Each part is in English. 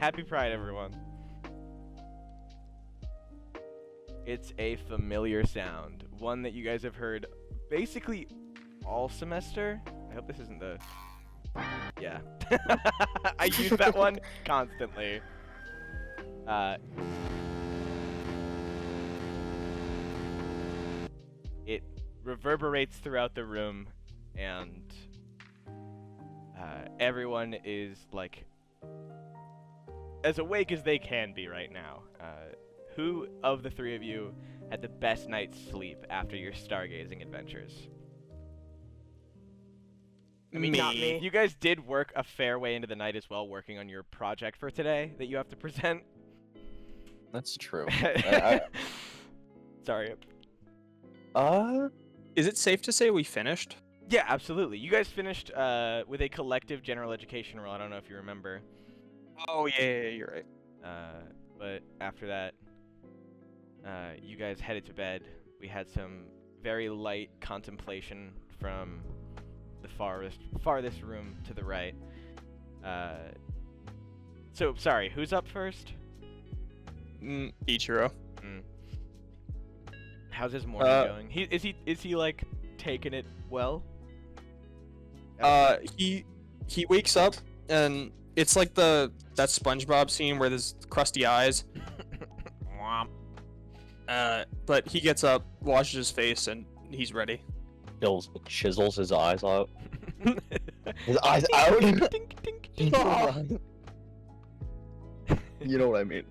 Happy Pride, everyone. It's a familiar sound, one that you guys have heard basically all semester. I hope this isn't the... Yeah. I use that one constantly. It reverberates throughout the room, and everyone is like as awake as they can be right now. Who of the three of you had the best night's sleep after your stargazing adventures? I mean, Not me. you guys did work a fair way into the night as well, working on your project for today that you have to present. That's true. Sorry. Is it safe to say we finished? Yeah, absolutely. You guys finished with a collective general education role. I don't know if you remember. Oh yeah, you're right. But after that, you guys headed to bed. We had some very light contemplation from the farthest room to the right. So sorry, who's up first? Ichiro. How's his morning going? Is he like taking it well? He wakes up and it's like that SpongeBob scene where there's crusty eyes. But he gets up, washes his face, and he's ready. Chisels his eyes out. His eyes out. Tink, tink. You know what I mean.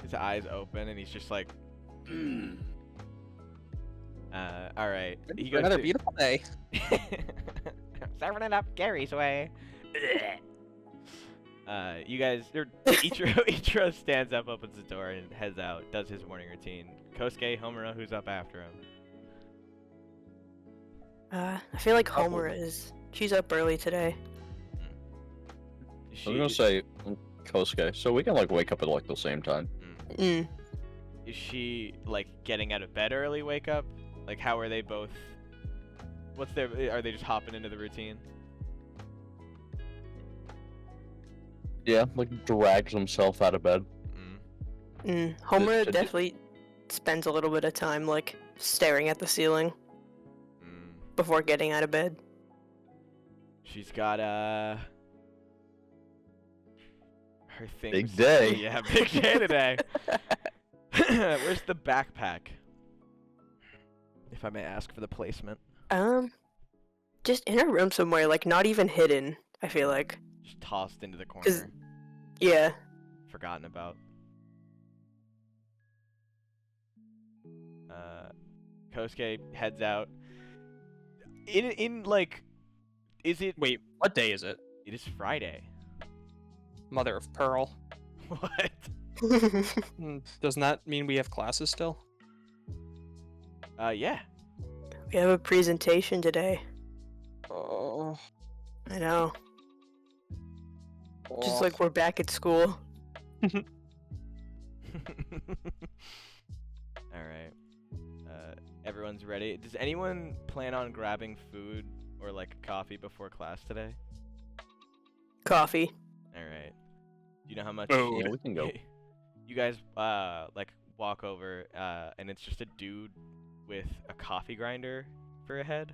His eyes open and he's just like, all right. He goes Another to... beautiful day. Serving it up Gary's way. You guys, Ichiro stands up, opens the door, and heads out. Does his morning routine. Kosuke, Homura, who's up after him? I feel like Homura she's up early today. I was gonna say Kosuke, so we can like wake up at like the same time. Mm. Is she like getting out of bed early? Wake up? Like how are they both? Are they just hopping into the routine? Yeah, like drags himself out of bed. Homura definitely spends a little bit of time like staring at the ceiling before getting out of bed. She's got her thing. Big day. Yeah, big day today. Where's the backpack? If I may ask for the placement. Just in her room somewhere, like not even hidden, I feel like. Just tossed into the corner. Yeah. Forgotten about. Kosuke heads out. In like, is it? Wait, what day is it? It is Friday. Mother of Pearl. What? Doesn't that mean we have classes still? Yeah. We have a presentation today. Oh. I know. Just like we're back at school. Alright. Everyone's ready. Does anyone plan on grabbing food or like coffee before class today? Coffee. Alright. Do you know how much? Oh, yeah, we can go. You guys like walk over and it's just a dude with a coffee grinder for a head.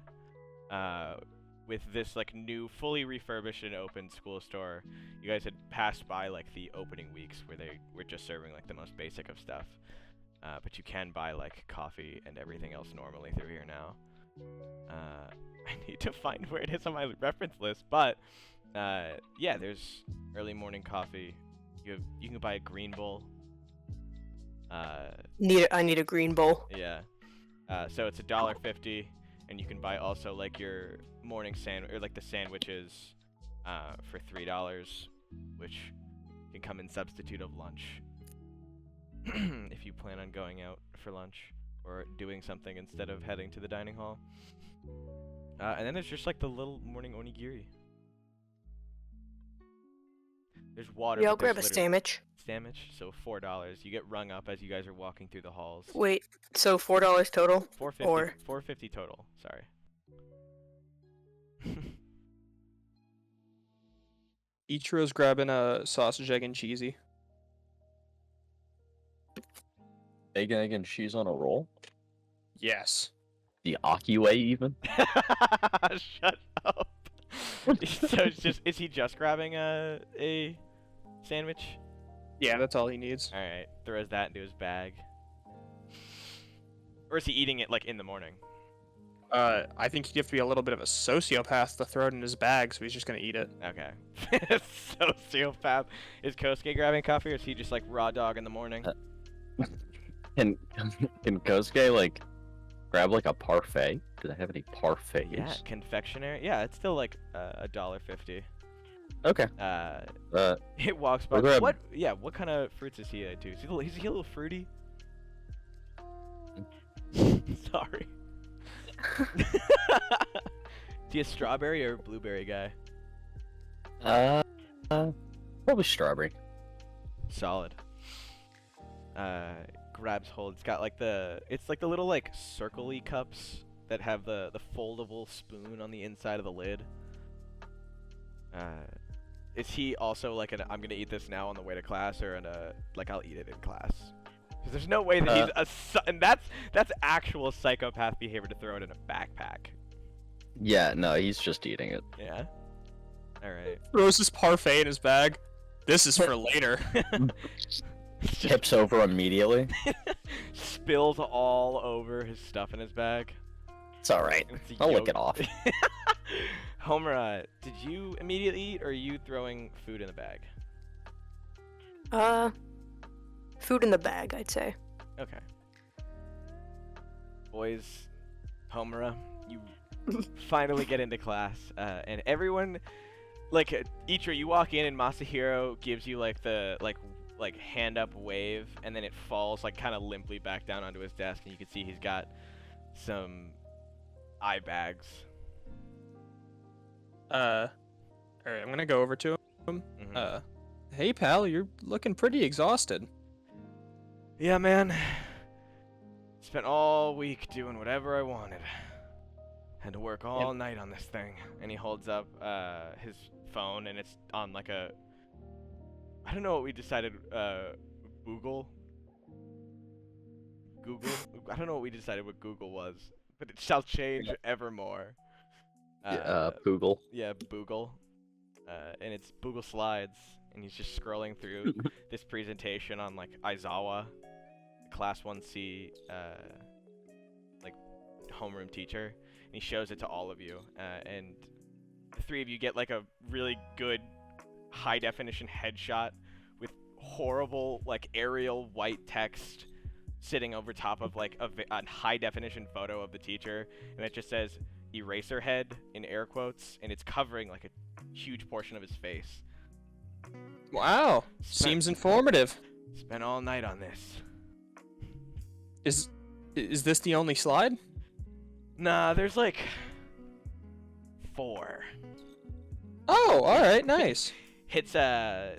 With this like new fully refurbished and open school store. You guys had passed by like the opening weeks where they were just serving like the most basic of stuff. But you can buy like coffee and everything else normally through here now. I need to find where it is on my reference list, but yeah, there's early morning coffee. You can buy a green bowl. I need a green bowl. Yeah. So it's $1.50, and you can buy also like your morning sandwich or like the sandwiches for $3, which can come in substitute of lunch if you plan on going out for lunch or doing something instead of heading to the dining hall. And then there's just like the little morning onigiri. There's water. Yeah, I'll grab a sandwich. Sandwich, so $4. You get rung up as you guys are walking through the halls. Wait, so $4 total? $4.50. Or... $4.50 total. Sorry. Ichiro's grabbing a sausage, egg, and cheesy. Egg and cheese on a roll? Yes. The Aki way, even? Shut up. So it's just is he just grabbing a sandwich? Yeah, that's all he needs. All right, throws that into his bag. Or is he eating it like in the morning? I think you have to be a little bit of a sociopath to throw it in his bag, so he's just gonna eat it. Okay. Sociopath. Is Kosuke grabbing coffee, or is he just like raw dog in the morning? Can Kosuke, like, grab, like, a parfait? Do they have any parfaits? Yeah, confectionery. Yeah, it's still like $1.50. Okay. It walks by. grab- What? Yeah, what kind of fruits is he into? Is he a little fruity? Sorry. Is he a strawberry or a blueberry guy? Probably strawberry. Solid. Grabs hold. It's got like it's like the little like circle-y cups that have the foldable spoon on the inside of the lid. Is he also like I'm gonna eat this now on the way to class, or like I'll eat it in class? Because there's no way that and that's actual psychopath behavior to throw it in a backpack. Yeah, no, he's just eating it. Yeah. All right. Throws his parfait in his bag. This is for later. Tips over immediately. Spills all over his stuff in his bag. It's alright. It's I'll lick yolk. it off. Homura, did you immediately eat, or are you throwing food in the bag? Food in the bag, I'd say. Okay. Boys, Homura, you finally get into class, and everyone, like, Ichiro, you walk in and Masahiro gives you like the like hand up wave, and then it falls like kind of limply back down onto his desk, and you can see he's got some eye bags. Alright, I'm gonna go over to him. Mhm. Hey pal, you're looking pretty exhausted. Yeah, man. Spent all week doing whatever I wanted. Had to work all night on this thing. And he holds up his phone, and it's on like a... I don't know what we decided, Google? I don't know what we decided what Google was, but it shall change evermore. Poogle. Yeah, Boogle. And it's Boogle Slides, and he's just scrolling through this presentation on like Aizawa, Class 1C, like homeroom teacher, and he shows it to all of you, and the three of you get like a really good high definition headshot with horrible like Arial white text sitting over top of like a high definition photo of the teacher, and it just says Eraserhead in air quotes, and it's covering like a huge portion of his face. Wow, seems informative. Spent all night on this. Is this the only slide? Nah, there's like 4. Oh, alright, nice. Hits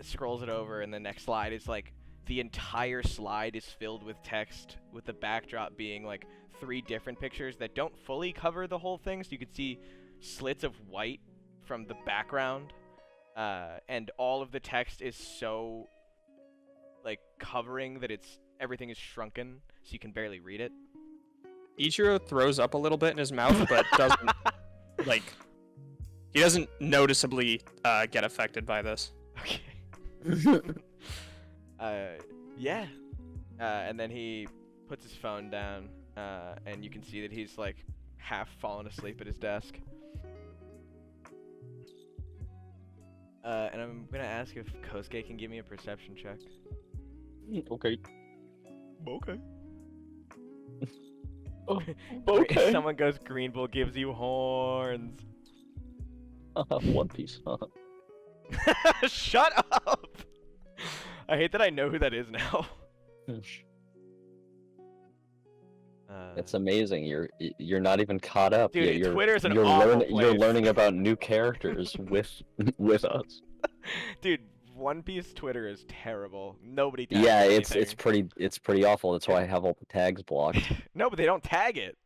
scrolls it over, and the next slide is like the entire slide is filled with text, with the backdrop being like 3 different pictures that don't fully cover the whole thing, so you can see slits of white from the background, and all of the text is so like covering that everything is shrunken, so you can barely read it. Ichiro throws up a little bit in his mouth, but doesn't like he doesn't noticeably get affected by this. Okay. Yeah. And then he puts his phone down, and you can see that he's like half fallen asleep at his desk. And I'm gonna ask if Kosuke can give me a perception check. Okay. Okay. Okay. Someone goes, Green Bull gives you horns. One Piece. Shut up! I hate that I know who that is now. It's amazing. You're not even caught up. Dude, You're, Twitter's an you're awful You're place. learning about new characters with us. Dude, One Piece Twitter is terrible. Nobody tags Yeah, anything. it's pretty awful. That's why I have all the tags blocked. No, but they don't tag it.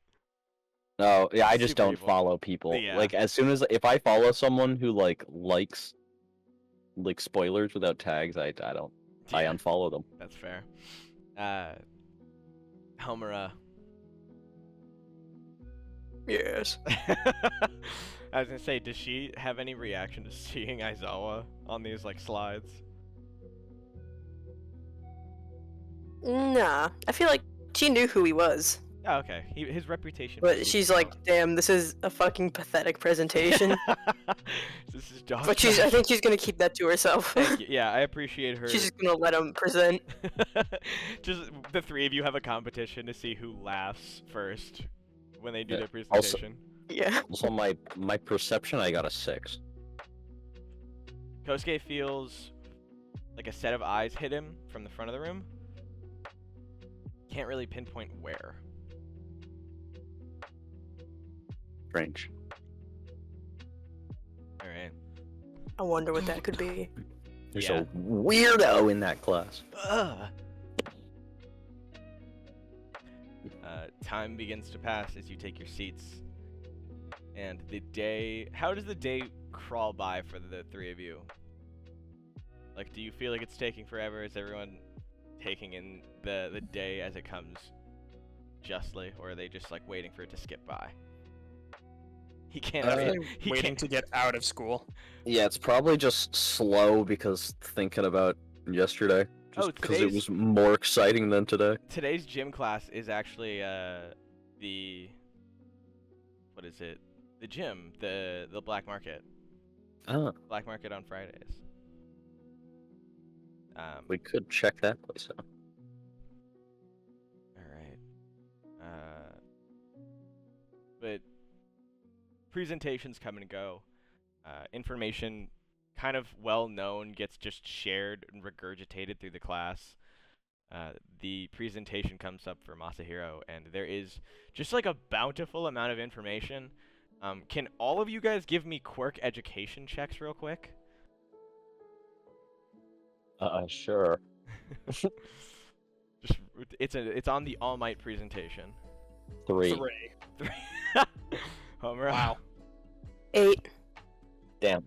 No, yeah, I just Super don't evil. follow people. Yeah. Like if I follow someone who likes spoilers without tags, I don't. I Yeah. unfollow them. That's fair. Homura. Yes. I was gonna say, does she have any reaction to seeing Aizawa on these like slides? Nah, I feel like she knew who he was, Oh, okay. His reputation. but precedes she's him. like, "Damn, this is a fucking pathetic presentation." This is Josh. But I think she's gonna keep that to herself. Thank you. Yeah, I appreciate her. She's just gonna let him present. Just the three of you have a competition to see who laughs first when they do Yeah. their Also- presentation. Yeah. Also, my perception, I got a 6. Kosuke feels like a set of eyes hit him from the front of the room. Can't really pinpoint where. Strange. All right. I wonder what that could be. There's Yeah. a weirdo in that class. Time begins to pass as you take your seats. And the day... How does the day crawl by for the three of you? Like, do you feel like it's taking forever? Is everyone taking in the day as it comes justly? Or are they just, like, waiting for it to skip by? He can't... he Waiting can't- to get out of school. Yeah, it's probably just slow because thinking about yesterday. Oh, Just because it today's- was more exciting than today. Today's gym class is actually the... What is it? The gym. The black market. Ah, Black market on Fridays. we could check that place out. Alright. But presentations come and go. Information kind of well known gets just shared and regurgitated through the class. The presentation comes up for Masahiro, and there is just like a bountiful amount of information. Can all of you guys give me quirk education checks real quick? Sure. Just it's on the All Might presentation. 3. 3. Homura. Wow. 8. Damn.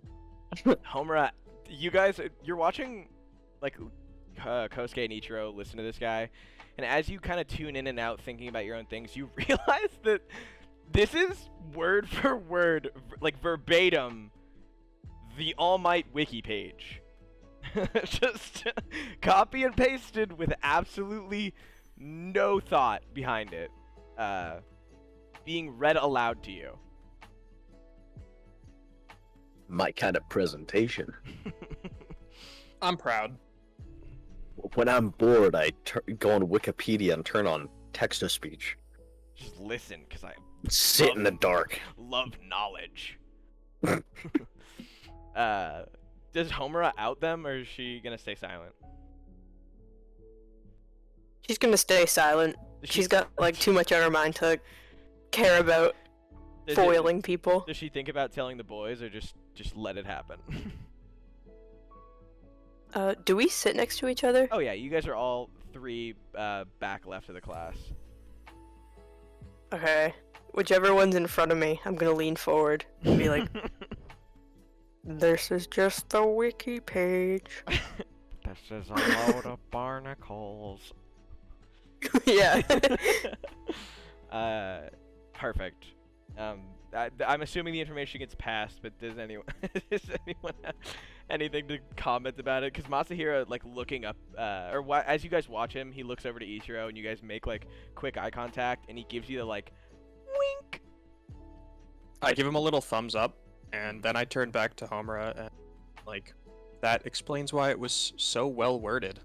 Homura, you guys, you're watching, like, Kosuke and Ichiro listen to this guy, and as you kind of tune in and out thinking about your own things, you realize that this is word for word, like verbatim, the All Might wiki page. Just copy and pasted with absolutely no thought behind it, being read aloud to you. My kind of presentation. I'm proud. When I'm bored, I go on Wikipedia and turn on text-to-speech. Just listen, because I Sit in the dark. love knowledge. Does Homura out them, or is she gonna stay silent? She's gonna stay silent. Does She's got like too much on her mind to care about does foiling people. Does she think about telling the boys, or just let it happen? Do we sit next to each other? Oh yeah, you guys are all three back left of the class. Okay. Whichever one's in front of me, I'm gonna lean forward and be like, "This is just the wiki page." This is a load of barnacles. Yeah. Perfect. I'm assuming the information gets passed, but does anyone have anything to comment about it? Because Masahiro, like, looking up, as you guys watch him, he looks over to Ichiro, and you guys make, like, quick eye contact, and he gives you the, like, wink. I give him a little thumbs up, and then I turn back to Homura and, like, that explains why it was so well worded.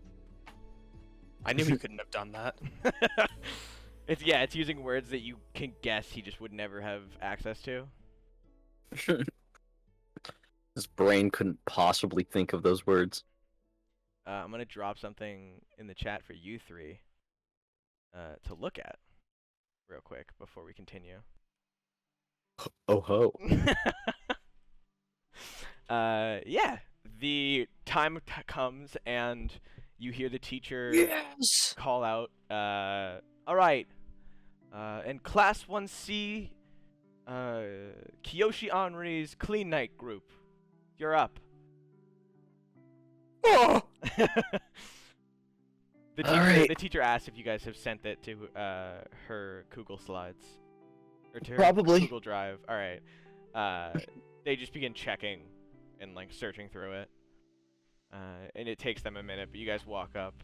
I knew he couldn't have done that. It's using words that you can guess he just would never have access to. His brain couldn't possibly think of those words. I'm gonna drop something in the chat for you three to look at real quick before we continue. Oh ho. Yeah, the time comes and you hear the teacher Yes! call out, all right, in Class 1C, Kiyoshi Henri's Clean Night group, you're up. Oh! The All teacher, right. the teacher asked if you guys have sent it to her Google Slides, or to her Probably. Google Drive. All right. They just begin checking and like searching through it, and it takes them a minute. But you guys walk up.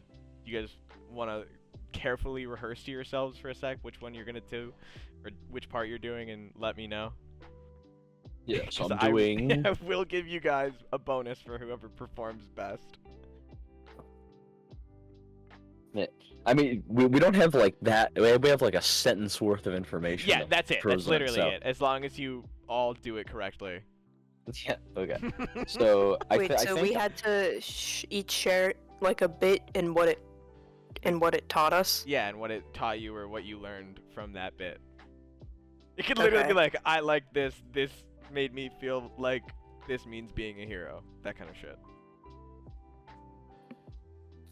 You guys want to carefully rehearse to yourselves for a sec which one you're gonna do, or which part you're doing, and let me know. Yeah, so 'Cause I'm doing. I will give you guys a bonus for whoever performs best. I mean, we don't have like that. We have like a sentence worth of information. Yeah, to that's it. That's present, literally so- it. As long as you all do it correctly. Yeah. Okay. So Wait, I so think we had to each share like a bit in what it taught us. Yeah, and what it taught you or what you learned from that bit. It could literally be Okay. like, I like this. This made me feel like this means being a hero. That kind of shit.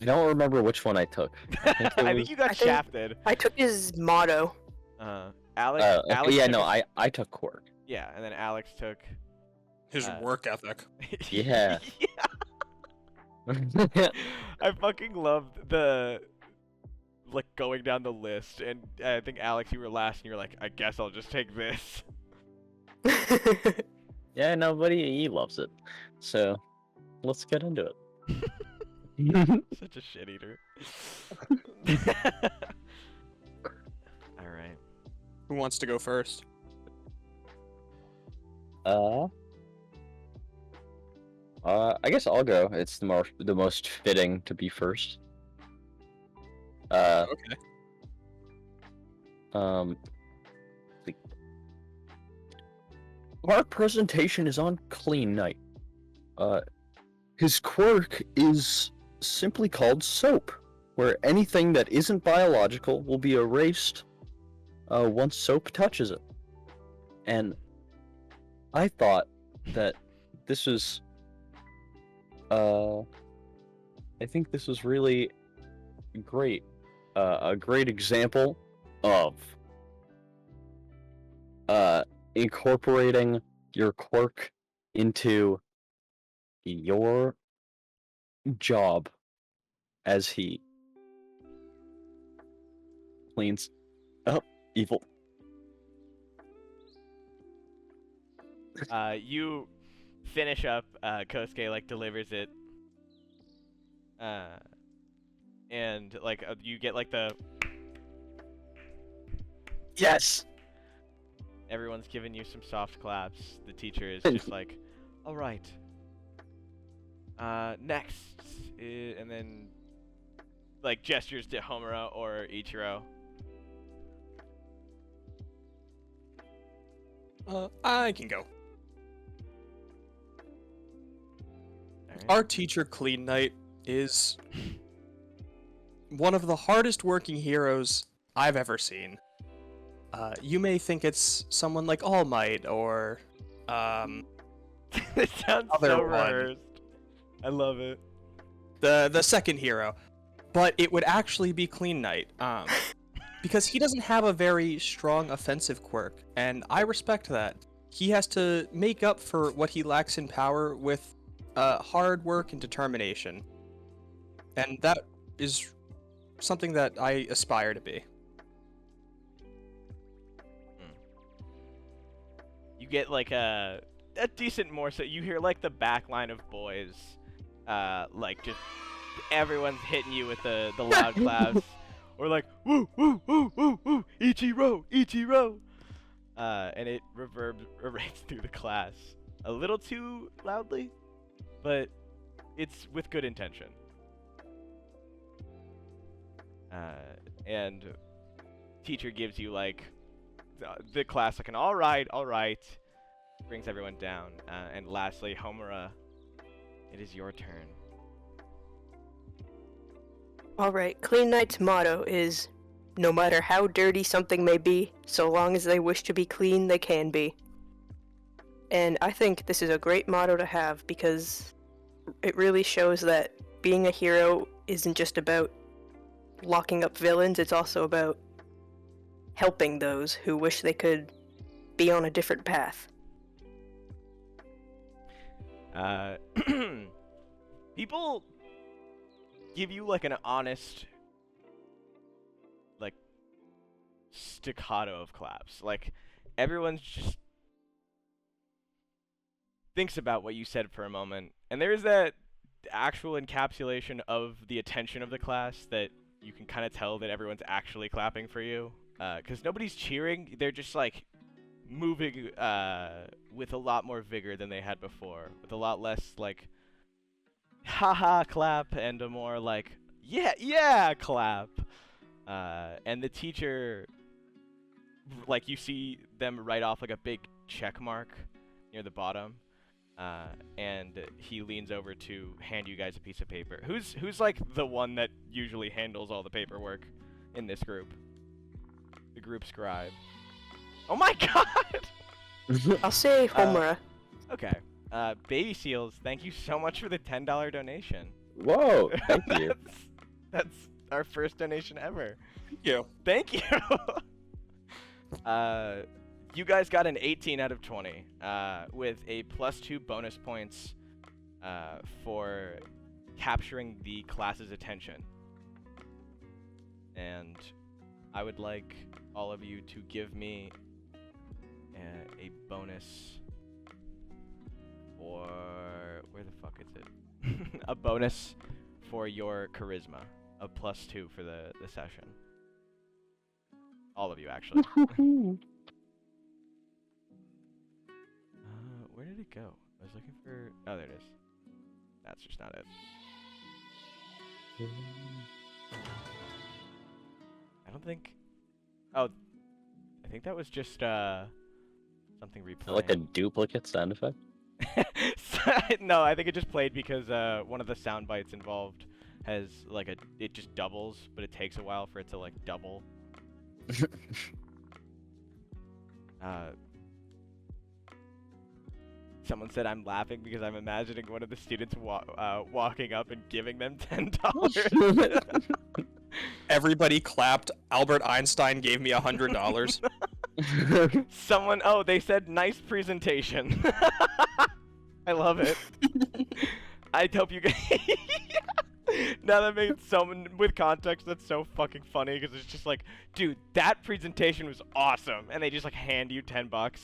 I don't remember which one I took. I it think was- you got I think- shafted. I took his motto. Alex. Okay, Alex yeah, took no, his- I took quirk. Yeah, and then Alex took. His work ethic. Yeah. I fucking loved the like going down the list, and I think Alex, you were last, and you're like, I guess I'll just take this. Yeah, nobody he loves it. So let's get into it. Such a shit eater. All right. Who wants to go first? I guess I'll go. It's the most fitting to be first. Okay. The- Our presentation is on Clean Night. His quirk is simply called soap, where anything that isn't biological will be erased once soap touches it. And I thought that this was I think this was really great. A great example of incorporating your quirk into your job as he cleans up evil. You finish up. Kosuke like delivers it. And like you get like the Yes. everyone's giving you some soft claps. The teacher is just like, all right. Next, and then like gestures to Homura or Ichiro. I can go. Alright. Our teacher, Clean Night, is one of the hardest working heroes I've ever seen. You may think it's someone like All Might or This sounds Other so one. rehearsed. I love it. the second hero, but it would actually be Clean Night. Because he doesn't have a very strong offensive quirk, and I respect that. He has to make up for what he lacks in power with hard work and determination. And that is something that I aspire to be. You get like a decent more so you hear like the back line of boys, like just everyone's hitting you with the loud claps, or like woo woo woo woo woo Ichiro Ichiro, and it reverberates through the class a little too loudly, but it's with good intention. And teacher gives you like the classic and all right, brings everyone down. And lastly, Homura, it is your turn. Alright, Clean Knight's motto is, no matter how dirty something may be, so long as they wish to be clean, they can be. And I think this is a great motto to have because it really shows that being a hero isn't just about locking up villains, it's also about helping those who wish they could be on a different path. People give you like an honest staccato of claps. Like, everyone's just thinks about what you said for a moment, and there is that actual encapsulation of the attention of the class that you can kind of tell that everyone's actually clapping for you, because nobody's cheering. They're just like moving with a lot more vigor than they had before, with a lot less like haha clap and a more like yeah clap. And the teacher, like, you see them write off like a big check mark near the bottom, and he leans over to hand you guys a piece of paper. Who's like the one that usually handles all the paperwork in this group? The group scribe. Oh my god! I'll say Homura. Okay. Baby Seals, thank you so much for the $10 donation. Whoa, thank you. That's our first donation ever. Thank you. Thank you. You guys got an 18 out of 20, with a +2 bonus points for capturing the class's attention. And I would like all of you to give me a bonus for... where the fuck is it? A bonus for your charisma. A +2 for the session. All of you, actually. Where did it go? I was looking for... oh, there it is. That's just not it. I don't think... oh, I think that was just, something replaying. Like a duplicate sound effect? No, I think it just played because, one of the sound bites involved has, like, it just doubles, but it takes a while for it to, like, double. Someone said I'm laughing because I'm imagining one of the students walking up and giving them $10. Everybody clapped. Albert Einstein gave me $100. Someone, oh, they said nice presentation. I love it. I hope you guys... Now that makes someone with context, that's so fucking funny, because it's just like, dude, that presentation was awesome, and they just like hand you $10.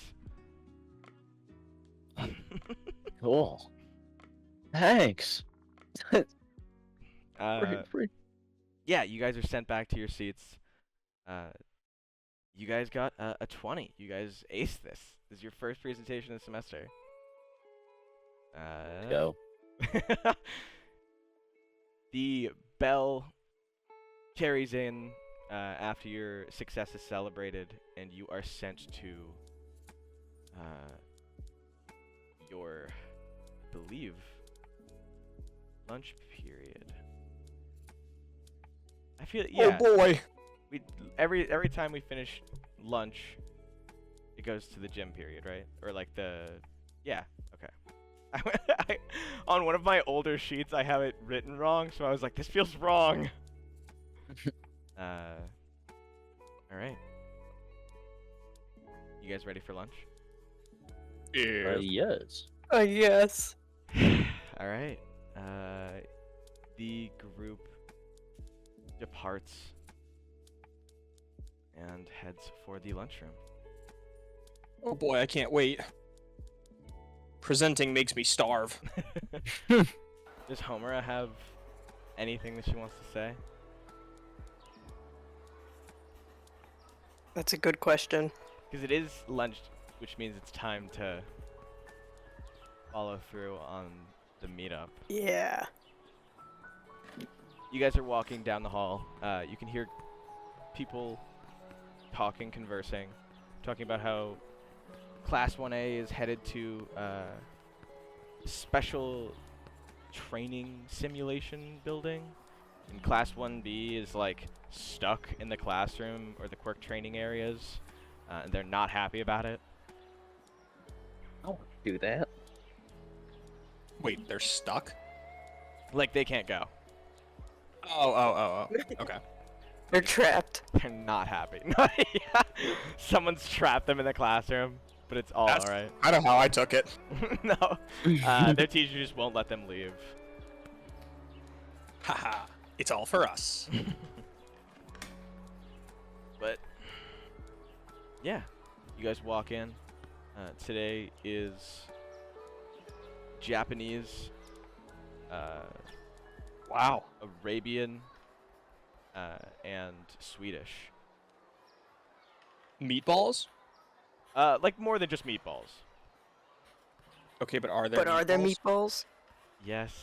Cool. Thanks. Free. Yeah, you guys are sent back to your seats. You guys got a 20. You guys aced this. This is your first presentation of the semester. Go. The bell carries in after your success is celebrated, and you are sent to your, I believe, lunch period. I feel, yeah. Oh boy. We every time we finish lunch, it goes to the gym period, right? Or like the, yeah, okay. On one of my older sheets, I have it written wrong, so I was like, this feels wrong. All right. You guys ready for lunch? Yeah. Yes. Yes. All right. The group departs and heads for the lunchroom. Oh boy, I can't wait. Presenting makes me starve. Does Homura have anything that she wants to say? That's a good question. Because it is lunch, which means it's time to follow through on the meetup. Yeah. You guys are walking down the hall. You can hear people talking, conversing, talking about how Class 1A is headed to special training simulation building, and Class 1B is like stuck in the classroom or the quirk training areas, and they're not happy about it. I want to do that. Wait, they're stuck? Like, they can't go. Oh. Okay. They're trapped. They're not happy. Someone's trapped them in the classroom, but it's all alright. I know how I took it. No. Their teacher just won't let them leave. Haha. It's all for us. But Yeah, you guys walk in. Today is Japanese, Wow. Arabian, and Swedish. Meatballs? Like more than just meatballs. Okay, but are there But are there meatballs? Yes.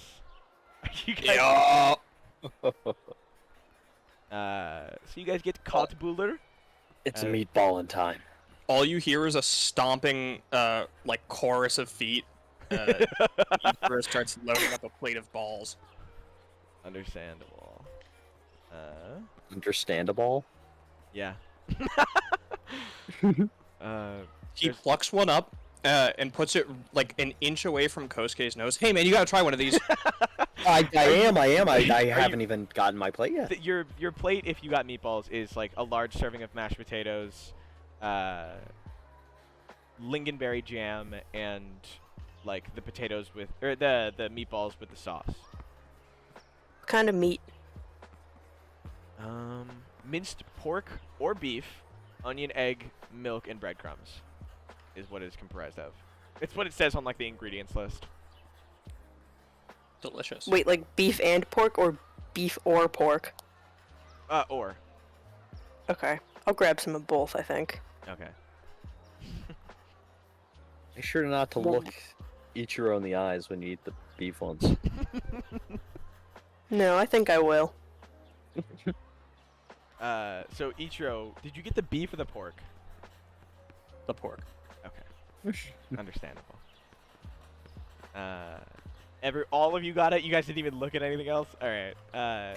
You guys, Yeah. so you guys get Katbuller. It's a Uh, meatball in time. All you hear is a stomping, like, chorus of feet. Ichiro starts loading up a plate of balls. Understandable. Understandable. Yeah. He There's- plucks one up, and puts it, like, an inch away from Kosuke's nose. Hey, man, you gotta try one of these. I am. I you- haven't even gotten my plate yet. Your plate, if you got meatballs, is like a large serving of mashed potatoes, lingonberry jam, and like the potatoes with or the meatballs with the sauce. What kind of meat? Minced pork or beef, onion, egg, milk, and breadcrumbs is what it's comprised of. It's what it says on like the ingredients list. Delicious. Wait, like beef and pork, or beef or pork? Or Okay, I'll grab some of both, I think. okay. Make sure not to Well- look Ichiro in the eyes when you eat the beef ones. No, I think I will. So Ichiro, did you get the beef or the pork? The pork. Okay. Understandable. All of you got it? You guys didn't even look at anything else? Alright.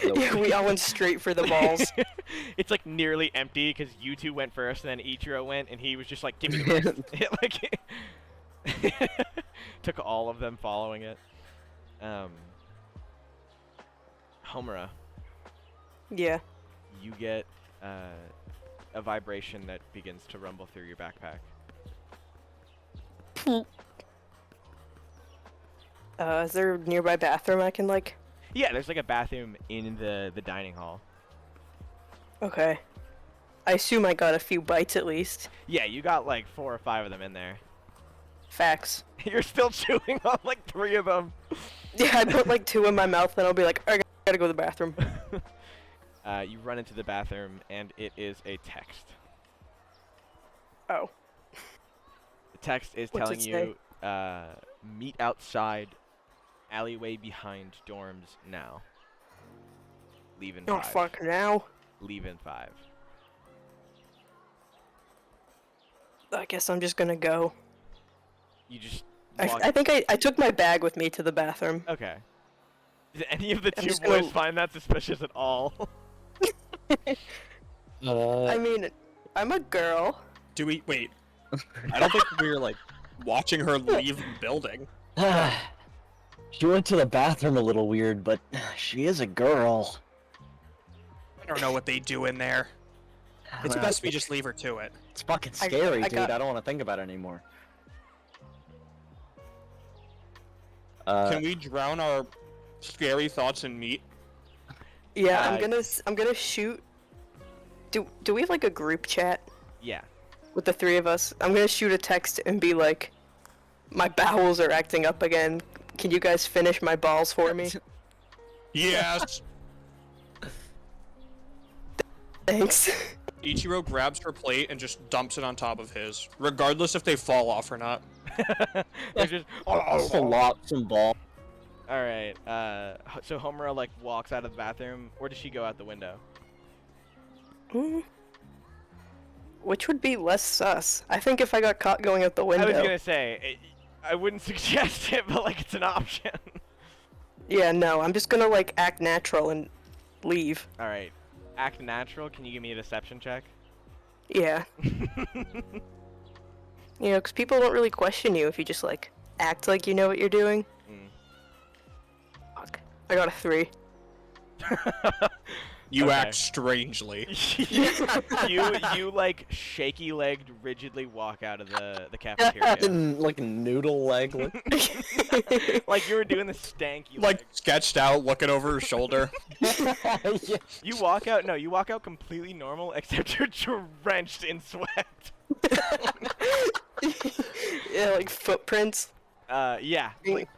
Nope. We all went straight for the balls. It's like nearly empty because you two went first and then Ichiro went and he was just like, give me the rest. Like, took all of them following it. Homura, Yeah. you get a vibration that begins to rumble through your backpack. Is there a nearby bathroom I can, like... Yeah, there's like a bathroom in the dining hall. Okay. I assume I got a few bites at least. Yeah, you got like 4 or 5 of them in there. Facts. You're still chewing on like 3 of them. Yeah, I put like 2 in my mouth, then I'll be like, I gotta go to the bathroom. You run into the bathroom and it is a text. Oh. The text is What's telling it you, meet outside, alleyway behind dorms now. Leave in 5. Oh, fuck, now? Leave in 5. I guess I'm just gonna go. You just I, walk. I think I took my bag with me to the bathroom. Okay. Did any of the I'm 2 just boys gonna- find that suspicious at all? I mean, I'm a girl. Do we wait? I don't think we were like watching her leave the building. She went to the bathroom a little weird, but she is a girl. I don't know what they do in there. It's best we just leave her to it. It's fucking I scary, dude. got- I don't want to think about it anymore. Can we drown our scary thoughts in meat? Yeah, Uh, I'm gonna shoot. Do we have like a group chat Yeah. with the 3 of us? I'm gonna shoot a text and be like, my bowels are acting up again. Can you guys finish my balls for me? Yes. Thanks. Ichiro grabs her plate and just dumps it on top of his, regardless if they fall off or not. They're just. Just a lot, some ball. All right. So Homura like walks out of the bathroom, or does she go out the window? Hmm. Which would be less sus? I think if I got caught going out the window. I was gonna say, I wouldn't suggest it, but like it's an option. Yeah, no, I'm just gonna like act natural and leave. All right. Act natural. Can you give me a deception check? Yeah. You know, because people don't really question you if you just like act like you know what you're doing. Mm. Fuck. I got a 3. You Okay. act strangely. you like shaky legged rigidly walk out of the cafeteria. Like noodle leg. Like you were doing the stanky Like leg. sketched out, looking over her shoulder. Yeah. You walk out completely normal except you're drenched in sweat. Yeah, like footprints. Yeah. Like,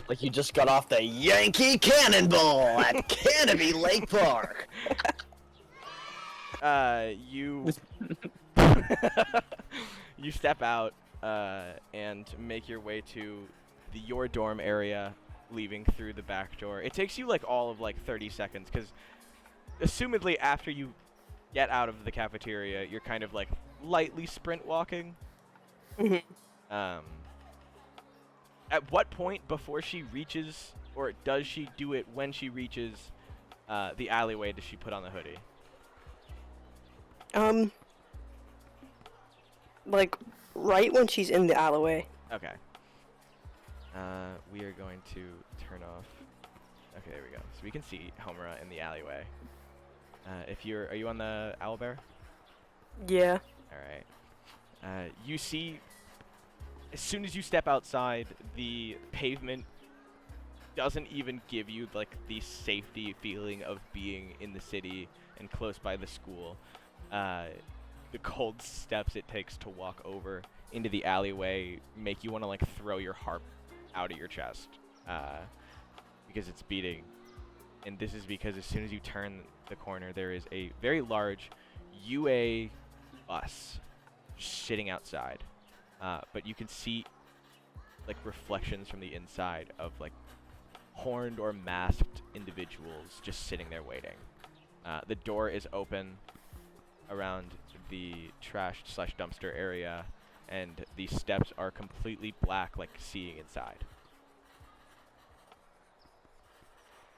Like you just got off the Yankee Cannonball at Canopy Lake Park. you you step out and make your way to your dorm area, leaving through the back door. It takes you like all of like 30 seconds because assumedly after you get out of the cafeteria, you're kind of like lightly sprint walking. Mhm. At what point before she reaches, or does she do it when she reaches the alleyway, does she put on the hoodie? Like right when she's in the alleyway. Okay. We are going to turn off. Okay, there we go. So we can see Homura in the alleyway. Are you on the owlbear? Yeah. All right. You see, as soon as you step outside, the pavement doesn't even give you like the safety feeling of being in the city and close by the school. The cold steps it takes to walk over into the alleyway make you want to like throw your heart out of your chest because it's beating. And this is because as soon as you turn the corner, there is a very large UA bus sitting outside. But you can see like reflections from the inside of like horned or masked individuals just sitting there waiting. The door is open around the trash/dumpster area, and the steps are completely black, like seeing inside.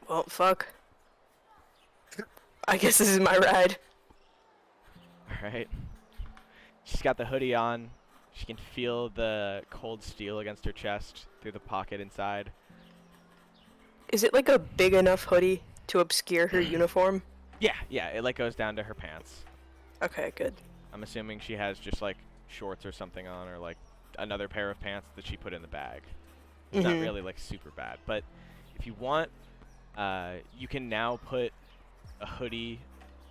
Well, fuck. I guess this is my ride. Alright. She's got the hoodie on. She can feel the cold steel against her chest through the pocket inside. Is it like a big enough hoodie to obscure her uniform? Yeah, it like goes down to her pants. Okay, good. I'm assuming she has just like shorts or something on, or like another pair of pants that she put in the bag. It's not Mhm. really like super bad, but if you want, you can now put a hoodie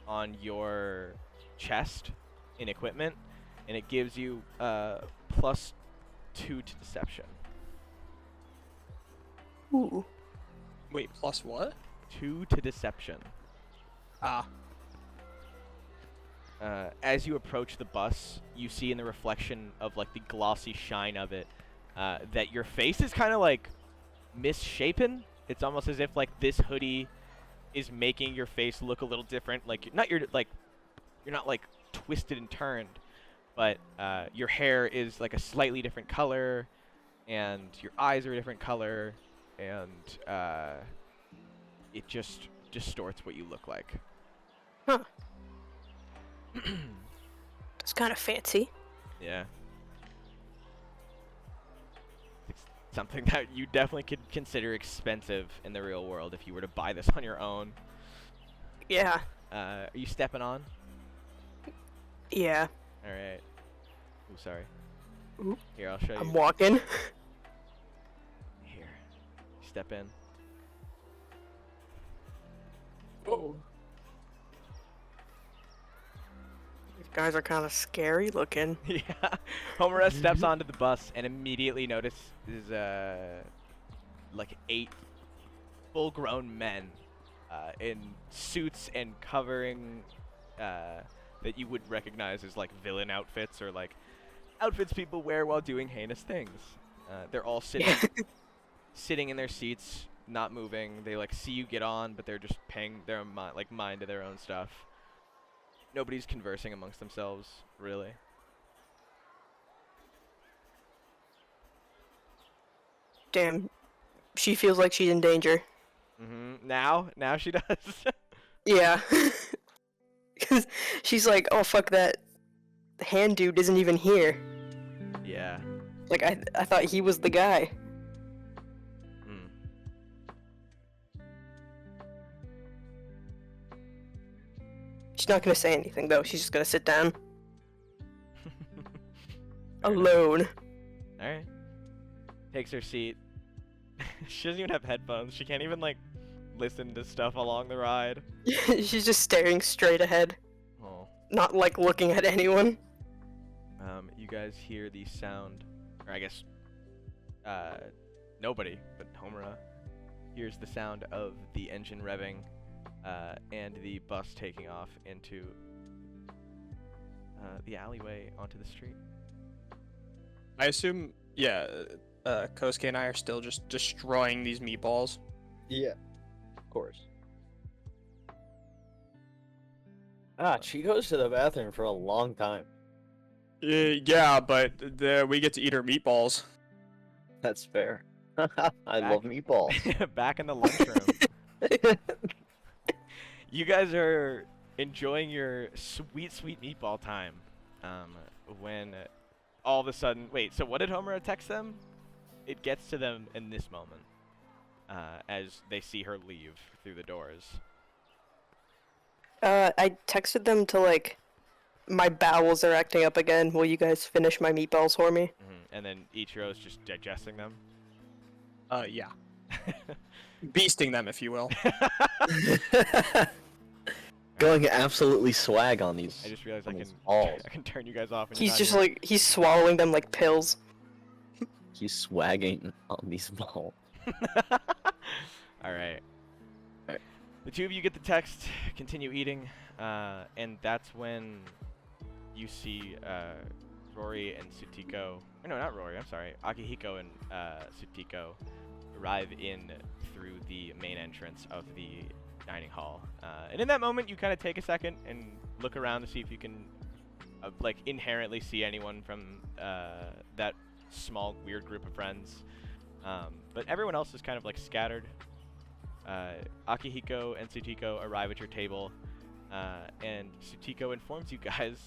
on your chest in equipment, and it gives you +2 to deception. Ooh. Wait, plus what? 2 to deception. Ah. As you approach the bus, you see in the reflection of like the glossy shine of it that your face is kind of like misshapen. It's almost as if like this hoodie is making your face look a little different. Like you're not like twisted and turned, but your hair is like a slightly different color, and your eyes are a different color, and it just distorts what you look like. Huh. It's kind of fancy. Yeah. It's something that you definitely could consider expensive in the real world if you were to buy this on your own. Yeah. Are you stepping on? Yeah. Alright. Ooh, sorry. Ooh. Here, I'll show you. I'm walking. Here. Step in. Oh. These guys are kind of scary looking. Yeah. Homura steps onto the bus and immediately notices like 8 full-grown men in suits and covering that you would recognize as like villain outfits, or like outfits people wear while doing heinous things. They're all sitting in their seats, not moving. They like see you get on, but they're just paying their mind to their own stuff. Nobody's conversing amongst themselves, really. Damn. She feels like she's in danger. Now she does. Yeah. Because she's like, oh, fuck that. The hand dude isn't even here. Yeah. Like, I thought he was the guy. She's not gonna say anything though. She's just gonna sit down Fair enough. alone. Alright. Takes her seat. She doesn't even have headphones. She can't even, like, listen to stuff along the ride. She's just staring straight ahead, Oh. not like looking at anyone. You guys hear the sound, or I guess, nobody but Homura hears the sound of the engine revving, and the bus taking off into the alleyway onto the street. I assume, yeah, Kosuke and I are still just destroying these meatballs. Yeah, of course. She goes to the bathroom for a long time. Yeah, but we get to eat her meatballs. That's fair. I love meatballs. Back in the lunchroom. You guys are enjoying your sweet, sweet meatball time. When all of a sudden, wait, so what did Homura text them? It gets to them in this moment, as they see her leave through the doors. I texted them to like, my bowels are acting up again. Will you guys finish my meatballs for me? And then Ichiro's just digesting them. Yeah. Beasting them, if you will. Going absolutely swag on these. I just realized on I these can balls. I can turn you guys off. When He's you're just not like, he's swallowing them like pills. He's swagging on these balls. here. All right. Alright. The two of you get the text, continue eating, and that's when you see Rory and Sutiko. Or no, not Rory. I'm sorry. Akihiko and Sutiko arrive in through the main entrance of the dining hall. And in that moment, you kind of take a second and look around to see if you can, like, inherently see anyone from that small, weird group of friends. But everyone else is kind of, like, scattered. Akihiko and Sutiko arrive at your table, and Sutiko informs you guys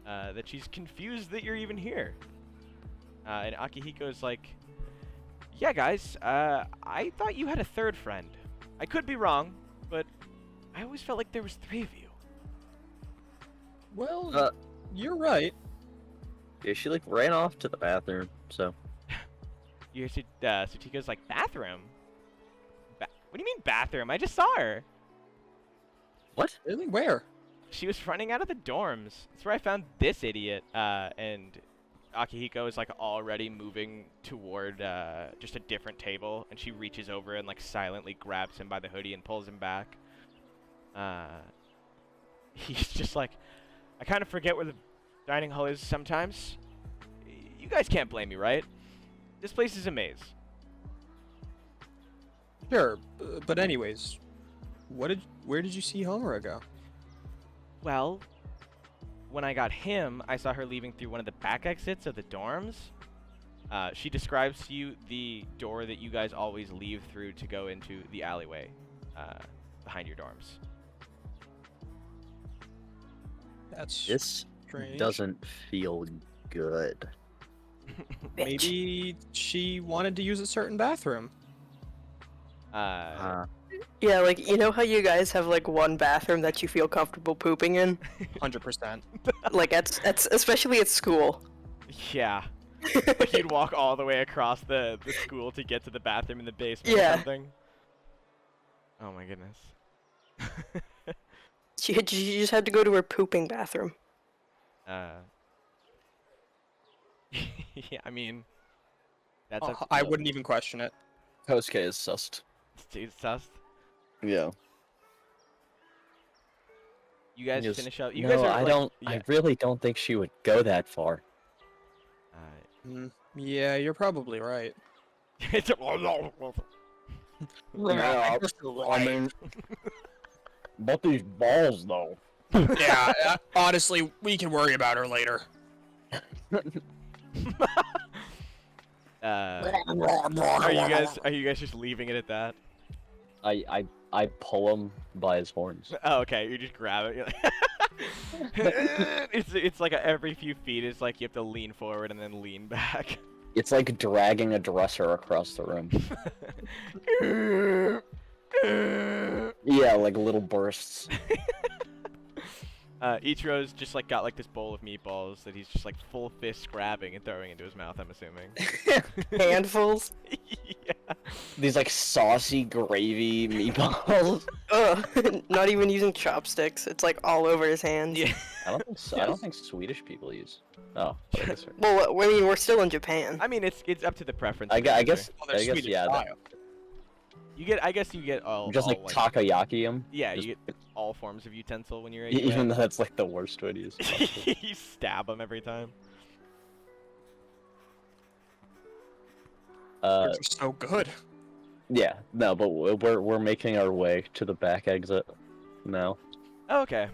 that she's confused that you're even here. And Akihiko is like, yeah, guys, I thought you had a third friend. I could be wrong, but I always felt like there was 3 of you. Well, you're right. Yeah, she like ran off to the bathroom, so. You hear Sutiko's like, bathroom? What do you mean bathroom? I just saw her. What? Really? Where? She was running out of the dorms. That's where I found this idiot. And Akihiko is like already moving toward just a different table, and she reaches over and like silently grabs him by the hoodie and pulls him back. He's just like, I kind of forget where the dining hall is sometimes. You guys can't blame me, right? This place is a maze. Sure, but anyways, where did you see Homura go? Well, when I got him, I saw her leaving through one of the back exits of the dorms. She describes to you the door that you guys always leave through to go into the alleyway behind your dorms. That's This strange. doesn't feel good. Maybe she wanted to use a certain bathroom. Yeah, like, you know how you guys have like one bathroom that you feel comfortable pooping in? 100%. Like at especially at school. Yeah. Like you'd walk all the way across the school to get to the bathroom in the basement or Yeah. something. Oh my goodness. She just had to go to her pooping bathroom. Yeah, I mean, that's up to I you. wouldn't even question it. Kosuke is sussed. Dude, sus. Yeah. You guys Yes. finish up. You No, guys are I like, don't. Yeah. I really don't think she would go that far. Yeah, you're probably right. It's I mean, but these balls though. Yeah, honestly, we can worry about her later. Are you guys just leaving it at that? I pull him by his horns. Oh, okay. You just grab it. You're like it's like every few feet is like you have to lean forward and then lean back. It's like dragging a dresser across the room. Yeah, like little bursts. Ichiro's just like got like this bowl of meatballs that he's just like full fist grabbing and throwing into his mouth, I'm assuming. Handfuls. Yeah. These like saucy gravy meatballs. Ugh. Not even using chopsticks. It's like all over his hands. Yeah. I don't think so. I don't think Swedish people use. Oh, I guess right. Well, I mean, we're still in Japan. I mean, it's up to the preference. I of the guess. user. Well, they're I guess Swedish yeah. style. I guess you get all. Just all, like takoyaki 'em. Yeah, just- you get all forms of utensil when you're. Even though that's like the worst way to use. You stab them every time. They're just so good. Yeah, no, but we're making our way to the back exit now. Oh, okay.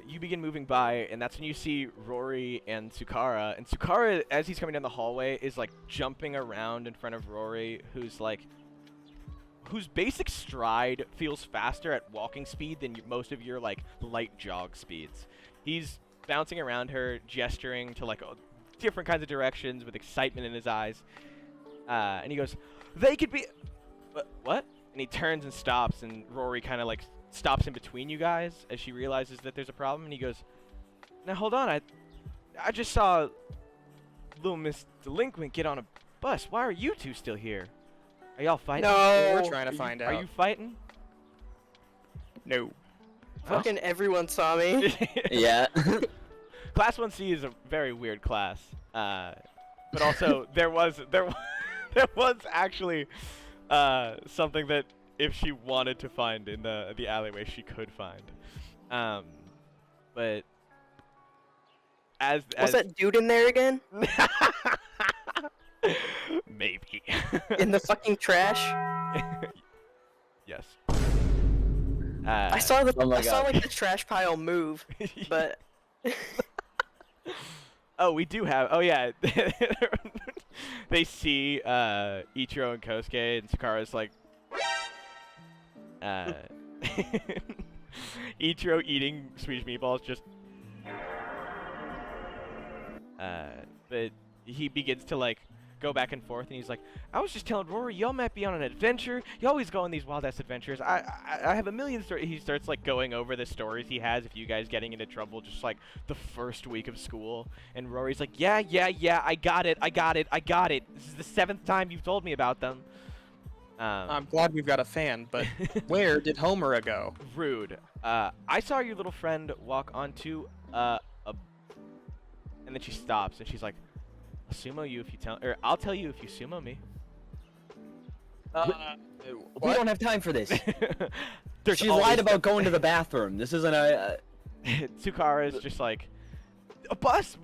You begin moving by, and that's when you see Rory and Tsukara. And Tsukara, as he's coming down the hallway, is like jumping around in front of Rory, whose basic stride feels faster at walking speed than most of your like light jog speeds. He's bouncing around her, gesturing to like different kinds of directions with excitement in his eyes. And he goes, "They could be." What? And he turns and stops, and Rory kind of like stops in between you guys as she realizes that there's a problem. And he goes, "Now hold on, I just saw little Miss Delinquent get on a bus. Why are you two still here? Are y'all fighting?" No. We're trying to find out. Are you fighting? No. Fucking everyone saw me. Yeah. Class 1C is a very weird class, but also there was actually something that if she wanted to find in the alleyway, she could find. But as Was that dude in there again? maybe In the fucking trash? yes. I saw the Oh my I saw God. like the trash pile move, but Oh, we do have. Oh yeah, they see Ichiro and Kosuke, and Sakura's like, Ichiro eating Swedish meatballs, just. But he begins to like go back and forth, and he's like, "I was just telling Rory, y'all might be on an adventure. You always go on these wild ass adventures. I have a million stories." He starts like going over the stories he has if you guys getting into trouble just like the first week of school, and Rory's like, "Yeah, I got it. This is the 7th time you've told me about them." I'm glad we've got a fan, but where did Homura go? Rude. I saw your little friend walk onto and then she stops and she's like, "I'll sumo you if you tell, or I'll tell you if you sumo me." We don't have time for this. There's She always lied about going to the bathroom. This isn't a. Tsukara is just like, a bus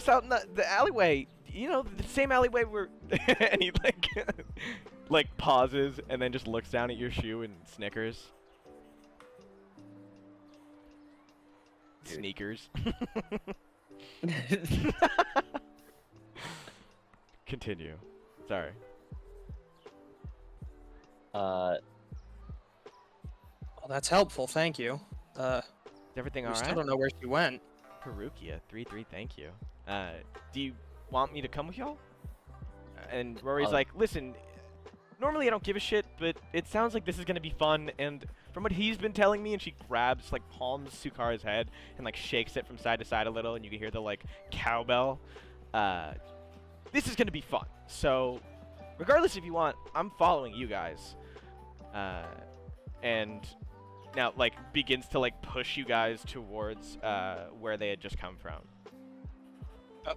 out in the alleyway. You know, the same alleyway where, and he like pauses and then just looks down at your shoe and snickers. Dude. Sneakers. Continue. Sorry. Well, that's helpful, thank you. Is everything We alright? still don't know where she went. Perukia, 3-3, thank you. Do you want me to come with y'all? And Rory's like, "Listen, normally I don't give a shit, but it sounds like this is gonna be fun, and from what he's been telling me," and she grabs, like, palms Sukara's head and, like, shakes it from side to side a little, and you can hear the, like, cowbell. This is gonna be fun. So, regardless if you want, I'm following you guys. And now, like, begins to, like, push you guys towards, where they had just come from.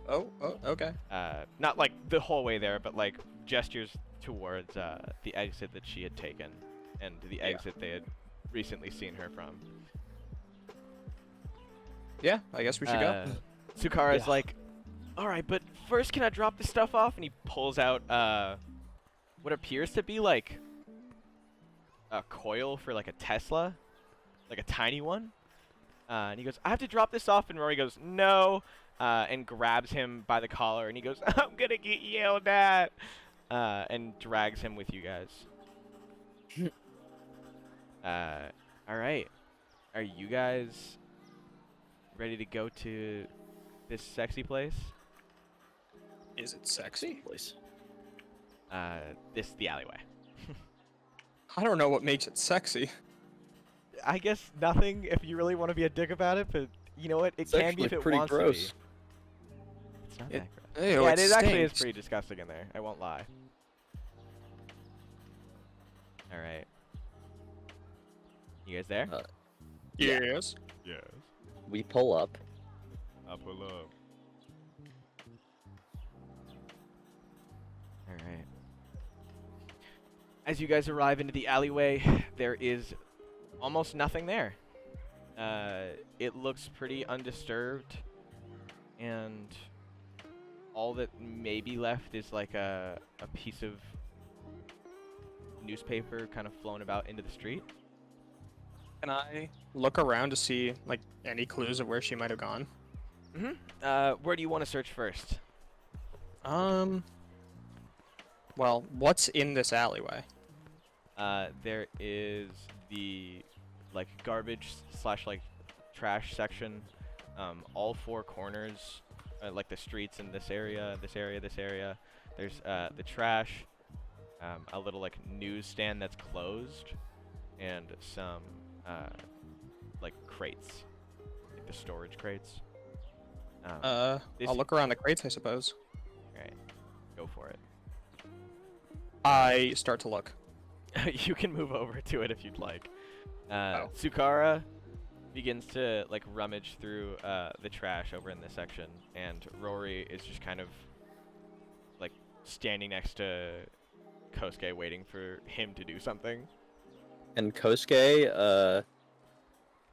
Oh, okay. Not like the whole way there, but like gestures towards the exit that she had taken and the exit they had recently seen her from. Yeah, I guess we should go. Tsukara's Yeah. like, "All right, but first can I drop this stuff off?" And he pulls out what appears to be like a coil for like a Tesla, like a tiny one. And he goes, "I have to drop this off," and Rory goes, "No." And grabs him by the collar, and he goes, "I'm gonna get yelled at," and drags him with you guys. All right, are you guys ready to go to this sexy place? Is it sexy? Please. The alleyway. I don't know what makes it sexy. I guess nothing if you really want to be a dick about it, but You know what? It It's can be actually if it pretty wants gross. to be. It's not It- that gross. Ew, Yeah, it it actually is stinks. pretty disgusting in there. I won't lie. All right. You guys there? Yeah. Yes. Yes. We pull up. I'll pull up. All right. As you guys arrive into the alleyway, there is almost nothing there. It looks pretty undisturbed, and all that may be left is like a piece of newspaper kind of flown about into the street. Can I look around to see like any clues of where she might have gone? Where do you want to search first? Well, what's in this alleyway? There is the like garbage slash like trash section. All four corners, like the streets in this area, this area, this area. There's the trash, a little like newsstand that's closed, and some like crates, like the storage crates. this- I'll look around the crates, I suppose. Alright, go for it. I start to look. You can move over to it if you'd like. Oh. Tsukara begins to like rummage through the trash over in this section, and Rory is just kind of like standing next to Kosuke, waiting for him to do something. And Kosuke,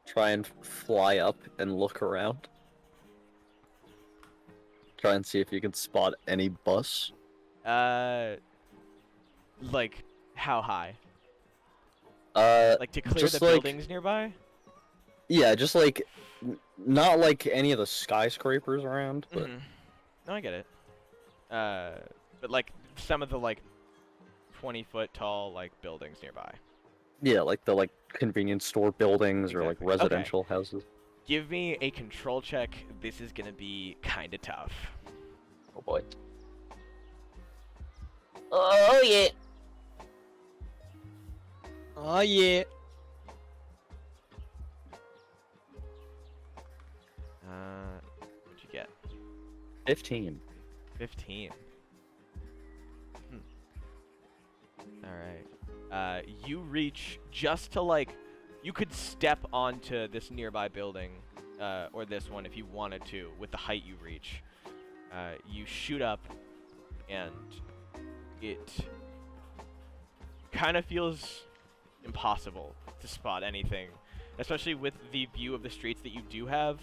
try and fly up and look around. Try and see if you can spot any bus. Like how high? Like Like to clear just the like- buildings nearby? yeah, just like not like any of the skyscrapers around, but Mhm. No, I get it. But like some of the like 20-foot tall like buildings nearby. yeah, like the convenience store buildings or like Exactly. Okay. residential houses. Give me a control check. This is gonna be kinda tough. Oh boy. Oh yeah. Oh yeah. What'd you get? 15. 15. Alright. You reach just to like, you could step onto this nearby building, or this one if you wanted to, with the height you reach. You shoot up, and it kind of feels impossible to spot anything, especially with the view of the streets that you do have.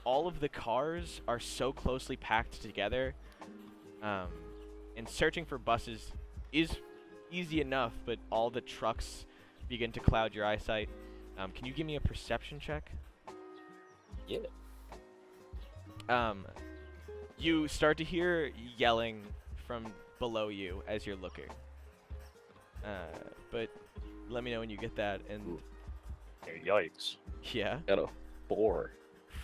All of the cars are so closely packed together, and searching for buses is easy enough, but all the trucks begin to cloud your eyesight. Can you give me a perception check? Yeah. You start to hear yelling from below you as you're looking. But let me know when you get that, and Yikes. yeah. Got a 4.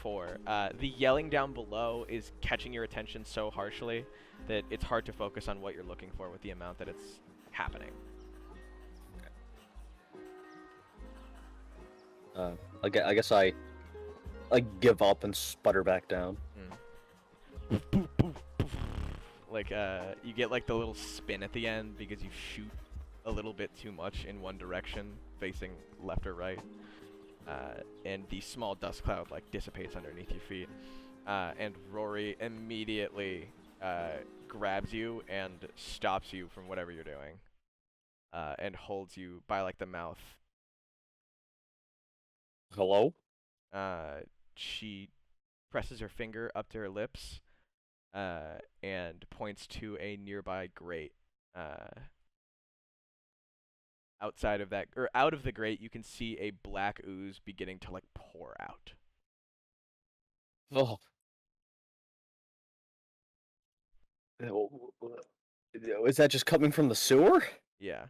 4. The yelling down below is catching your attention so harshly that it's hard to focus on what you're looking for with the amount that it's happening. I guess I give up and sputter back down. Like, you get like the little spin at the end because you shoot a little bit too much in one direction, facing left or right. And the small dust cloud like dissipates underneath your feet. And Rory immediately grabs you and stops you from whatever you're doing. And holds you by like the mouth. Hello? She presses her finger up to her lips, and points to a nearby grate. Outside of that, or out of the grate, you can see a black ooze beginning to like pour out. Oh. Is that just coming from the sewer? Yeah.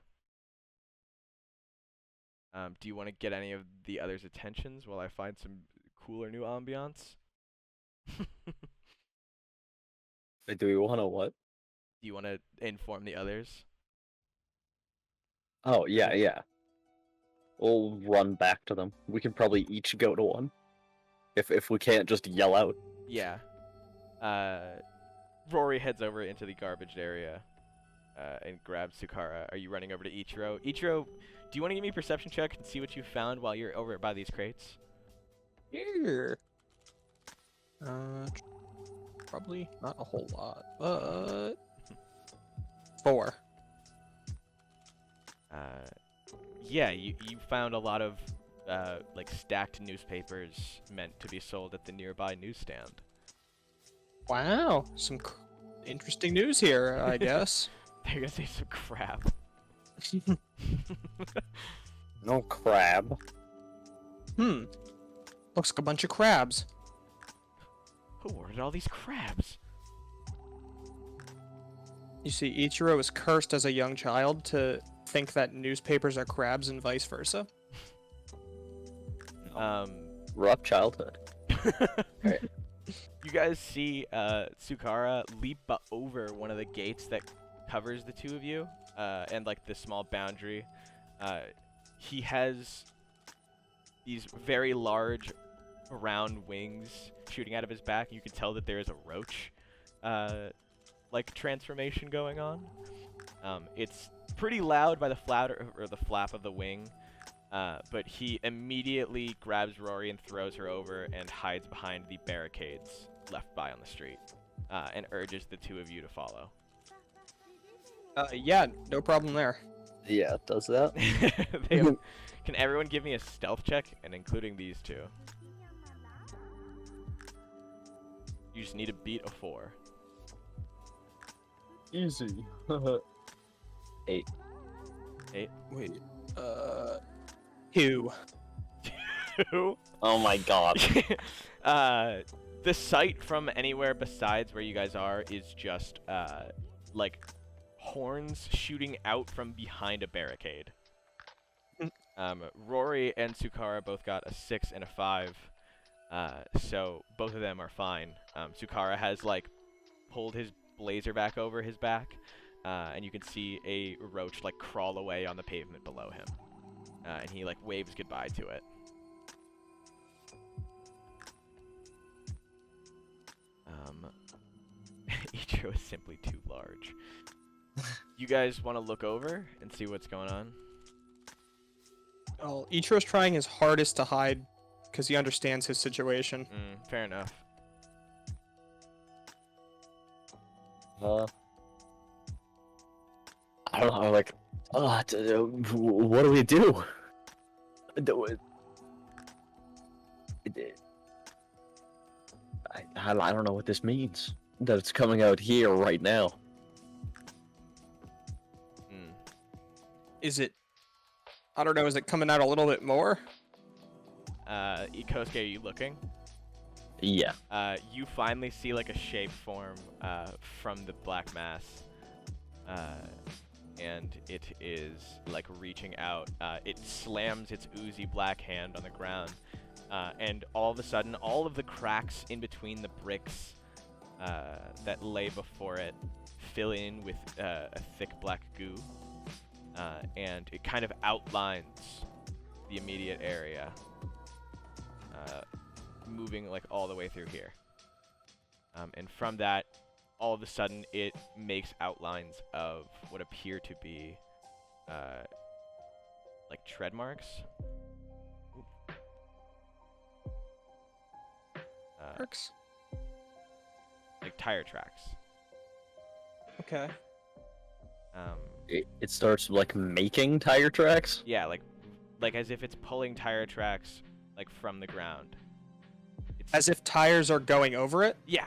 Do you want to get any of the others' attentions while I find some cooler new ambiance? Do we want to what? Do you want to inform the others? Oh, yeah. We'll run back to them. We can probably each go to one. If we can't just yell out. Yeah. Rory heads over into the garbage area and grabs Sukara. Are you running over to Ichiro? Ichiro, do you want to give me a perception check and see what you found while you're over by these crates? Here. Probably not a whole lot, but 4. Yeah, you found a lot of like stacked newspapers meant to be sold at the nearby newsstand. Wow, some interesting news here, I guess. They're gonna say some crap. No crab. Looks like a bunch of crabs. Who ordered all these crabs? You see, Ichiro was cursed as a young child to think that newspapers are crabs and vice versa. Rough childhood. Alright. You guys see Sukara leap over one of the gates that covers the two of you, and like the small boundary. He has these very large, round wings shooting out of his back. You can tell that there is a roach, like transformation going on. It's pretty loud by the flap of the wing. But he immediately grabs Rory and throws her over and hides behind the barricades left by on the street, and urges the two of you to follow. Yeah, no problem there. Yeah, it does that. Can everyone give me a stealth check, and including these two? You just need to beat a 4. Easy. 8. 8? Wait, 2. 2? Oh my god. The sight from anywhere besides where you guys are is just, like, horns shooting out from behind a barricade. Rory and Sukara both got a 6 and a 5, so both of them are fine. Sukara has, like, pulled his blazer back over his back, and you can see a roach, like, crawl away on the pavement below him. And he, like, waves goodbye to it. Ichiro is simply too large. You guys want to look over and see what's going on? Well, Ichiro's trying his hardest to hide because he understands his situation. Fair enough. I don't know, like, what do we do? I don't know what this means. That it's coming out here right now. Is it... I don't know, is it coming out a little bit more? Kosuke, are you looking? Yeah. You finally see like a shape form from the black mass, and it is like reaching out. It slams its oozy black hand on the ground, and all of a sudden, all of the cracks in between the bricks that lay before it fill in with a thick black goo, and it kind of outlines the immediate area. Moving like all the way through here, and from that, all of a sudden, it makes outlines of what appear to be like tread marks. Works. Like tire tracks. Okay. It starts like making tire tracks. Yeah, like as if it's pulling tire tracks like from the ground. It's, As if tires are going over it? yeah,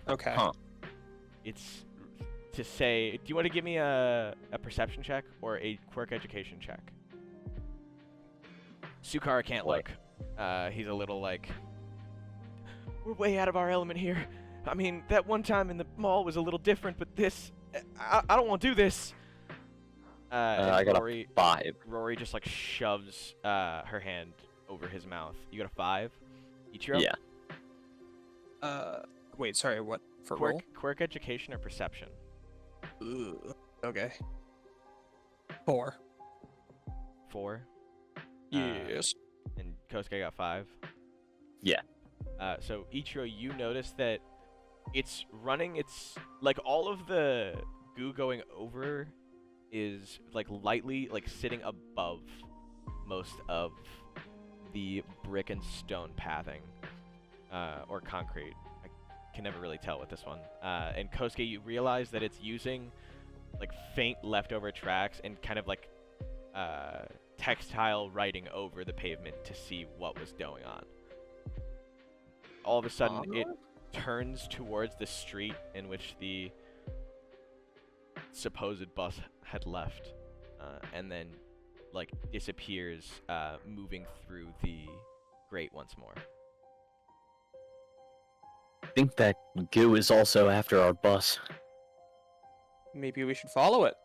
Okay. Huh. it's to say. Do you want to give me a perception check or a quirk education check? Sukara can't What? look. He's a little like, we're way out of our element here. I mean, that one time in the mall was a little different, but this, I don't want to do this. I got Rory, a 5. Rory just like shoves her hand over his mouth. You got a 5? Ichiro? Yeah. Wait, sorry, what? For Quirk, roll? quirk education or perception? Ugh. Okay. 4. 4? Yes. And Kosuke got 5? Yeah. So Ichiro, you notice that it's running. It's like all of the goo going over is like lightly like sitting above most of the brick and stone pathing, or concrete. I can never really tell with this one. And Kosuke, you realize that it's using like faint leftover tracks and kind of like textile writing over the pavement to see what was going on. All of a sudden, it turns towards the street in which the supposed bus had left, and then like disappears, moving through the grate once more. I think that goo is also after our bus. Maybe we should follow it.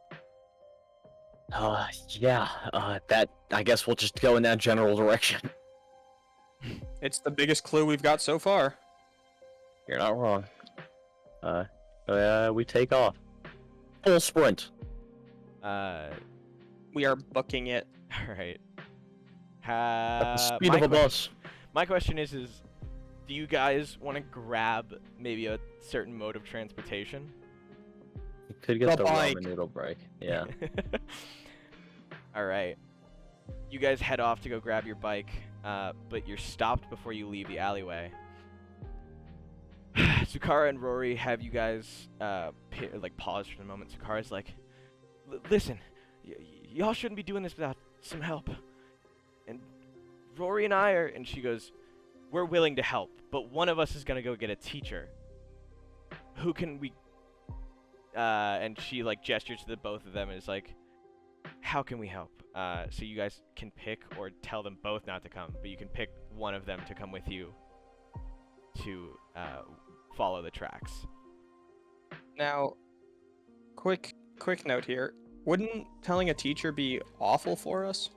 Yeah, that, I guess we'll just go in that general direction. It's the biggest clue we've got so far. You're not wrong. We take off. Full sprint. We are booking it. All right. At the speed of a bus. My question is do you guys want to grab maybe a certain mode of transportation? You could get The the bike. ramen noodle break. Yeah. All right. You guys head off to go grab your bike, but you're stopped before you leave the alleyway. Sukara and Rory have you guys pause for a moment. Sukara's like, listen, y'all shouldn't be doing this without some help. And Rory and I are, and she goes, we're willing to help, but one of us is gonna go get a teacher. Who can we? And she like gestures to the both of them and is like, how can we help? So you guys can pick or tell them both not to come, but you can pick one of them to come with you to follow the tracks. Now, quick note here. Wouldn't telling a teacher be awful for us?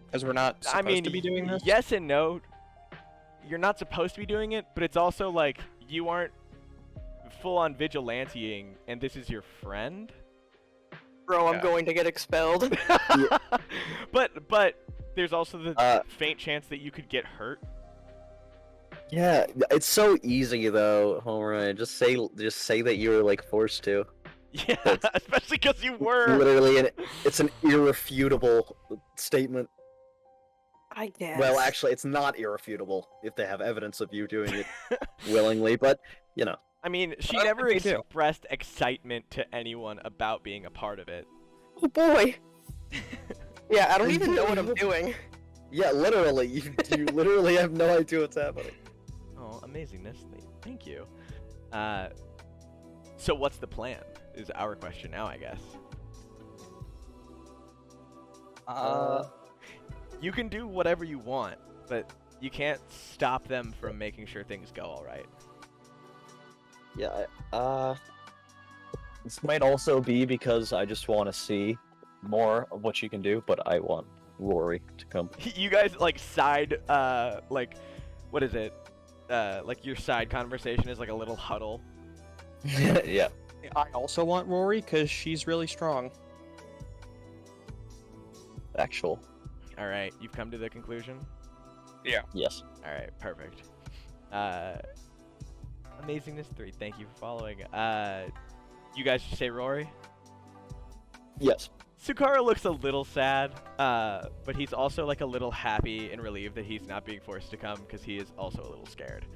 Because we're not supposed to be doing this? Yes and no. You're not supposed to be doing it, but it's also like you aren't full-on vigilanteing, and this is your friend. Bro, I'm Yeah. going to get expelled. But there's also the Uh, faint chance that you could get hurt. Yeah, it's so easy though, Homura. Just say that you were like forced to. Yeah, especially because you were. Literally, it's an irrefutable statement. I guess. Well, actually, it's not irrefutable if they have evidence of you doing it willingly, but you know. I mean, she Well, never they do. expressed excitement to anyone about being a part of it. Oh boy. Yeah, I don't even know what I'm doing. Yeah, literally, you literally have no idea what's happening. Oh, amazingness. Thank you. So what's the plan? Is our question now, I guess. You can do whatever you want, but you can't stop them from making sure things go all right. Yeah, this might also be because I just want to see more of what you can do, but I want Rory to come. You guys like side like what is it? Like your side conversation is like a little huddle. Yeah. I also want Rory because she's really strong. Actual. All right, you've come to the conclusion. Yes. All right, perfect. Amazingness 3, thank you for following. You guys should say Rory. Yes. Sukara looks a little sad, but he's also like a little happy and relieved that he's not being forced to come because he is also a little scared.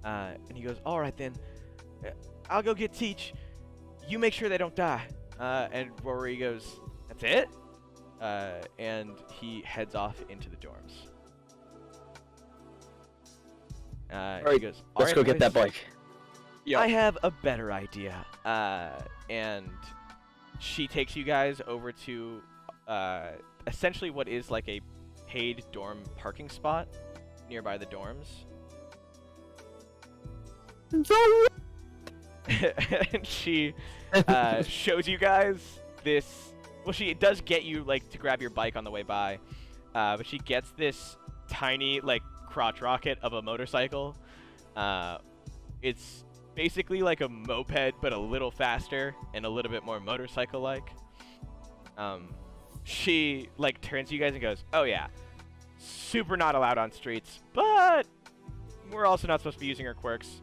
And he goes, all right then, I'll go get Teach. You make sure they don't die. And Rory goes, that's it? And he heads off into the dorms. He Alright, goes, Let's go get that boys, bike. Yeah. I have a better idea. And she takes you guys over to essentially what is like a paid dorm parking spot nearby the dorms. And she shows you guys this. Well, she does get you like to grab your bike on the way by, but she gets this tiny like crotch rocket of a motorcycle. It's basically like a moped, but a little faster and a little bit more motorcycle-like. She like turns to you guys and goes, "Oh yeah, super not allowed on streets, but we're also not supposed to be using our quirks.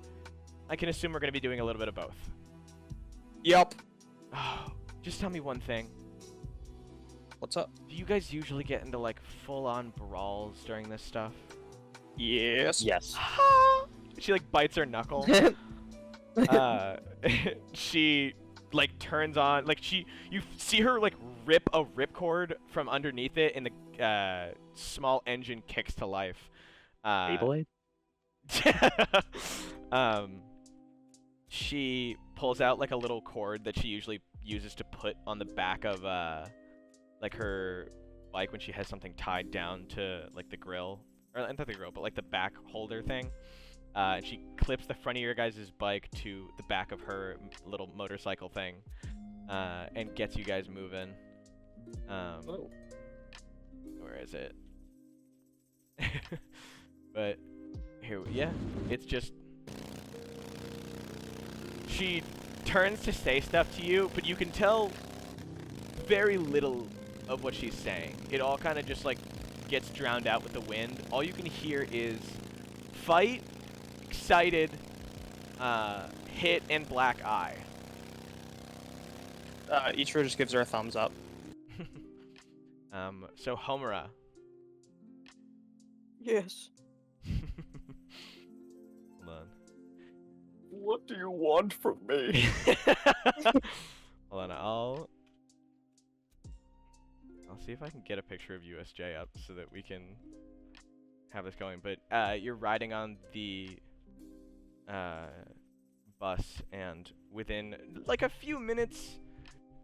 I can assume we're going to be doing a little bit of both. Yup. Oh, just tell me one thing. What's up? Do you guys usually get into like full-on brawls during this stuff? Yes. Yes. She like bites her knuckle. She like turns on, like you see her like rip a ripcord from underneath it, and the small engine kicks to life. Beyblade? She pulls out like a little cord that she usually uses to put on the back of like her bike when she has something tied down to like the grill, or not the grill, but like the back holder thing. And she clips the front of your guys' bike to the back of her little motorcycle thing, and gets you guys moving. Where is it? But here, yeah, it's just she turns to say stuff to you, but you can tell very little of what she's saying. It all kind of just like gets drowned out with the wind. All you can hear is fight, excited, hit, and black eye. Ichiro just gives her a thumbs up. So Homura. Yes. Hold on. What do you want from me? Hold on, I'll see if I can get a picture of USJ up so that we can have this going. But you're riding on the bus, and within like a few minutes,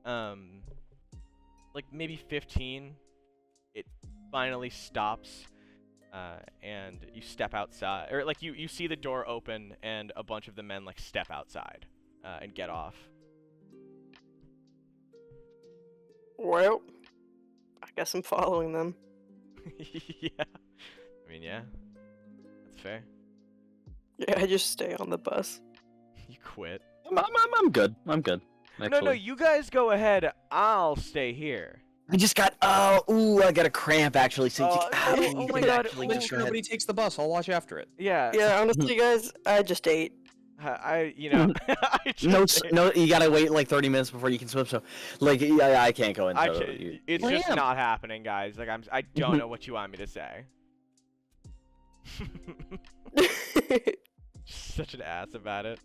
like maybe 15, it finally stops, and you step outside, or like you see the door open and a bunch of the men like step outside and get off. Well, I guess I'm following them. Yeah, I mean, yeah, that's fair. Yeah, I just stay on the bus. You quit. I'm good. I'm good. Actually. No, you guys go ahead. I'll stay here. I just got. I got a cramp actually. So Oh my God, Make sure nobody takes the bus. I'll watch after it. Yeah. Yeah, honestly, guys, I just ate. I I just, No, you gotta wait like 30 minutes before you can swim. So, like, yeah, I can't go into. it's Well, just yeah. not happening, guys. Like I don't know what you want me to say. Such an ass about it.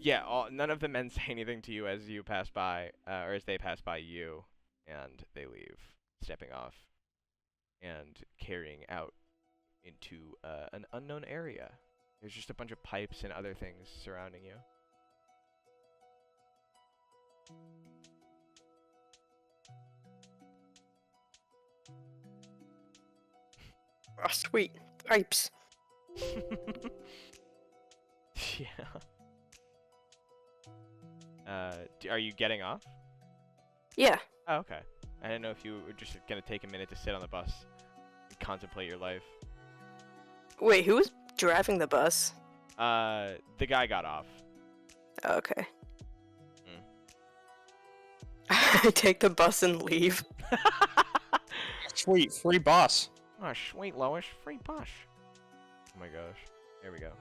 Yeah, none of the men say anything to you as you pass by, or as they pass by you, and they leave, stepping off, and carrying out into an unknown area. There's just a bunch of pipes and other things surrounding you. Oh, sweet. Pipes. Yeah. Are you getting off? Yeah. Oh, okay. I didn't know if you were just gonna take a minute to sit on the bus and contemplate your life. Wait, who was driving the bus? The guy got off. Okay. I take the bus and leave. Sweet, free bus. Oh, sweet, Lois. Free bus. Oh my gosh. There we go.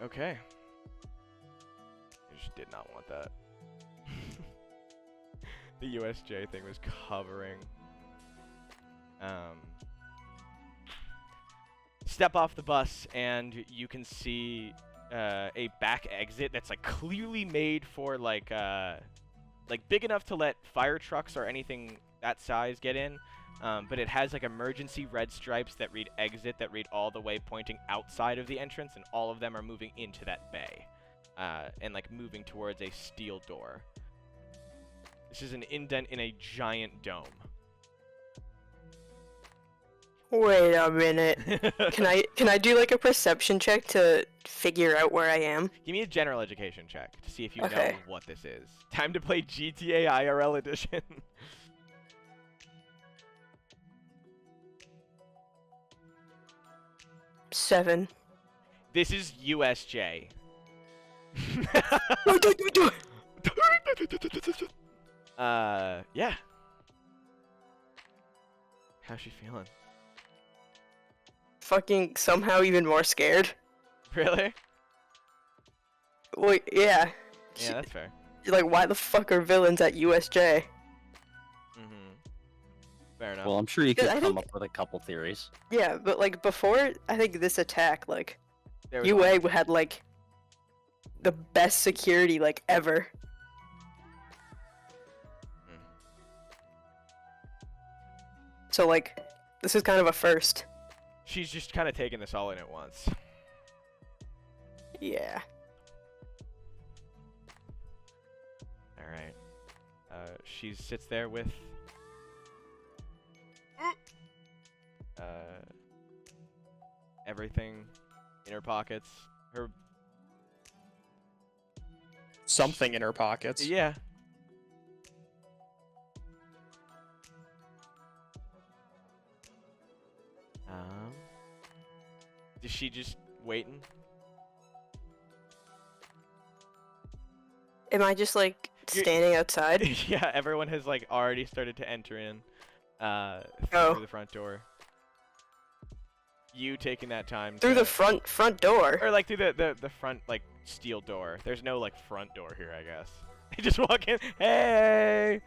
Okay. I just did not want that. The USJ thing was covering. Step off the bus, and you can see a back exit that's like clearly made for like big enough to let fire trucks or anything that size get in. But it has like emergency red stripes that read exit, that read all the way pointing outside of the entrance, and all of them are moving into that bay, and like moving towards a steel door. This is an indent in a giant dome. Wait a minute. Can I do like a perception check to figure out where I am? Give me a general education check to see if you know Okay. what this is. Time to play GTA IRL edition. Seven. This is USJ. Yeah. How's she feeling? Fucking somehow even more scared. Really? Well, yeah. Yeah, that's fair. Like, why the fuck are villains at USJ? Mm-hmm. Fair enough. Well, I'm sure you Yeah, could I come think- up with a couple theories. Yeah, but like before, I think this attack, like There was UA had like the best security like ever. Hmm. So like, this is kind of a first. She's just kind of taking this all in at once. Yeah. All right. She sits there with everything in her pockets. Her Something in her pockets. yeah. Is she just waiting? Am I just like You're- standing outside? Yeah, everyone has like already started to enter in Oh. through the front door. You taking that time Through to, the front door. or like through the front like steel door. There's no like front door here, I guess. They just walk in. Hey.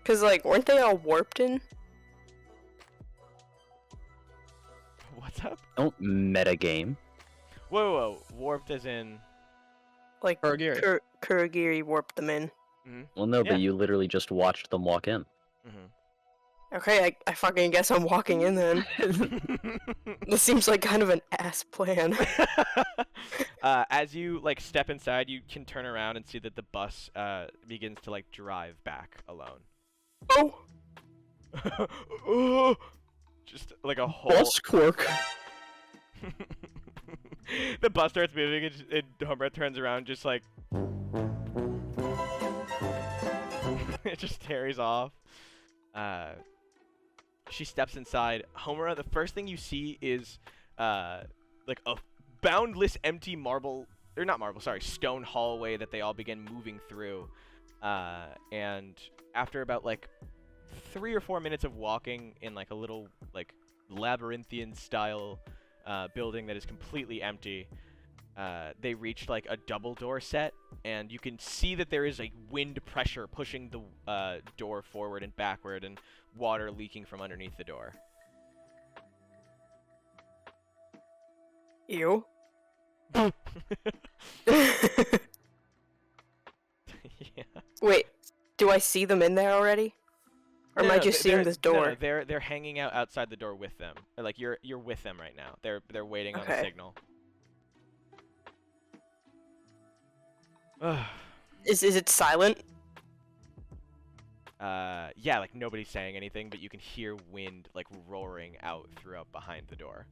Cause like, weren't they all warped in? What's up? Don't metagame. Whoa, whoa, warped as in. Like, Kurogiri. Kurogiri warped them in. Well, no, Yeah. but you literally just watched them walk in. Okay, I fucking guess I'm walking in then. This seems like kind of an ass plan. As you like step inside, you can turn around and see that the bus begins to like drive back alone. Oh! Just like a whole. Bus quirk. The bus starts moving and Homura turns around just like it just tears off. She steps inside. Homura, the first thing you see is like a boundless empty stone hallway that they all begin moving through. And after about like 3 or 4 minutes of walking in like a little like labyrinthian style building that is completely empty, they reached like a double door set, and you can see that there is a wind pressure pushing the door forward and backward, and water leaking from underneath the door. Ew. Yeah. Wait, do I see them in there already? Or am I just seeing this door? No, they're hanging out outside the door with them. Or, like you're with them right now. They're waiting on the Okay. signal. Is it silent? Yeah, like nobody's saying anything, but you can hear wind like roaring out throughout behind the door.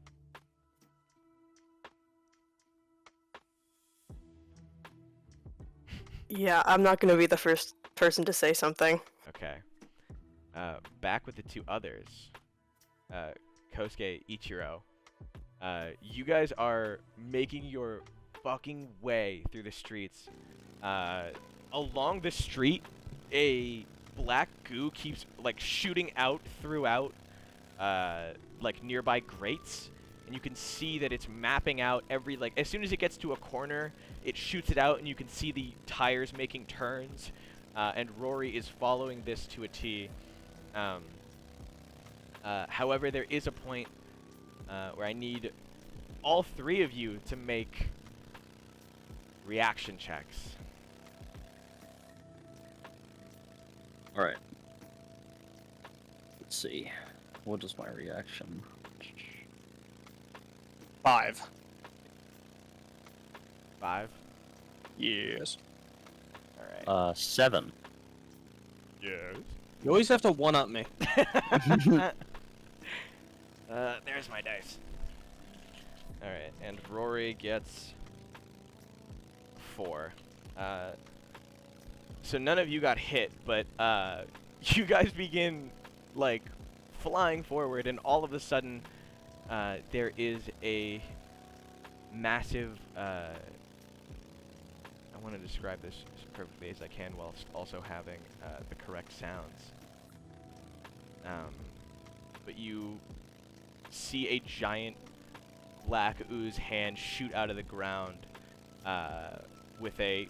Yeah, I'm not gonna be the first person to say something. Okay. Back with the two others. Kosuke, Ichiro. You guys are making your fucking way through the streets. Along the street, a black goo keeps like shooting out throughout like nearby grates, and you can see that it's mapping out every like as soon as it gets to a corner, it shoots it out, and you can see the tires making turns. And Rory is following this to a T. However, there is a point where I need all three of you to make reaction checks. All right. Let's see. What is my reaction? 5. 5. Yes. All right. 7. Yes. You always have to one-up me. There's my dice. All right, and Rory gets 4. So none of you got hit, but you guys begin like flying forward, and all of a sudden, there is a massive. I want want to describe this as perfectly as I can whilst also having the correct sounds. But you see a giant black ooze hand shoot out of the ground with a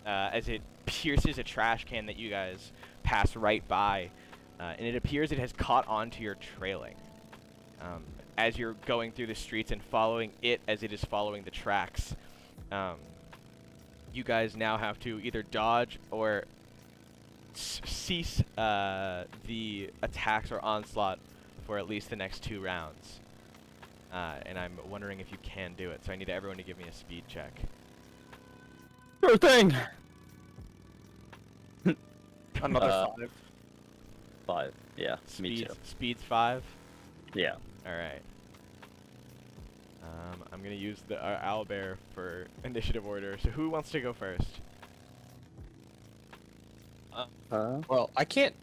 as it pierces a trash can that you guys pass right by, and it appears it has caught onto your trailing. As you're going through the streets and following it as it is following the tracks, you guys now have to either dodge or cease the attacks or onslaught for at least the next 2 rounds. And I'm wondering if you can do it, so I need everyone to give me a speed check. Sure thing. Another 5. 5. Yeah, me too. Speed's 5? Yeah. Alright. I'm gonna use the owlbear for initiative order, so who wants to go first? Well, I can't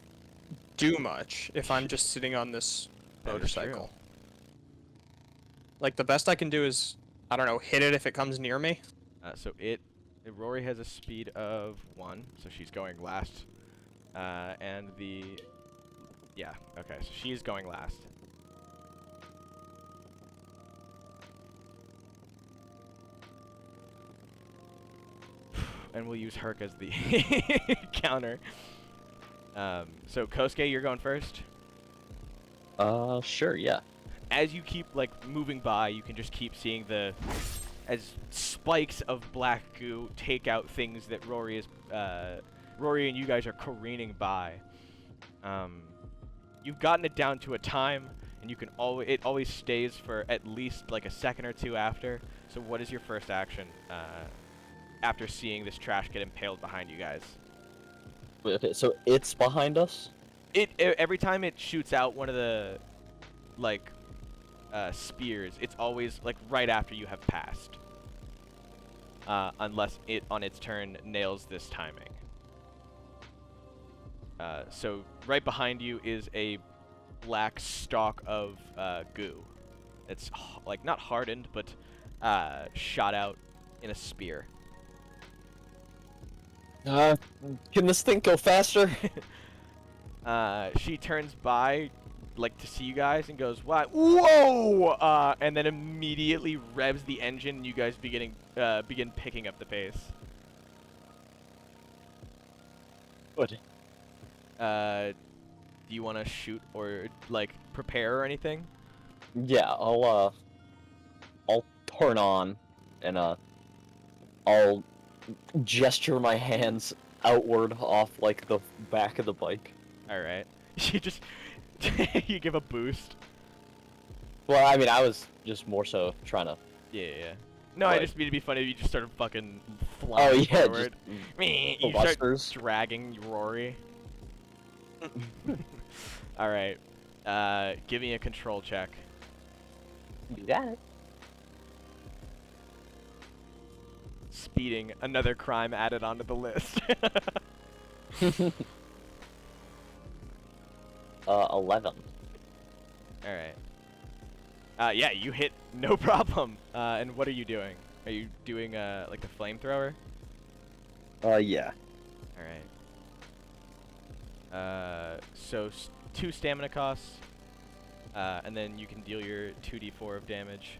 do much if I'm just sitting on this That is motorcycle. Like, the best I can do is, I don't know, hit it if it comes near me. So Rory has a speed of 1, so she's going last. And yeah, okay, so she's going last. And we'll use Herc as the counter. So Kosuke, you're going first. Sure, yeah. As you keep like moving by, you can just keep seeing as spikes of black goo take out things that Rory and you guys are careening by. You've gotten it down to a time, and you can it always stays for at least like a second or 2 after. So what is your first action after seeing this trash get impaled behind you guys? Wait, okay, so it's behind us? Every time it shoots out one of the like spears, it's always like right after you have passed, unless it on its turn nails this timing. So right behind you is a black stalk of goo. It's like not hardened, but shot out in a spear. Can this thing go faster? She turns by, like, to see you guys and goes, "What? Whoa!" And then immediately revs the engine, and you guys begin picking up the pace. What? Do you want to shoot or like prepare or anything? Yeah, I'll turn on and I'll gesture my hands outward off like the back of the bike. All right. You just you give a boost. Well, I mean, I was just more so trying to. Yeah. No, I Like- just mean it'd be funny if you just started fucking flying Oh yeah, forward. You start Busters. dragging Rory. All right. Give me a control check. Do that. Speeding, another crime added onto the list. 11. All right. Yeah, you hit no problem. And what are you doing? Are you doing like the flamethrower? Yeah. All right. So 2 stamina costs, and then you can deal your 2d4 of damage.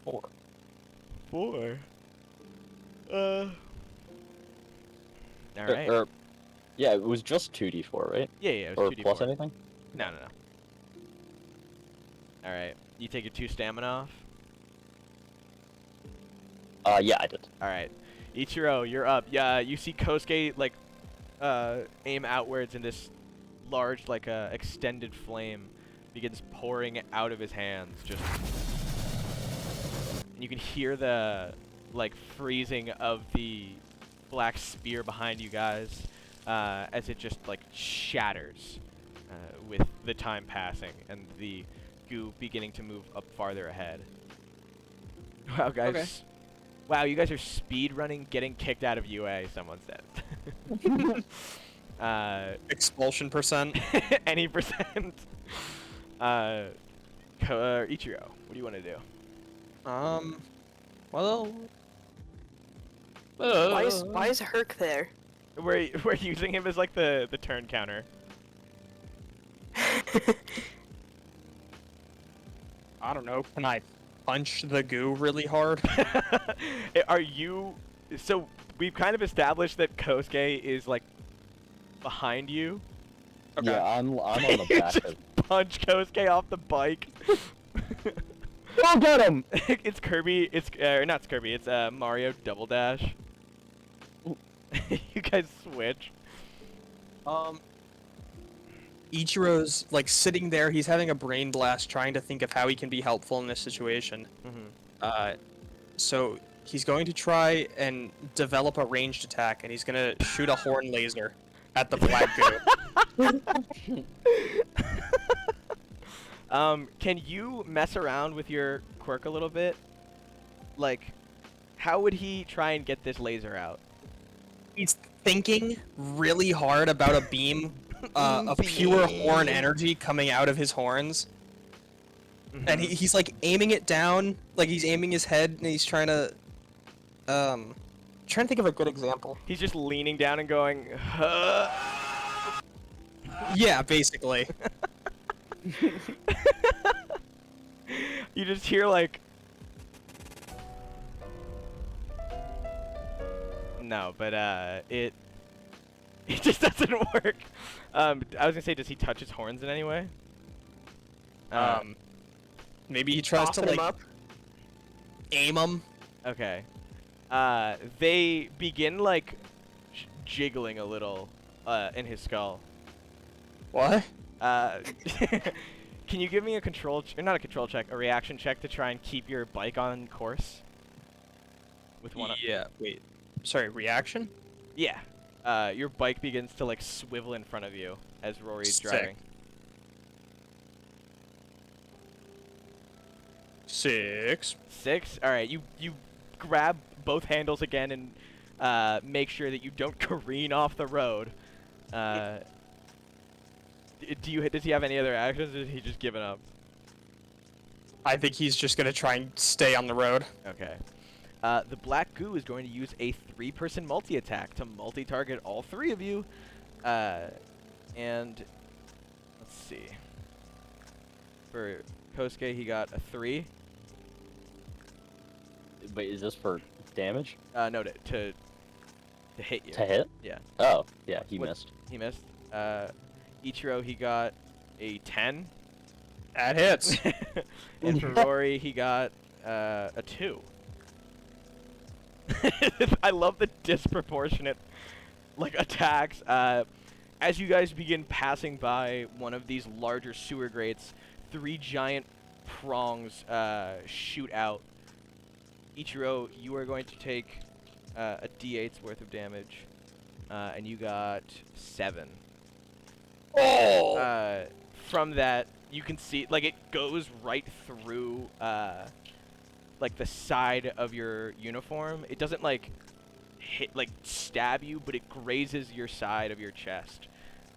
Four. 4. All right. Yeah, it was just 2d4, right? Yeah, it Or was 2d4. plus anything? No. All right. You take your 2 stamina off. Yeah, I did. All right. Ichiro, you're up. Yeah, you see Kosuke like aim outwards, and this large like extended flame begins pouring out of his hands. Just, and you can hear the like freezing of the black spear behind you guys as it just like shatters with the time passing and the goo beginning to move up farther ahead. Wow, guys. Okay. Wow, you guys are speed running, getting kicked out of UA, someone said. Expulsion percent. any percent. Ichiro, what do you want to do? Well. Why is Herc there? We're using him as like the turn counter. I don't know. Can I punch the goo really hard? Are you? So we've kind of established that Kosuke is like behind you. Okay. Yeah, I'm on the back. Just punch Kosuke off the bike. Go get him! It's Kirby. It's not Kirby. It's Mario Double Dash. You guys switch. Ichiro's like sitting there. He's having a brain blast, trying to think of how he can be helpful in this situation. So he's going to try and develop a ranged attack, and he's gonna shoot a horn laser at the black goo. Can you mess around with your quirk a little bit? Like, how would he try and get this laser out? He's thinking really hard about a beam of pure horn energy coming out of his horns. And he's like aiming it down, like he's aiming his head, and he's trying to think of a good example. He's just leaning down and going, huh? Yeah, basically. You just hear like, no, but it just doesn't work. I was gonna say, does he touch his horns in any way? Maybe he tries to Soften him like up. aim them. Okay. They begin like jiggling a little in his skull. What? Can you give me a control, not a control check, a reaction check to try and keep your bike on course? With one. Yeah. Wait. Sorry. Reaction. Yeah. Your bike begins to like swivel in front of you as Rory's Sick. driving. 6. 6. All right. You grab both handles again and make sure that you don't careen off the road. Does he have any other actions, or is he just giving up? I think he's just gonna try and stay on the road. Okay. The black goo is going to use a 3-person multi-attack to multi-target all 3 of you. And let's see. For Kosuke, he got a 3. Wait, is this for damage? No, to hit you. To hit? Yeah. Oh, yeah, he What- missed. He missed. Ichiro, he got a 10. That hits. And for Rory, he got a 2. I love the disproportionate like attacks. As you guys begin passing by one of these larger sewer grates, 3 giant prongs shoot out. Ichiro, you are going to take a d8's worth of damage, and you got 7. Oh! From that, you can see like it goes right through like the side of your uniform. It doesn't like stab you, but it grazes your side of your chest,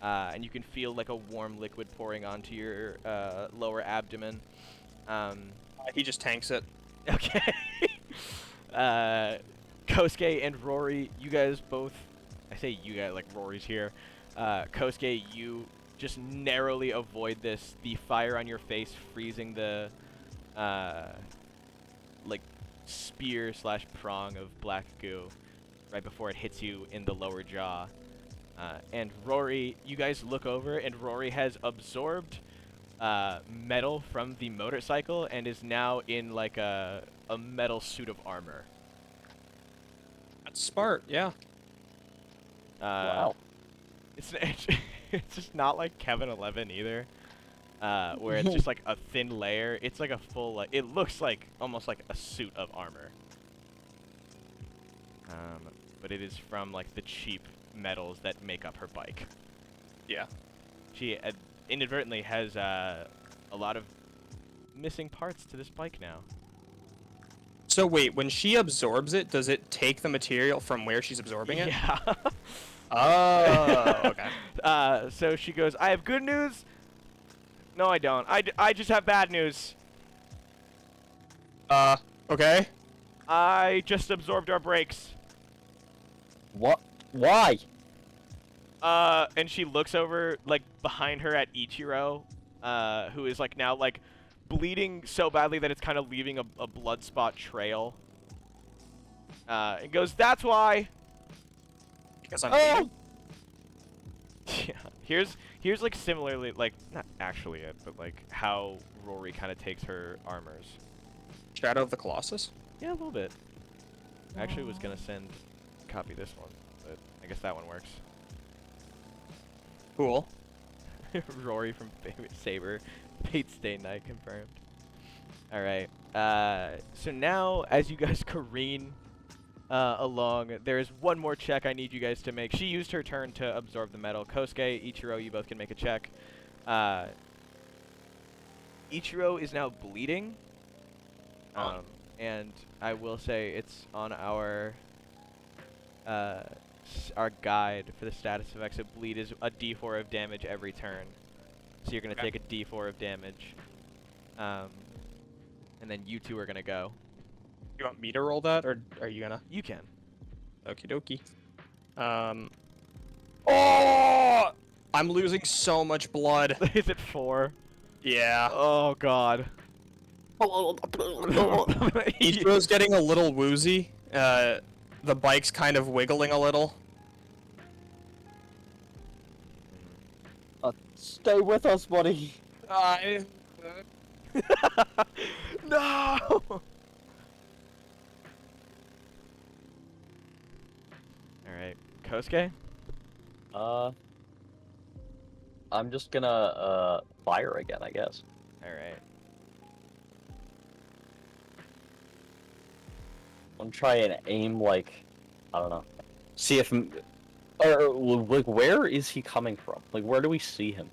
and you can feel like a warm liquid pouring onto your lower abdomen. He just tanks it. Okay. Kosuke and Rory, you guys both. I say you guys like Rory's here. Kosuke, you just narrowly avoid this. The fire on your face freezing the like spear / prong of black goo right before it hits you in the lower jaw. And Rory, you guys look over, and Rory has absorbed metal from the motorcycle and is now in like a metal suit of armor. That's smart, yeah. Wow. It's just not like Kevin 11 either, where it's just like a thin layer. It's like a full, like, it looks like almost like a suit of armor. But it is from like the cheap metals that make up her bike. Yeah. She inadvertently has a lot of missing parts to this bike now. So wait, when she absorbs it, does it take the material from where she's absorbing it? Yeah. Oh, okay. So she goes, I have good news. No, I don't. I just have bad news. Okay. I just absorbed our brakes. What? Why? And she looks over, like, behind her at Ichiro, who is, like, now, like, bleeding so badly that it's kind of leaving a blood spot trail. And goes, that's why. Because I'm Oh! Yeah. Here's, like, similarly, like, not actually it, but, like, how Rory kind of takes her armors. Shadow of the Colossus? Yeah, a little bit. I actually was gonna copy this one, but I guess that one works. Cool. Rory from Saber, Fate Stay Night confirmed. All right. So now, as you guys careen along, there is one more check I need you guys to make. She used her turn to absorb the metal. Kosuke, Ichiro, you both can make a check. Ichiro is now bleeding. And I will say it's on our guide for the status effects. So bleed is a d4 of damage every turn. So you're going to take a d4 of damage. And then you two are going to go. You want me to roll that, or are you gonna? You can. Okie dokie. Oh! I'm losing so much blood. Is it 4? Yeah. Oh, God. Ichiro's getting a little woozy. The bike's kind of wiggling a little. Stay with us, buddy. No! Alright. Kosuke? I'm just gonna, fire again, I guess. Alright. I'm trying to aim, like, I don't know. See if, or, like, where is he coming from? Like, where do we see him?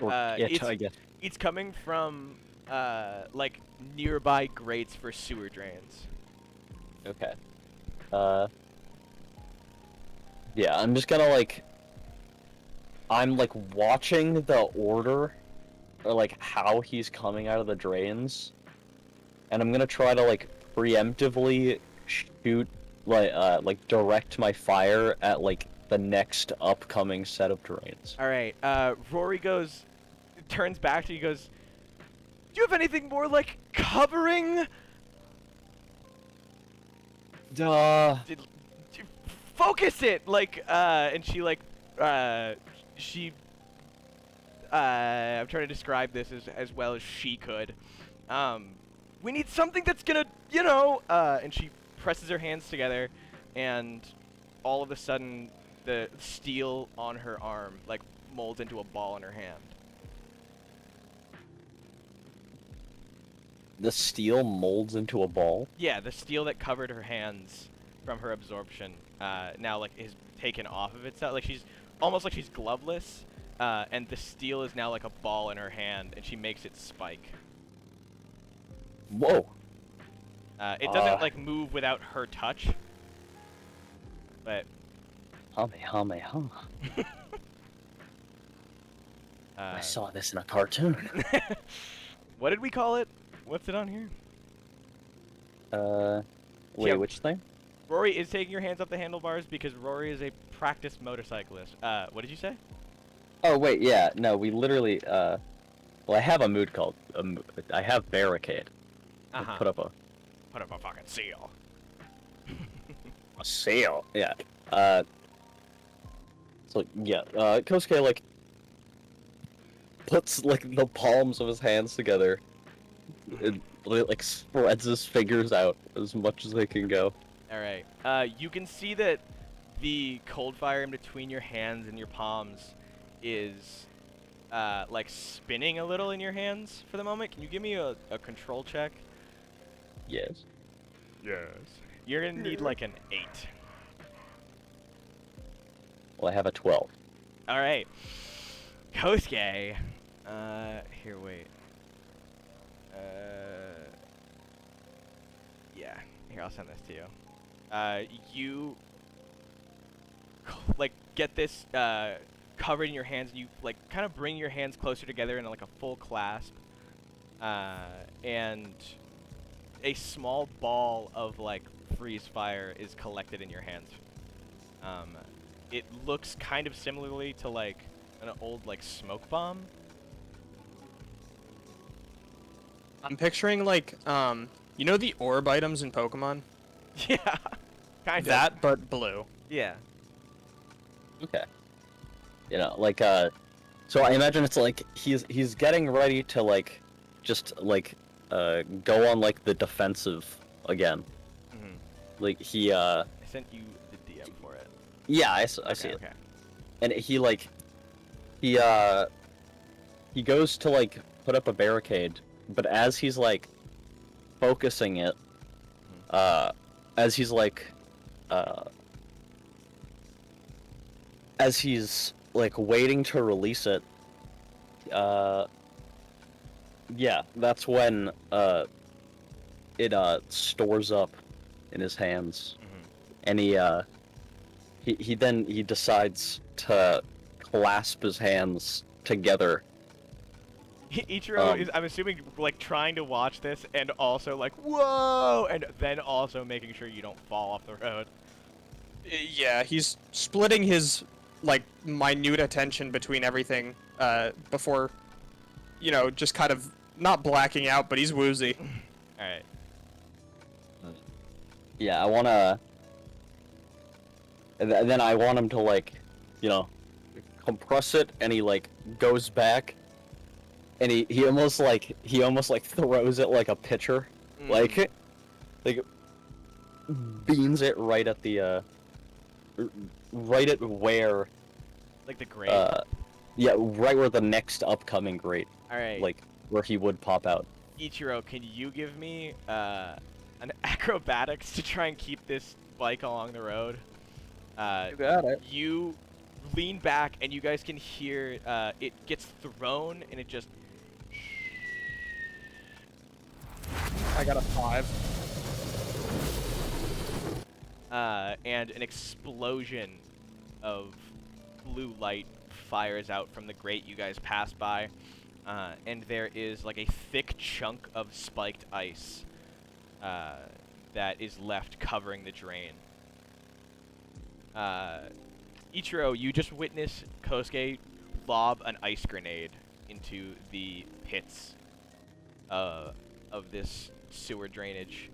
Or, yeah, I guess. It's coming from, like, nearby grates for sewer drains. Okay. Yeah, I'm just gonna, like, I'm, like, watching the order, or, like, how he's coming out of the drains, and I'm gonna try to, like, preemptively shoot, like, direct my fire at, like, the next upcoming set of drains. Alright, Rory turns back to you, goes, do you have anything more, like, covering? Duh. Focus it! Like, and she, like, I'm trying to describe this as well as she could. We need something that's gonna, you know, and she presses her hands together, and all of a sudden, the steel on her arm, like, molds into a ball in her hand. The steel molds into a ball? Yeah, the steel that covered her hands from her absorption, now, like, is taken off of itself. Like, she's almost like she's gloveless, and the steel is now like a ball in her hand, and she makes it spike. Whoa. It doesn't, like, move without her touch, but... Hame. I saw this in a cartoon. What did we call it? What's it on here? Wait, Yeah. which thing? Rory is taking her hands off the handlebars because Rory is a practiced motorcyclist. What did you say? Oh, wait, yeah, no, we literally, well, I have a mood called, I have barricade. Uh-huh. Put up a fucking seal. sail. Yeah. So, yeah, Kosuke, like, puts, like, the palms of his hands together and, like, spreads his fingers out as much as they can go. Alright. You can see that the cold fire in between your hands and your palms is, like, spinning a little in your hands for the moment. Can you give me a control check? Yes. Yes. You're gonna need, like, an 8. Well, I have a 12. Alright. Kosuke. Here, wait. Yeah. Here, I'll send this to you. like get this covered in your hands, and you like kind of bring your hands closer together in like a full clasp, and a small ball of like freeze fire is collected in your hands. It looks kind of similarly to like an old like smoke bomb. I'm picturing like you know the orb items in Pokemon? Yeah, kind of. That, but blue. Yeah. Okay. You know, like so I imagine it's like he's getting ready to like just like go on like the defensive again. Mhm. Like he I sent you the DM for it. yeah, I see Okay, it. okay. And he like he goes to like put up a barricade, but as he's like focusing it, as he's like as he's like waiting to release it, yeah, that's when it stores up in his hands, and he then decides to clasp his hands together. Ichiro is, I'm assuming, like trying to watch this and also like, whoa, and then also making sure you don't fall off the road. Yeah, he's splitting his like minute attention between everything before, you know, just kind of not blacking out, but he's woozy. All right. Yeah, I wanna. And then I want him to like, you know, compress it, and he like goes back, and he almost like throws it like a pitcher, like beans it right at the right at where Like the grate. yeah, right where the next upcoming grate, All right. like where he would pop out. Ichiro, can you give me an acrobatics to try and keep this bike along the road? You got it. You lean back, and you guys can hear it gets thrown, and it just. I got a 5. And an explosion of blue light fires out from the grate you guys pass by, and there is like a thick chunk of spiked ice that is left covering the drain. Ichiro, you just witnessed Kosuke lob an ice grenade into the pits of this sewer drainage.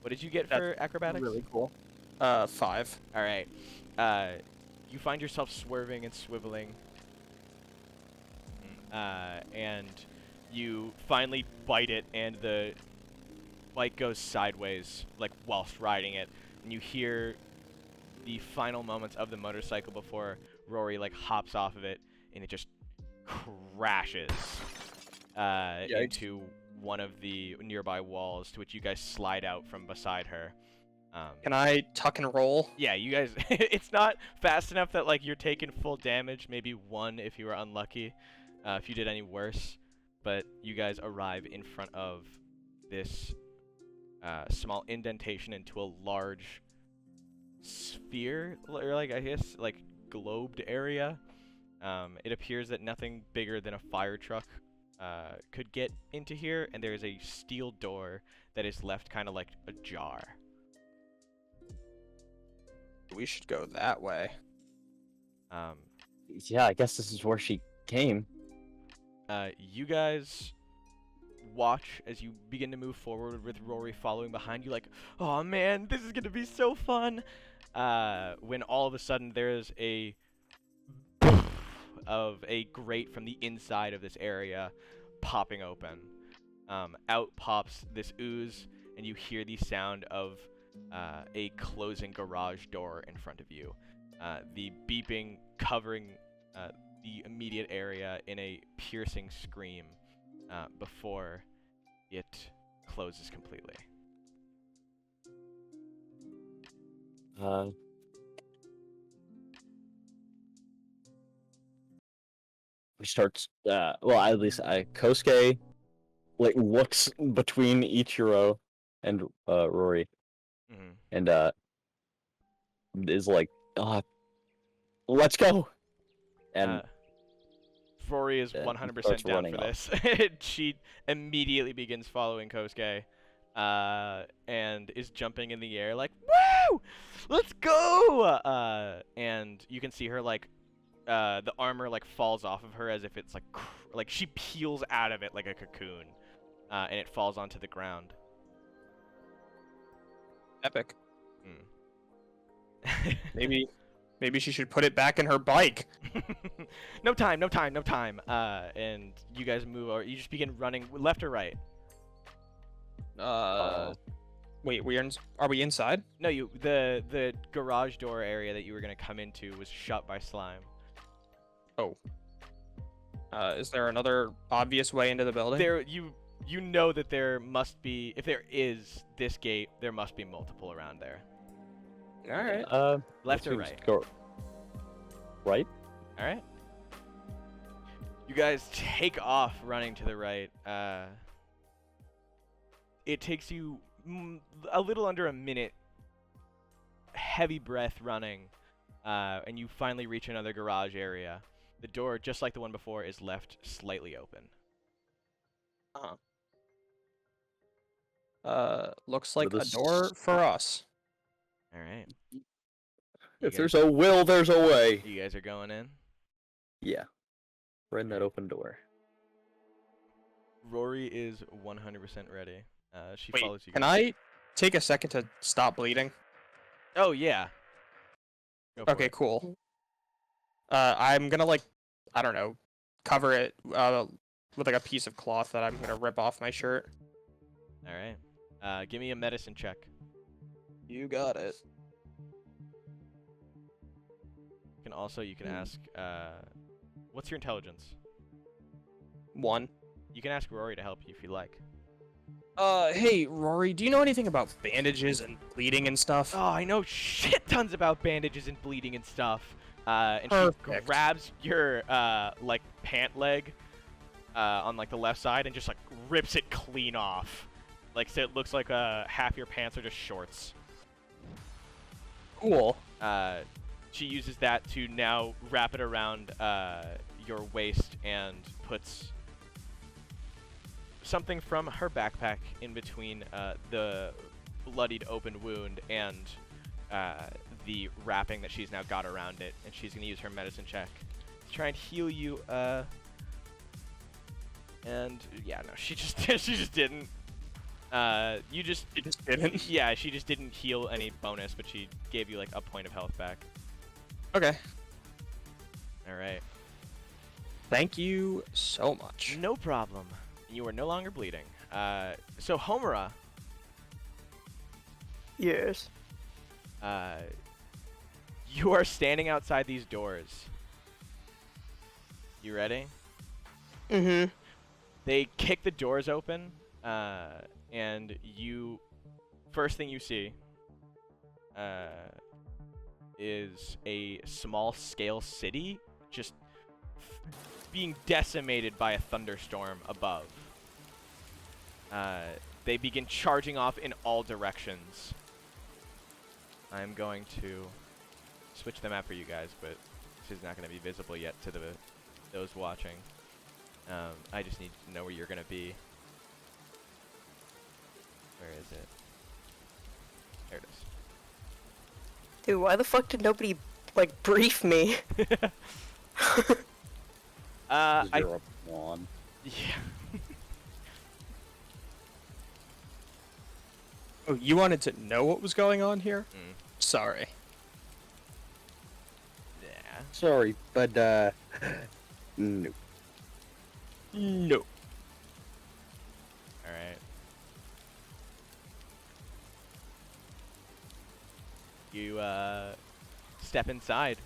What did you get for acrobatics? Really cool. 5. All right. You find yourself swerving and swiveling, and you finally bite it, and the bike goes sideways, like whilst riding it, and you hear the final moments of the motorcycle before Rory like hops off of it, and it just crashes into one of the nearby walls, to which you guys slide out from beside her. Can I tuck and roll? Yeah, you guys. It's not fast enough that like you're taking full damage. Maybe 1 if you were unlucky, if you did any worse. But you guys arrive in front of this small indentation into a large sphere, or like I guess like globed area. It appears that nothing bigger than a fire truck could get into here, and there is a steel door that is left kind of like ajar. We should go that way. Yeah, I guess this is where she came. You guys watch as you begin to move forward with Rory following behind you like, oh man, this is gonna be so fun. When all of a sudden there's a of a grate from the inside of this area popping open. Out pops this ooze, and you hear the sound of a closing garage door in front of you. The beeping covering the immediate area in a piercing scream before it closes completely. He starts. Well, at least Kosuke like looks between Ichiro and Rory, Mm-hmm. and is like, let's go. And Uh, Rory is Yeah, 100% starts down running for this. She immediately begins following Kosuke, and is jumping in the air like, "Woo! Let's go!" And you can see her like, the armor like falls off of her as if it's like she peels out of it like a cocoon, and it falls onto the ground. Epic. Mm. Maybe she should put it back in her bike. No time, no time, no time. And you guys move over. You just begin running left or right. Wait, are we inside? No, the garage door area that you were gonna come into was shut by slime. Oh. Is there another obvious way into the building? You know that there must be, if there is this gate, there must be multiple around there. All right. Left or let's right? Go right. All right. You guys take off running to the right. It takes you a little under a minute, heavy breath running, and you finally reach another garage area. The door, just like the one before, is left slightly open. Looks like a this- door for us. All right. If there's a will, there's a way. You guys are going in. Yeah. Right in that open door. Rory is 100% ready. She Wait, follows you. can guys. I take a second to stop bleeding? Oh yeah. Go for Okay, it. cool. I'm gonna like, I don't know, cover it with like a piece of cloth that I'm gonna rip off my shirt. All right. Give me a medicine check. You got it. You can ask. What's your intelligence? 1. You can ask Rory to help you if you like. Hey, Rory, do you know anything about bandages and bleeding and stuff? Oh, I know shit tons about bandages and bleeding and stuff. And she Perfect. grabs your like pant leg on like the left side and just like rips it clean off. Like so it looks like half your pants are just shorts. Cool. She uses that to now wrap it around your waist and puts something from her backpack in between the bloodied open wound and the wrapping that she's now got around it, and she's gonna use her medicine check to try and heal you. And yeah, no, she just she just didn't. You just didn't? Yeah, she just didn't heal any bonus, but she gave you like a point of health back. Okay. All right. Thank you so much. No problem. You are no longer bleeding. So Homura, Yes. you are standing outside these doors. You ready? Mm-hmm. They kick the doors open, and you, first thing you see, is a small-scale city just being decimated by a thunderstorm above. They begin charging off in all directions. I'm going to switch the map for you guys, but this is not going to be visible yet to those watching. I just need to know where you're going to be. Where is it? There it is. Dude, why the fuck did nobody, like, brief me? You're a pawn. Yeah. Oh, you wanted to know what was going on here? Mm. Sorry. Yeah. Sorry, but no. No. All right. You step inside.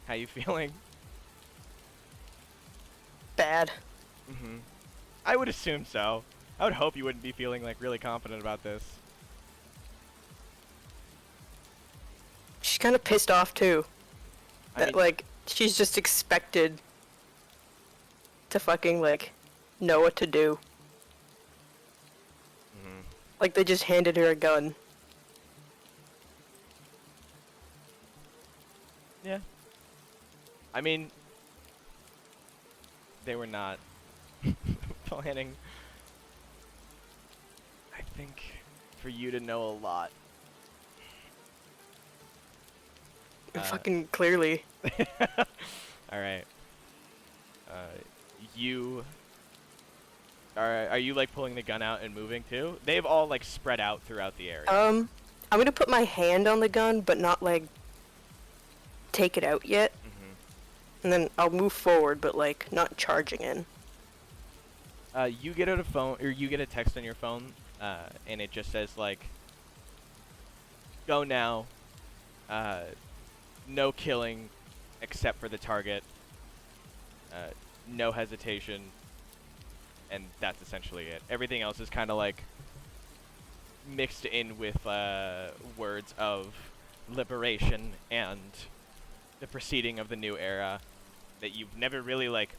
How you feeling? Bad. Mm-hmm. I would assume so. I would hope you wouldn't be feeling like really confident about this. She's kind of pissed off too. I That mean, like she's just expected to fucking like know what to do. mhm. Like they just handed her a gun. Yeah. I mean, they were not planning, I think, for you to know a lot. Fucking clearly. Alright. You... Are you, like, pulling the gun out and moving, too? They've all, like, spread out throughout the area. I'm gonna put my hand on the gun, but not, like, take it out yet. Mm-hmm. And then I'll move forward, but, like, not charging in. You get a phone, or you get a text on your phone, and it just says, like, go now, no killing, except for the target, no hesitation, and that's essentially it. Everything else is kind of like mixed in with words of liberation and the proceeding of the new era that you've never really like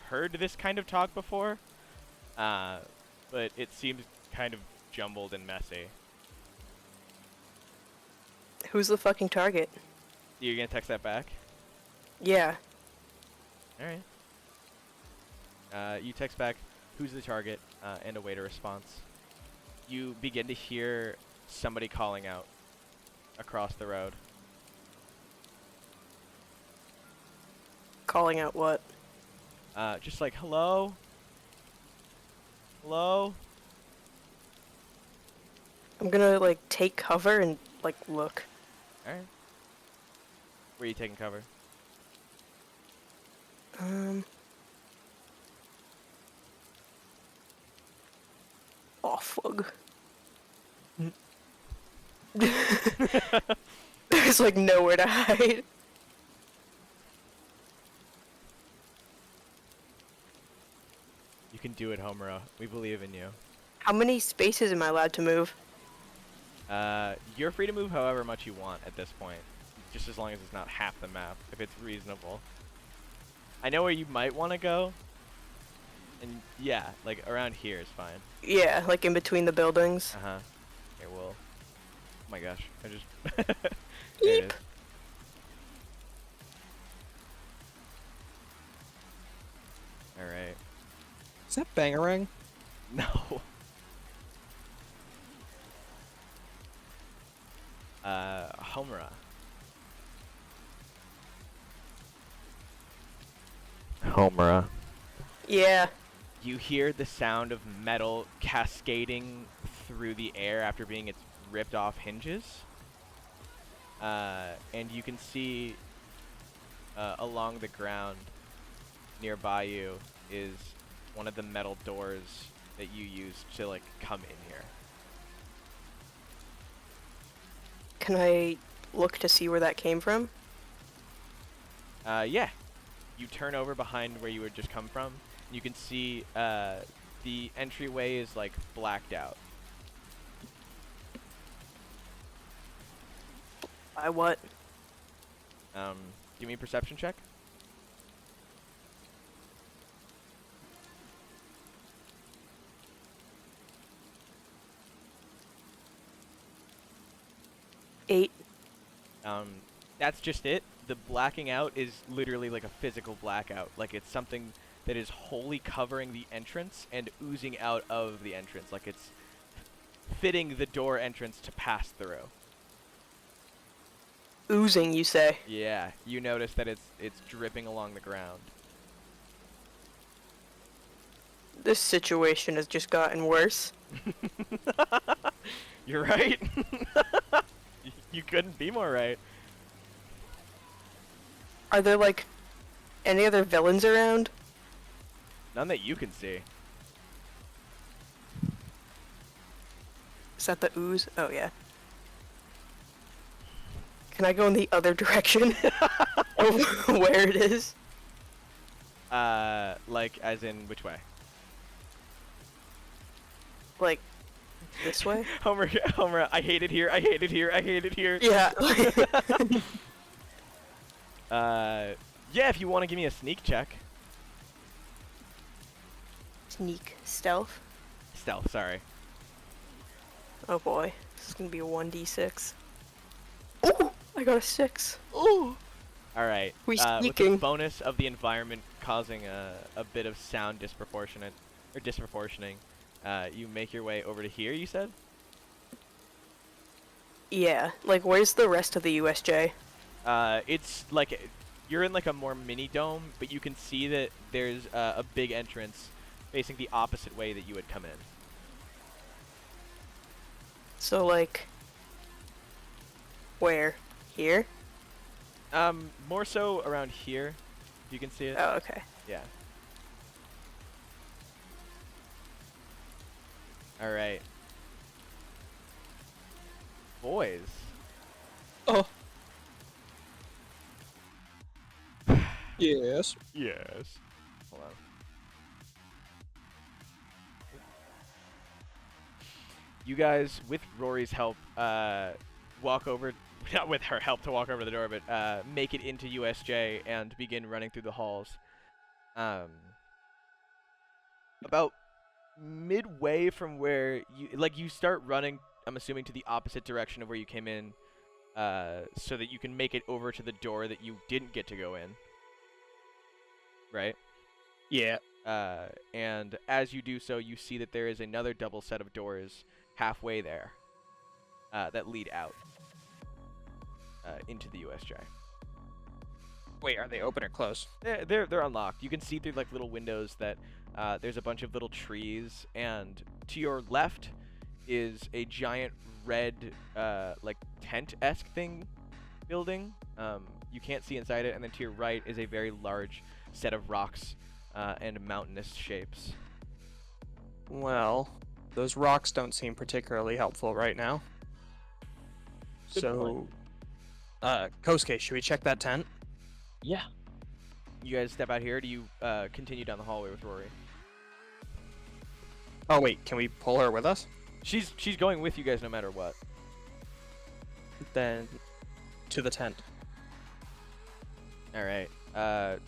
heard this kind of talk before, but it seems kind of jumbled and messy. Who's the fucking target? You're gonna text that back? Yeah. Alright. You text back, who's the target, and await a response. You begin to hear somebody calling out across the road. Calling out what? Just like, hello? Hello? I'm gonna, like, take cover and, like, look. Alright. Where are you taking cover? Oh, fug. There's, like, nowhere to hide. You can do it, Homura. We believe in you. How many spaces am I allowed to move? You're free to move however much you want at this point. Just as long as it's not half the map, if it's reasonable. I know where you might want to go. And yeah, like around here is fine. Yeah, like in between the buildings. Uh-huh. Here, we'll... Oh my gosh, I just... There it is. Alright. Is that Bangarang? No. Homura. Homura. Yeah. You hear the sound of metal cascading through the air after being ripped off hinges. And you can see along the ground nearby you is one of the metal doors that you used to like come in here. Can I look to see where that came from? Yeah. You turn over behind where you had just come from. You can see the entryway is like blacked out. By what? Give me a perception check. Eight. That's just it. The blacking out is literally like a physical blackout. Like it's something that is wholly covering the entrance and oozing out of the entrance. Like it's fitting the door entrance to pass through. Oozing, you say? Yeah, you notice that it's dripping along the ground. This situation has just gotten worse. You're right. You couldn't be more right. Are there, like, any other villains around? None that you can see. Is that the ooze? Oh, yeah. Can I go in the other direction of where it is? Like, as in which way? Like, this way? Homer, I hate it here, I hate it here, I hate it here. Yeah. Yeah, if you want to give me a sneak check. Sneak. Stealth? Stealth, sorry. Oh boy. This is gonna be a 1d6. Ooh! I got a 6. Ooh! All right. We With the sneaking. bonus of the environment causing a bit of sound disproportioning, you make your way over to here. You said. Yeah, like where's the rest of the USJ? It's like you're in like a more mini dome, but you can see that there's a big entrance facing the opposite way that you would come in. So like, where? Here? More so around here. You can see it. Oh, okay. Yeah. All right. Boys. Oh. Yes. Yes. Hold on. You guys, with Rory's help, walk over, not with her help to walk over the door, but make it into USJ and begin running through the halls. About midway from where you start running, I'm assuming to the opposite direction of where you came in, so that you can make it over to the door that you didn't get to go in. Right? Yeah. And as you do so, you see that there is another double set of doors halfway there that lead out into the USJ. Wait, are they open or closed? They're unlocked. You can see through like little windows that there's a bunch of little trees, and to your left is a giant red like tent-esque thing building. You can't see inside it, and then to your right is a very large set of rocks and mountainous shapes. Well, those rocks don't seem particularly helpful right now. Good So, Kosuke, should we check that tent? Yeah. You guys step out here. Or do you continue down the hallway with Rory? Oh wait, can we pull her with us? She's going with you guys no matter what. Then, to the tent. All right.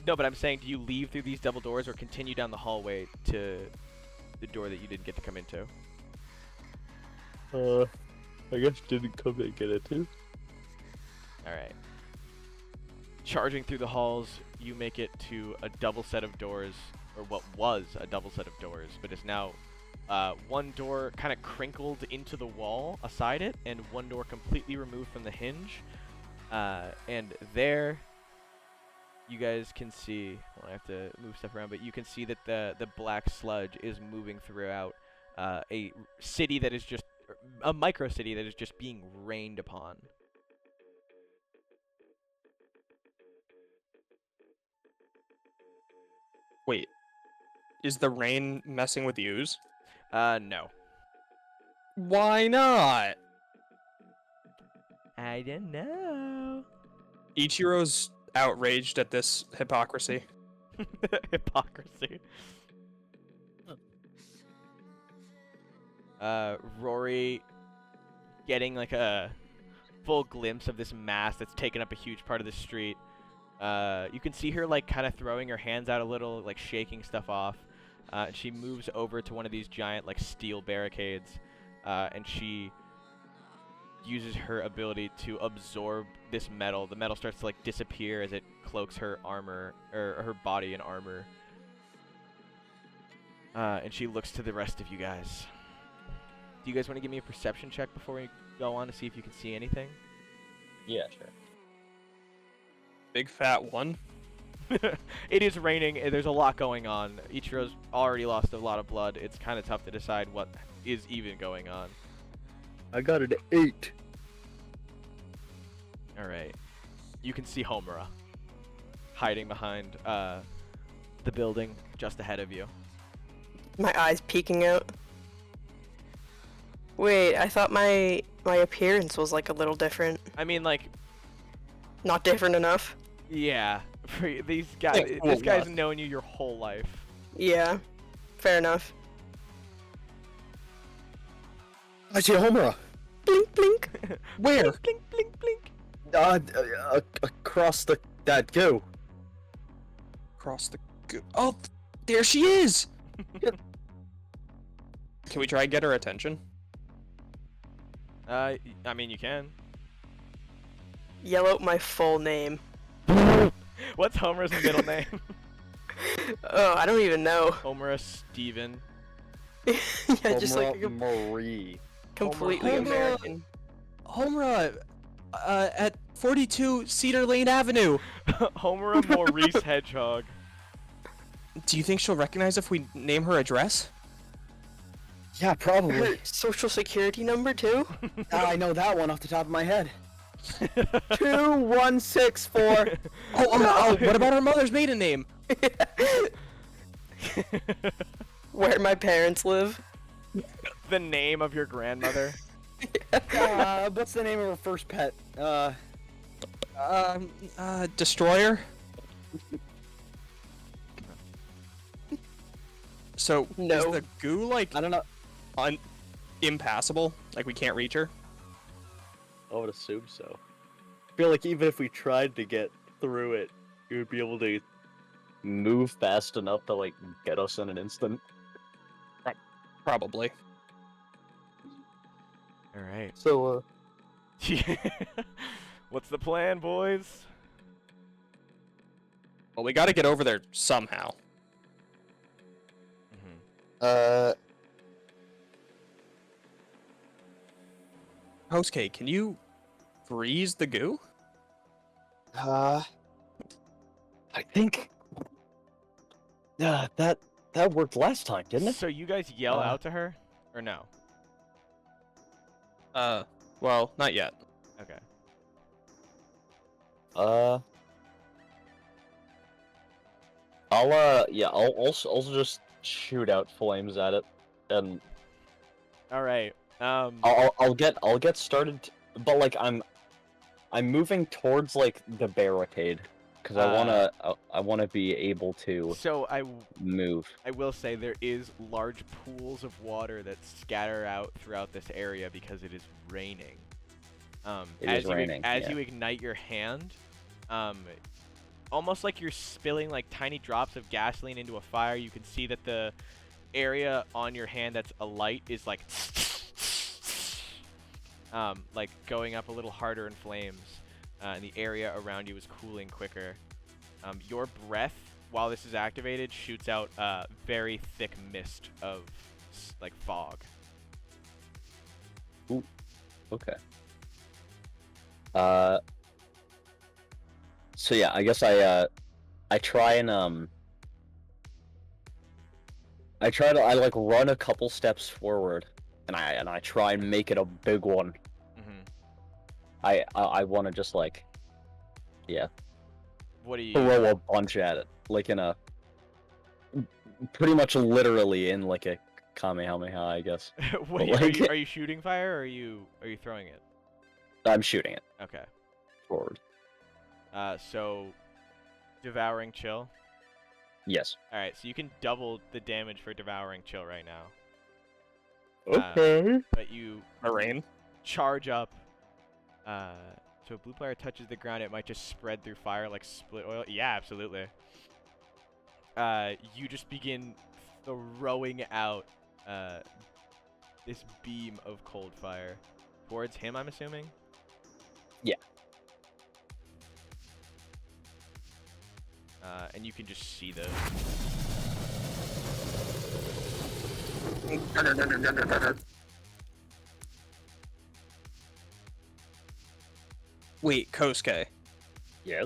No, but I'm saying, do you leave through these double doors or continue down the hallway to the door that you didn't get to come into? I guess didn't come and get it too. All right. Charging through the halls, you make it to a double set of doors, or what was a double set of doors, but is now one door kind of crinkled into the wall aside it, and one door completely removed from the hinge. And there, you guys can see, well, I have to move stuff around, but you can see that the black sludge is moving throughout a city that is just, a micro city that is just being rained upon. Wait, is the rain messing with the ooze? No. Why not? I don't know. Ichiro's outraged at this hypocrisy. Hypocrisy. Rory getting like a full glimpse of this mass that's taken up a huge part of the street. You can see her like kind of throwing her hands out a little, like shaking stuff off. And she moves over to one of these giant like steel barricades, and she uses her ability to absorb this metal. The metal starts to like disappear as it cloaks her armor, or her body in armor. And she looks to the rest of you guys. Do you guys want to give me a perception check before we go on to see if you can see anything? Yeah, sure. Big fat one. It is raining. There's a lot going on. Ichiro's already lost a lot of blood. It's kind of tough to decide what is even going on. I got an 8. All right. You can see Homura hiding behind the building just ahead of you. My eyes peeking out. Wait, I thought my appearance was like a little different. I mean, like, Not different enough. yeah. For these guys, Yeah, this cool, guy's yeah. known you your whole life. Yeah, fair enough. I see Homura. Blink, blink. Where? Blink, blink, blink. Across that go. Across the. Oh, there she is. Can we try and get her attention? I mean, you can. Yell out my full name. What's Homer's middle name? Oh, I don't even know. Homura Steven. Yeah, just like a Marie. completely Homura. American. Homura, at 42 Cedar Lane Avenue. Homura Maurice Hedgehog. Do you think she'll recognize if we name her address? Yeah, Her probably. social security number too? I know that one off the top of my head. 2164. Oh, what about her mother's maiden name? Where my parents live. The name of your grandmother. What's the name of her first pet? Destroyer? So, No. is the goo, like, I don't know. impassable? Like, we can't reach her? I would assume so. I feel like even if we tried to get through it, we would be able to move fast enough to, like, get us in an instant. Probably. Alright. So, What's the plan, boys? Well, we gotta get over there somehow. Kosuke, can you freeze the goo? I think... that worked last time, didn't it? So you guys yell out to her? Or no? Well, not yet. Okay. I'll just shoot out flames at it, and Alright. I'll get started, but like I'm moving towards like the barricade because I wanna be able to So move. I will say there is large pools of water that scatter out throughout this area because it is raining. As you ignite your hand, almost like you're spilling like tiny drops of gasoline into a fire, you can see that the area on your hand that's alight is like going up a little harder in flames, and the area around you is cooling quicker. Your breath, while this is activated, shoots out very thick mist of like fog. Ooh, okay. So yeah, I guess I try and I like run a couple steps forward, and I try and make it a big one. Mm-hmm. I want to just like, yeah, What do you? throw a bunch at it, like in a, pretty much literally in like a Kamehameha, I guess. What like- are you shooting fire or are you throwing it? I'm shooting it Okay. forward. So devouring chill. Yes. All right, so you can double the damage for devouring chill right now. Okay. But you Moraine? charge up. So if blue player touches the ground, it might just spread through fire like split oil. Yeah, absolutely. You just begin throwing out this beam of cold fire towards him, I'm assuming? Yeah. And you can just see the... Wait, Kosuke, Yeah.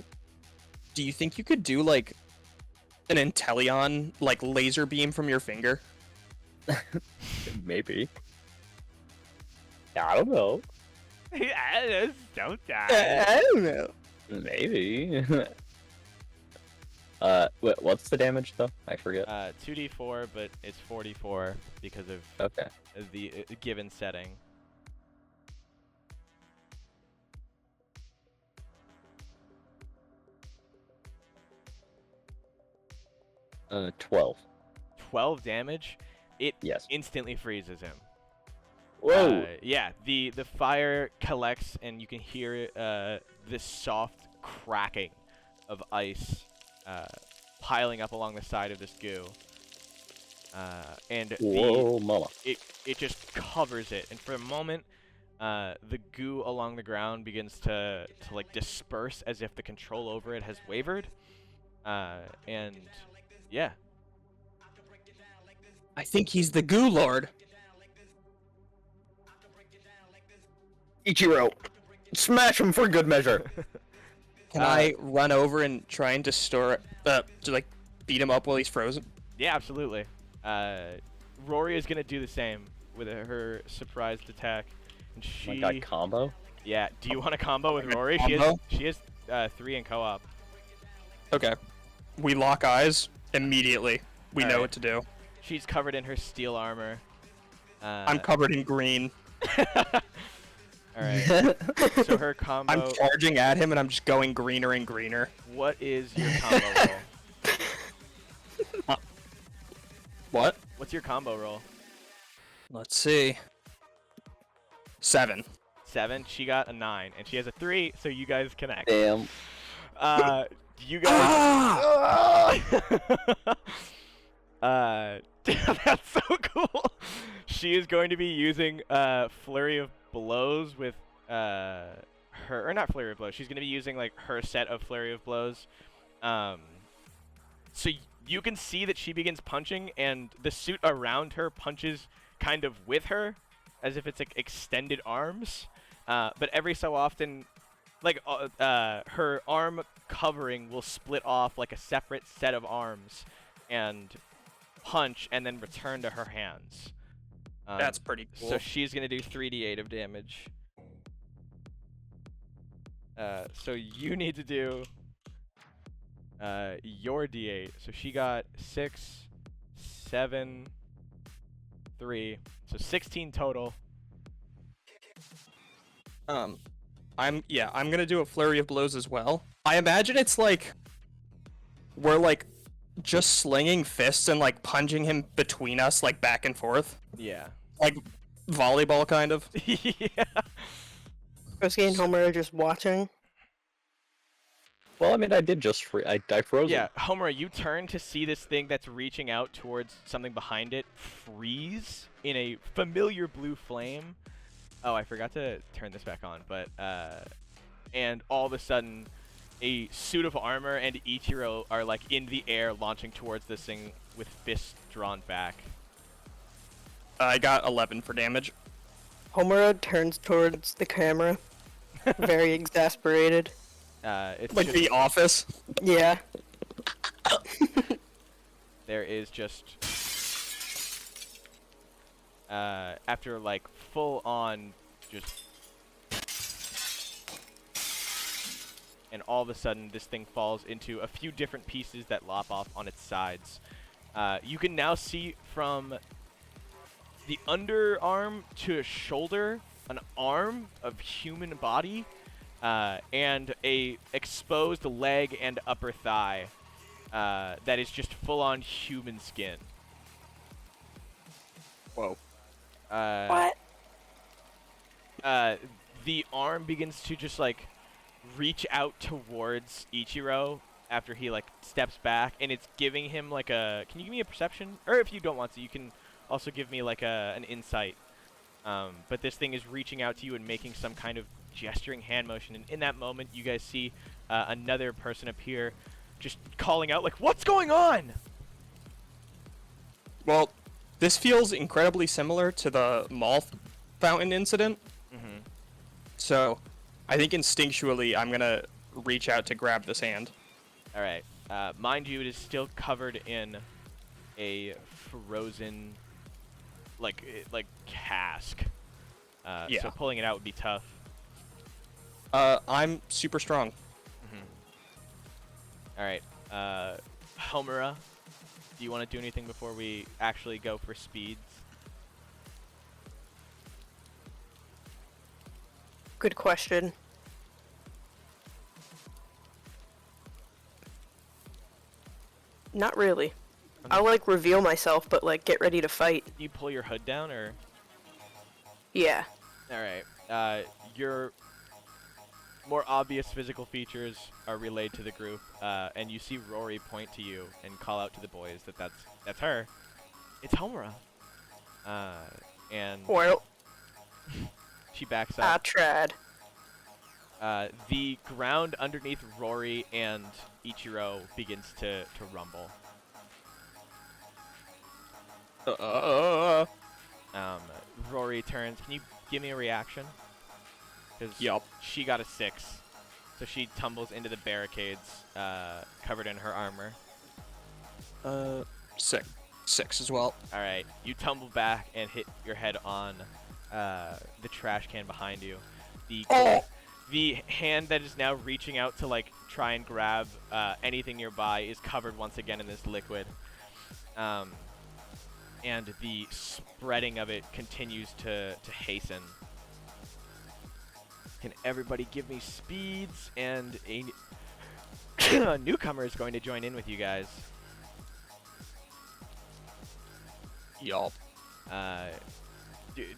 do you think you could do, like, an Intellion, like, laser beam from your finger? Maybe. I don't know. Don't I don't know. Maybe. What's the damage though? I forget. 2d4, but it's 44 because of Okay. the given setting. 12. 12 damage. It Yes. instantly freezes him. Whoa. Yeah, the fire collects, and you can hear this soft cracking of ice piling up along the side of this goo. And Whoa, mama. it just covers it, and for a moment, the goo along the ground begins to like disperse as if the control over it has wavered. And yeah. I think he's the goo lord. Ichiro, smash him for good measure. Can I run over and try and to like beat him up while he's frozen? Yeah, absolutely. Rory is gonna do the same with her surprised attack, and she. Oh my god, combo? Yeah. Do you want a combo with Rory? Combo? She has 3 in co-op. Okay. We lock eyes immediately. We know what to do. She's covered in her steel armor. I'm covered in green. Alright. So her combo. I'm charging at him and I'm just going greener and greener. What is your combo roll? What? What's your combo roll? Let's see. 7. 7. She got a 9, and she has a 3, so you guys connect. Damn. You guys. That's so cool. She is going to be using flurry of blows with her, or not flurry of blows. She's going to be using like her set of flurry of blows. So you can see that she begins punching, and the suit around her punches kind of with her, as if it's like extended arms. But every so often, like her arm covering will split off like a separate set of arms, and punch, and then return to her hands. That's pretty cool. So she's gonna do 3d8 of damage. So you need to do your d8. So she got 6, 7, 3, so 16 total. I'm gonna do a flurry of blows as well. I imagine it's like we're like just slinging fists and like punching him between us, like back and forth, Yeah. like volleyball kind of. Yeah. Kosuke and Homura are just watching. Well, I mean, I did just I froze Yeah, him. Homura, you turn to see this thing that's reaching out towards something behind it freeze in a familiar blue flame. Oh, I forgot to turn this back on, but and all of a sudden, a suit of armor and Ichiro are like in the air launching towards this thing with fists drawn back. I got 11 for damage. Homura turns towards the camera, very exasperated. It's Like just, The Office. Yeah. there is just after like full on just, and all of a sudden this thing falls into a few different pieces that lop off on its sides. You can now see from the underarm to shoulder an arm of human body, and a exposed leg and upper thigh that is just full on human skin. Whoa. What? The arm begins to just like reach out towards Ichiro after he like steps back, and it's giving him like a. Can you give me a perception? Or if you don't want to, you can also give me like an insight. But this thing is reaching out to you and making some kind of gesturing hand motion, and in that moment, you guys see another person appear, just calling out like, "What's going on?" Well, this feels incredibly similar to the moth fountain incident. Mm-hmm. So, I think instinctually I'm gonna reach out to grab this hand. All right. Mind you, it is still covered in a frozen, like cask. Yeah. So pulling it out would be tough. I'm super strong. All right. Homura, do you want to do anything before we actually go for speeds? Good question. Not really. I'll like reveal myself, but like get ready to fight. Do you pull your hood down, or? Yeah. All right. Your more obvious physical features are relayed to the group, and you see Rory point to you and call out to the boys that that's her. It's Homura. And Well, She backs I up. tried. The ground underneath Rory and Ichiro begins to rumble. Rory turns. Can you give me a reaction? Because Yup. she got a 6. So she tumbles into the barricades, covered in her armor. 6. 6 as well. Alright, you tumble back and hit your head on the trash can behind you. The hand that is now reaching out to like try and grab anything nearby is covered once again in this liquid. And the spreading of it continues to hasten. Can everybody give me speeds? And a newcomer is going to join in with you guys. Yup. Dude.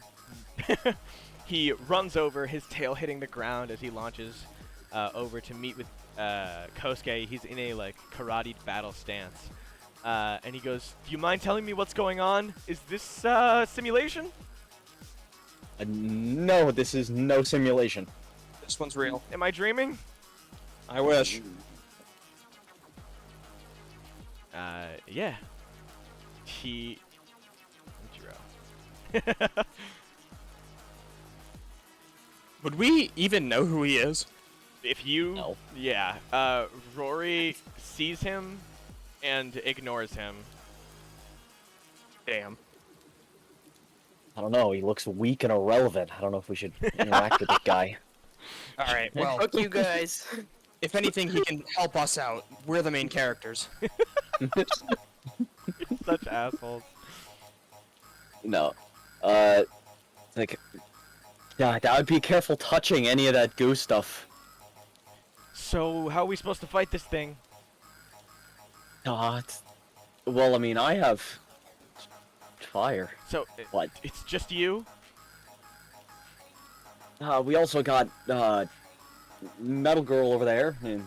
He runs over, his tail hitting the ground as he launches over to meet with Kosuke. He's in a like karate battle stance. And he goes, "Do you mind telling me what's going on? Is this simulation?" No, this is no simulation. This one's real. Am I dreaming? I wish. Yeah. Ichiro. Would we even know who he is? If you... No. Yeah. Rory sees him and ignores him. Damn. I don't know, he looks weak and irrelevant. I don't know if we should interact with this guy. Alright, well, Fuck you guys. if anything, he can help us out. We're the main characters. Such assholes. No. Like... Yeah, I would be careful touching any of that goo stuff. So, how are we supposed to fight this thing? Well, I mean, I have... fire. So, What? it's just you? We also got, Metal Girl over there, and...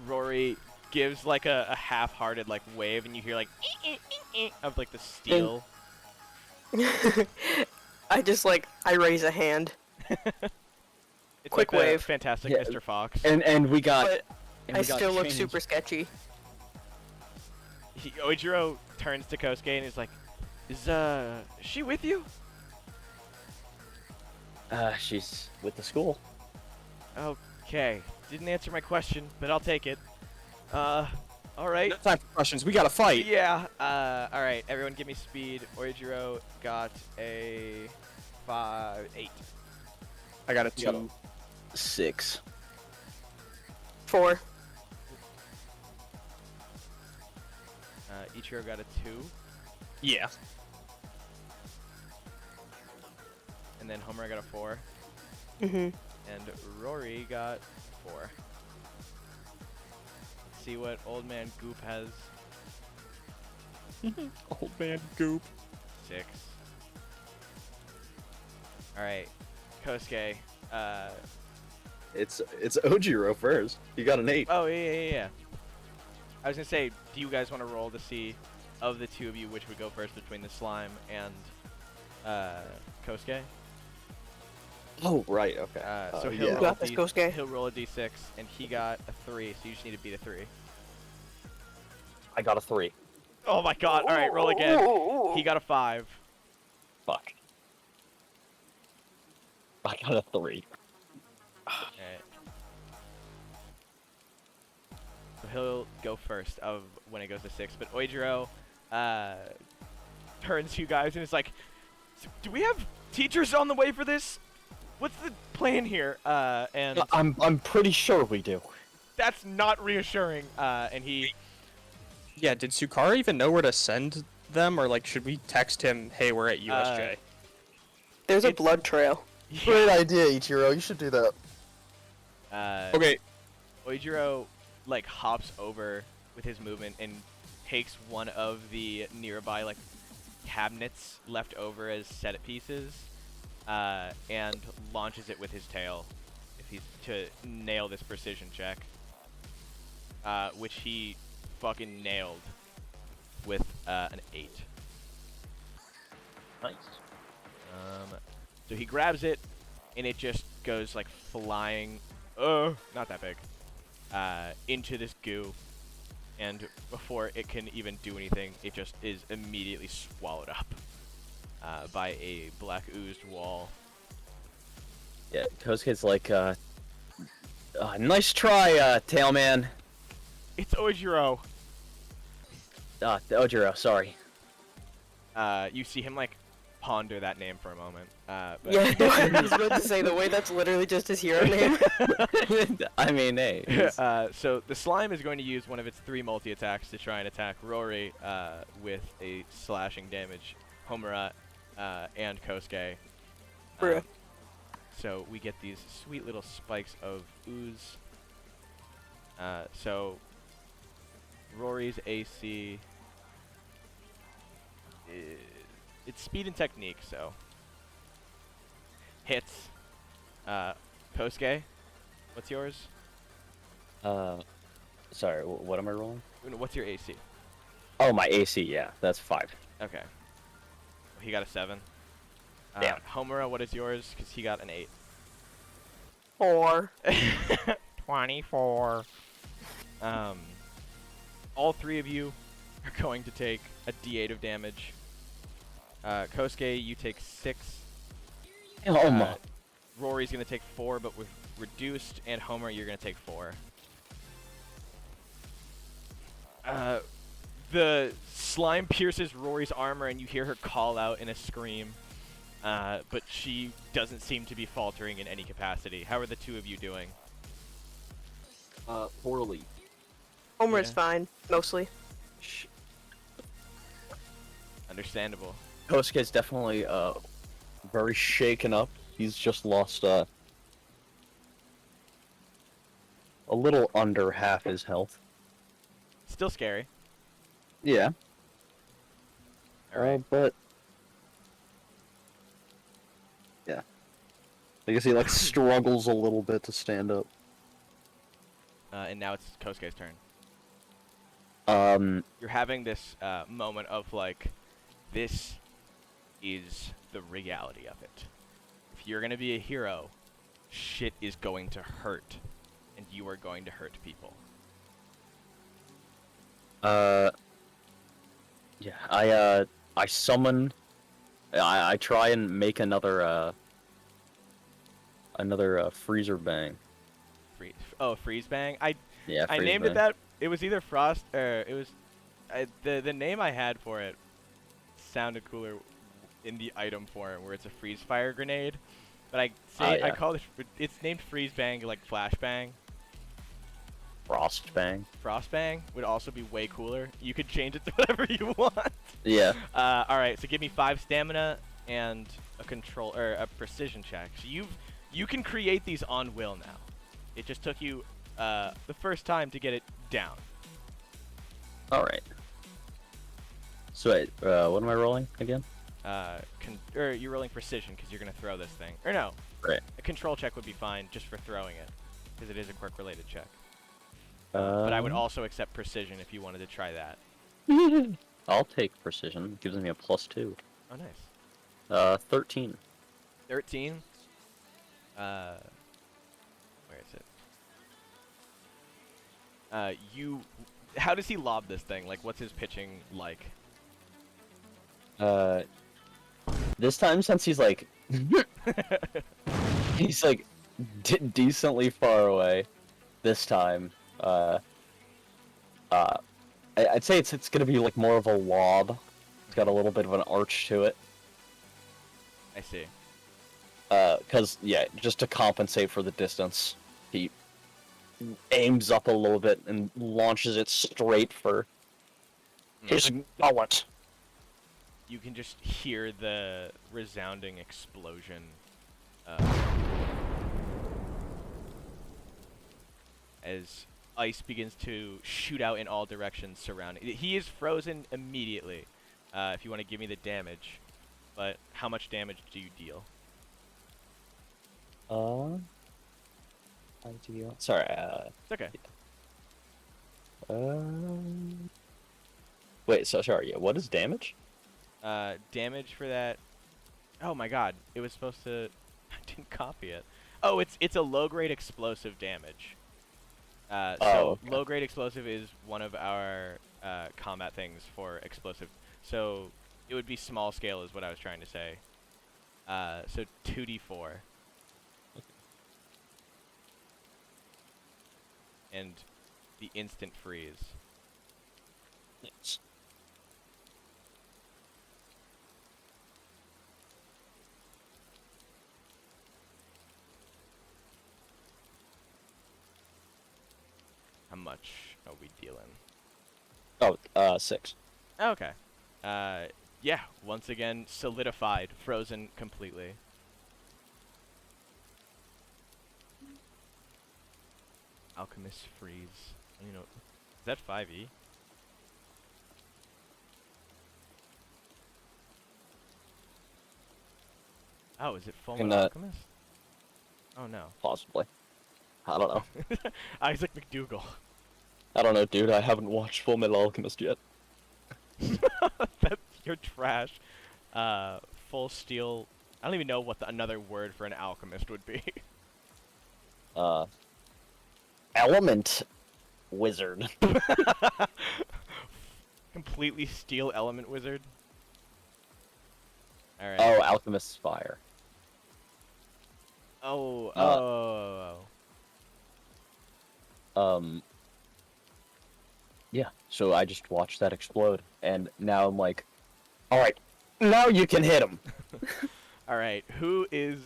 Rory gives like a half-hearted like wave, and you hear like of like the steel. I raise a hand. It's Quick like the wave. Fantastic Yeah. Mr. Fox. And we got... But and I we got still look changed. super sketchy. Ojiro turns to Kosuke and is like, "Is she with you?" She's with the school. Okay, didn't answer my question, but I'll take it. All right. No time for questions. We gotta fight. Yeah. All right. Everyone, give me speed. Ojiro got a 8. I got a You got 2. 6. 4. Ichiro got a 2, Yeah. and then Homura got a 4, Mm-hmm. and Rory got 4. Let's see what Old Man Goop has. Old man goop. 6. All right, Kosuke. It's Ojiro first. You got an 8. Oh yeah. I was gonna say, do you guys want to roll to see, of the two of you, which would go first between the slime and Kosuke? Oh, right, okay. So yeah. he'll You roll got this, Kosuke. he'll roll a d6, and he got a 3, so you just need to beat a 3. I got a 3. Oh my god! All right, roll again. He got a 5. Fuck. I got a 3. Alright. So he'll go first of when it goes to 6. But Ojiro turns to you guys and is like, "Do we have teachers on the way for this? What's the plan here?" And I'm pretty sure we do. that's not reassuring. And he... Yeah, did Sukara even know where to send them, or like, should we text him, "Hey, we're at USJ"? There's a It's- blood trail. Great idea, Ichiro. You should do that. Okay. Ojiro like hops over with his movement and takes one of the nearby like cabinets left over as set pieces, and launches it with his tail, if he's to nail this precision check, which he fucking nailed with an 8. Nice. So he grabs it, and it just goes like flying, not that big, into this goo, and before it can even do anything, it just is immediately swallowed up by a black oozed wall. Yeah, Kosuke's like, nice try, Tailman. It's Ojiro. Ojiro, sorry. You see him like ponder that name for a moment. But Yeah, I was about to say, the way that's literally just his hero name. I mean, hey. So the slime is going to use one of its 3 multi-attacks to try and attack Rory with a slashing damage, Homura, and Kosuke. Bruh. So we get these sweet little spikes of ooze. So Rory's AC it's speed and technique, so hits. Kosuke, what's yours? Sorry, what am I rolling? What's your AC? Oh, my AC, yeah, that's 5. Okay. He got a 7. Damn. Homura, what is yours? Because he got an 8. 4. 24. All 3 of you are going to take a D8 of damage. Kosuke, you take 6. Oh my. Rory's going to take 4, but with reduced, and Homer, you're going to take 4. The slime pierces Rory's armor, and you hear her call out in a scream. But she doesn't seem to be faltering in any capacity. How are the 2 of you doing? Poorly. Homer's Yeah. fine, mostly. Understandable. Kosuke's definitely, very shaken up. He's just lost, a little under half his health. Still scary. Yeah. Alright. But... yeah. I guess he, like, struggles a little bit to stand up. And now it's Kosuke's turn. You're having this moment of like, this is the reality of it. If you're gonna be a hero, shit is going to hurt, and you are going to hurt people. Yeah, I summon... I try and make another freezer bang. Freeze Bang. I Yeah, freeze named bang. it that. It was either Frost or it was the name I had for it sounded cooler in the item form, where it's a freeze fire grenade. But I yeah. call it. It's named Freeze Bang, like Flash Bang. Frost bang. Frost Bang would also be way cooler. You could change it to whatever you want. Yeah. All right. So give me 5 stamina and a precision check. So you can create these on will now. It just took you the first time to get it down. Alright. So wait, what am I rolling again? You're rolling precision because you're gonna throw this thing. Or no. Right. A control check would be fine just for throwing it, because it is a quirk-related check. But I would also accept precision if you wanted to try that. I'll take precision. It gives me a +2. Oh, nice. 13. 13. Where is it? How does he lob this thing? Like, what's his pitching like? This time, since he's like, he's like decently far away. This time, I'd say it's gonna be like more of a lob. It's got a little bit of an arch to it. I see. Cause yeah, just to compensate for the distance, he aims up a little bit and launches it straight for his gullet. You can just hear the resounding explosion. As ice begins to shoot out in all directions surrounding. He is frozen immediately. If you want to give me the damage, but how much damage do you deal? Sorry. It's okay. Wait. So sorry. Yeah. What is damage? Damage for that. Oh my God! It was supposed to. I didn't copy it. Oh, it's a low-grade explosive damage. So okay. low-grade explosive is one of our combat things for explosive. So it would be small scale is what I was trying to say. So 2d4. And the instant freeze. Yes. How much are we dealing? Oh, 6. Okay. Yeah, once again, solidified, frozen completely. Alchemist freeze. You know, is that 5e? Oh, is it Full Can, Metal Alchemist? Oh no. Possibly. I don't know. Isaac McDougal. I don't know, dude. I haven't watched Full Metal Alchemist yet. You're trash. Full steel. I don't even know what another word for an alchemist would be. Element wizard. Completely steel element wizard. Alright. Oh, alchemist's fire. Oh, Yeah, so I just watched that explode, and now I'm like, alright, now you can hit him! Alright, who is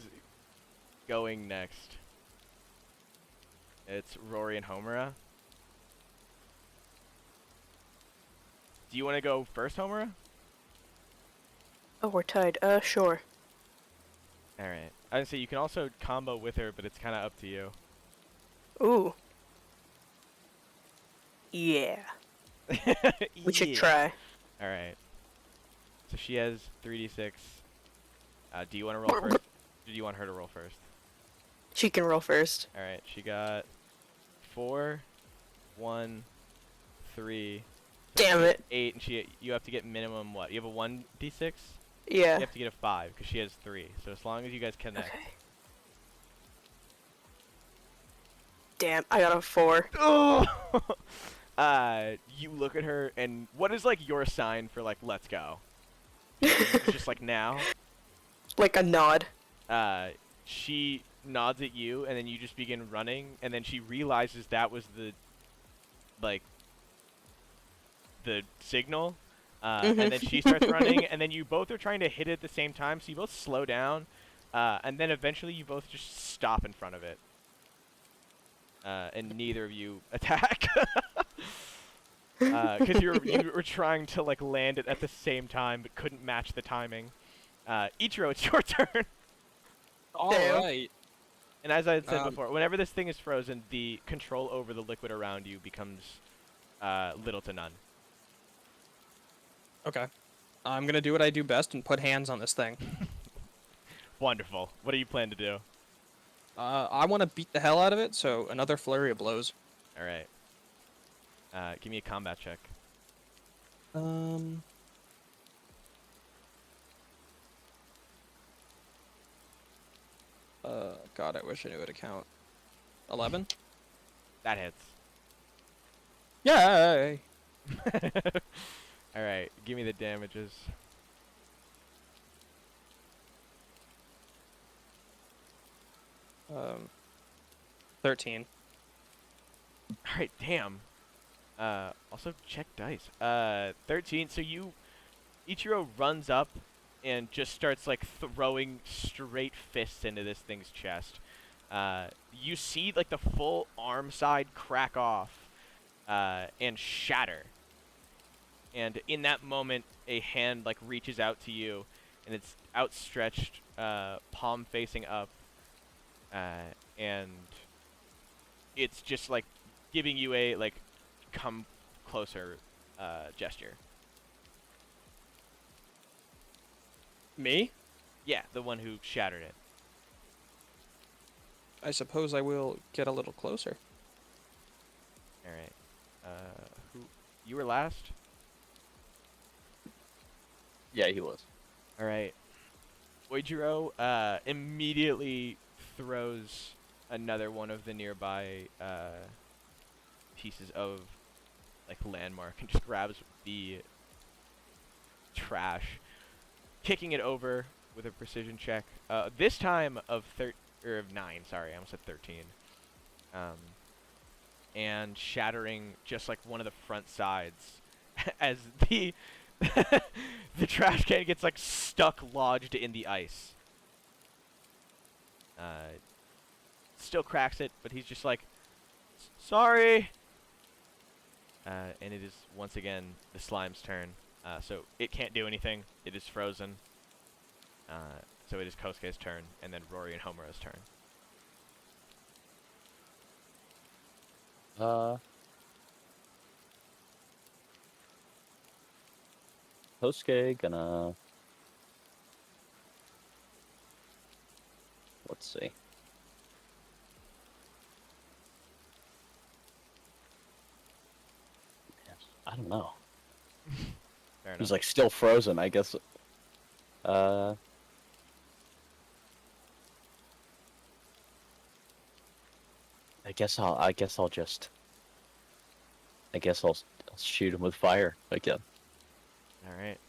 going next? It's Rory and Homura. Do you want to go first, Homura? Oh, we're tied. Sure. Alright. I would say you can also combo with her, but it's kind of up to you. Ooh. Yeah. We should try. Alright. So she has 3d6. Do you want to roll first? Or do you want her to roll first? She can roll first. Alright, she got 4, 1, 3. Damn it. 8, and you have to get minimum what? You have a 1d6? Yeah. You have to get a 5, because she has 3. So as long as you guys connect. Okay. Damn, I got a 4. Oh! You look at her, and what is, like, your sign for, like, let's go? Just, like, now? Like a nod. She nods at you, and then you just begin running, and then she realizes that was the signal, and then she starts running, and then you both are trying to hit it at the same time, so you both slow down, and then eventually you both just stop in front of it. And neither of you attack. Because you were trying to, like, land it at the same time, but couldn't match the timing. Ichiro, it's your turn. Alright. And as I had said before, whenever this thing is frozen, the control over the liquid around you becomes little to none. Okay. I'm gonna do what I do best and put hands on this thing. Wonderful. What do you plan to do? I want to beat the hell out of it, so another flurry of blows. Alright. Give me a combat check. God, I wish I knew how to count. 11? That hits. Yay! Alright, give me the damages. Um, 13. Alright, damn. Also check dice. 13, so Ichiro runs up and just starts, like, throwing straight fists into this thing's chest. You see, like, the full arm side crack off, and shatter. And in that moment, a hand, like, reaches out to you, and it's outstretched, palm facing up, and it's just, like, giving you a, like, come closer, gesture. Me? Yeah, the one who shattered it. I suppose I will get a little closer. Alright. You were last? Yeah, he was. Alright. Oijiro immediately throws another one of the nearby pieces of like landmark and just grabs the trash, kicking it over with a precision check. This time of 9. Sorry, I almost said 13. And shattering just like one of the front sides as the the trash can gets like stuck lodged in the ice. Still cracks it, but he's just like, sorry. And it is once again the slime's turn. So it can't do anything. It is frozen. So it is Kosuke's turn, and then Rory and Homura's turn. Kosuke gonna... Let's see. I don't know. Fair enough. He's like still frozen, I guess. I guess I'll shoot him with fire again. Alright.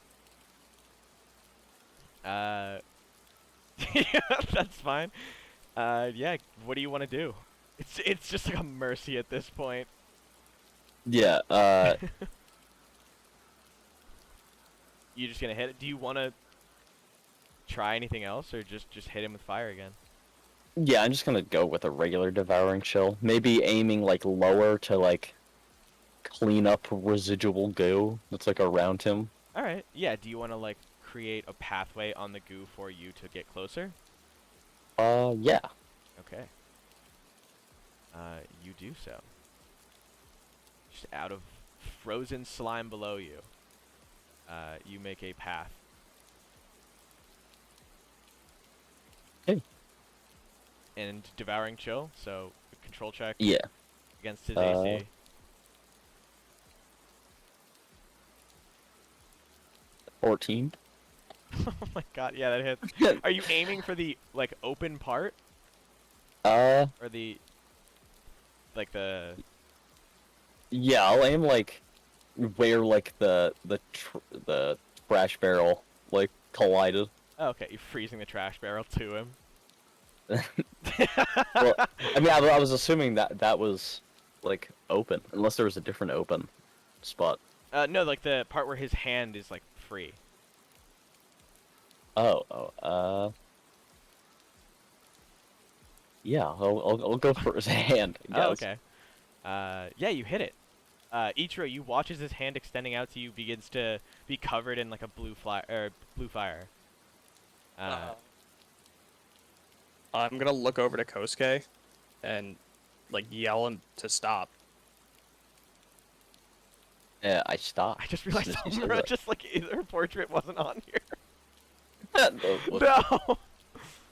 That's fine. Yeah, what do you want to do? It's just like a mercy at this point. Yeah, You just gonna hit it? Do you want to try anything else, or just hit him with fire again? yeah, I'm just gonna go with a regular devouring chill. Maybe aiming like lower to like clean up residual goo that's like around him. Alright, yeah, do you want to like create a pathway on the goo for you to get closer? Yeah. Okay. You do so. Just out of frozen slime below you, you make a path. Hey. And devouring chill, so control check Yeah. against his AC. 14. Oh my god, yeah, that hits. Are you aiming for the like open part, or the like the? Yeah, I'll aim like where like the trash barrel like collided. Oh, okay, you're freezing the trash barrel to him. Well, I mean, I was assuming that was like open, unless there was a different open spot. No, like the part where his hand is like free. Yeah, I'll go for his hand. I guess. Oh, okay. Yeah, you hit it. Ichiro, you watch as his hand extending out to you begins to be covered in like a blue fire. I'm gonna look over to Kosuke and like yell him to stop. Yeah, I stopped. I just realized As soon as you Homura said just like her portrait wasn't on here. that. No.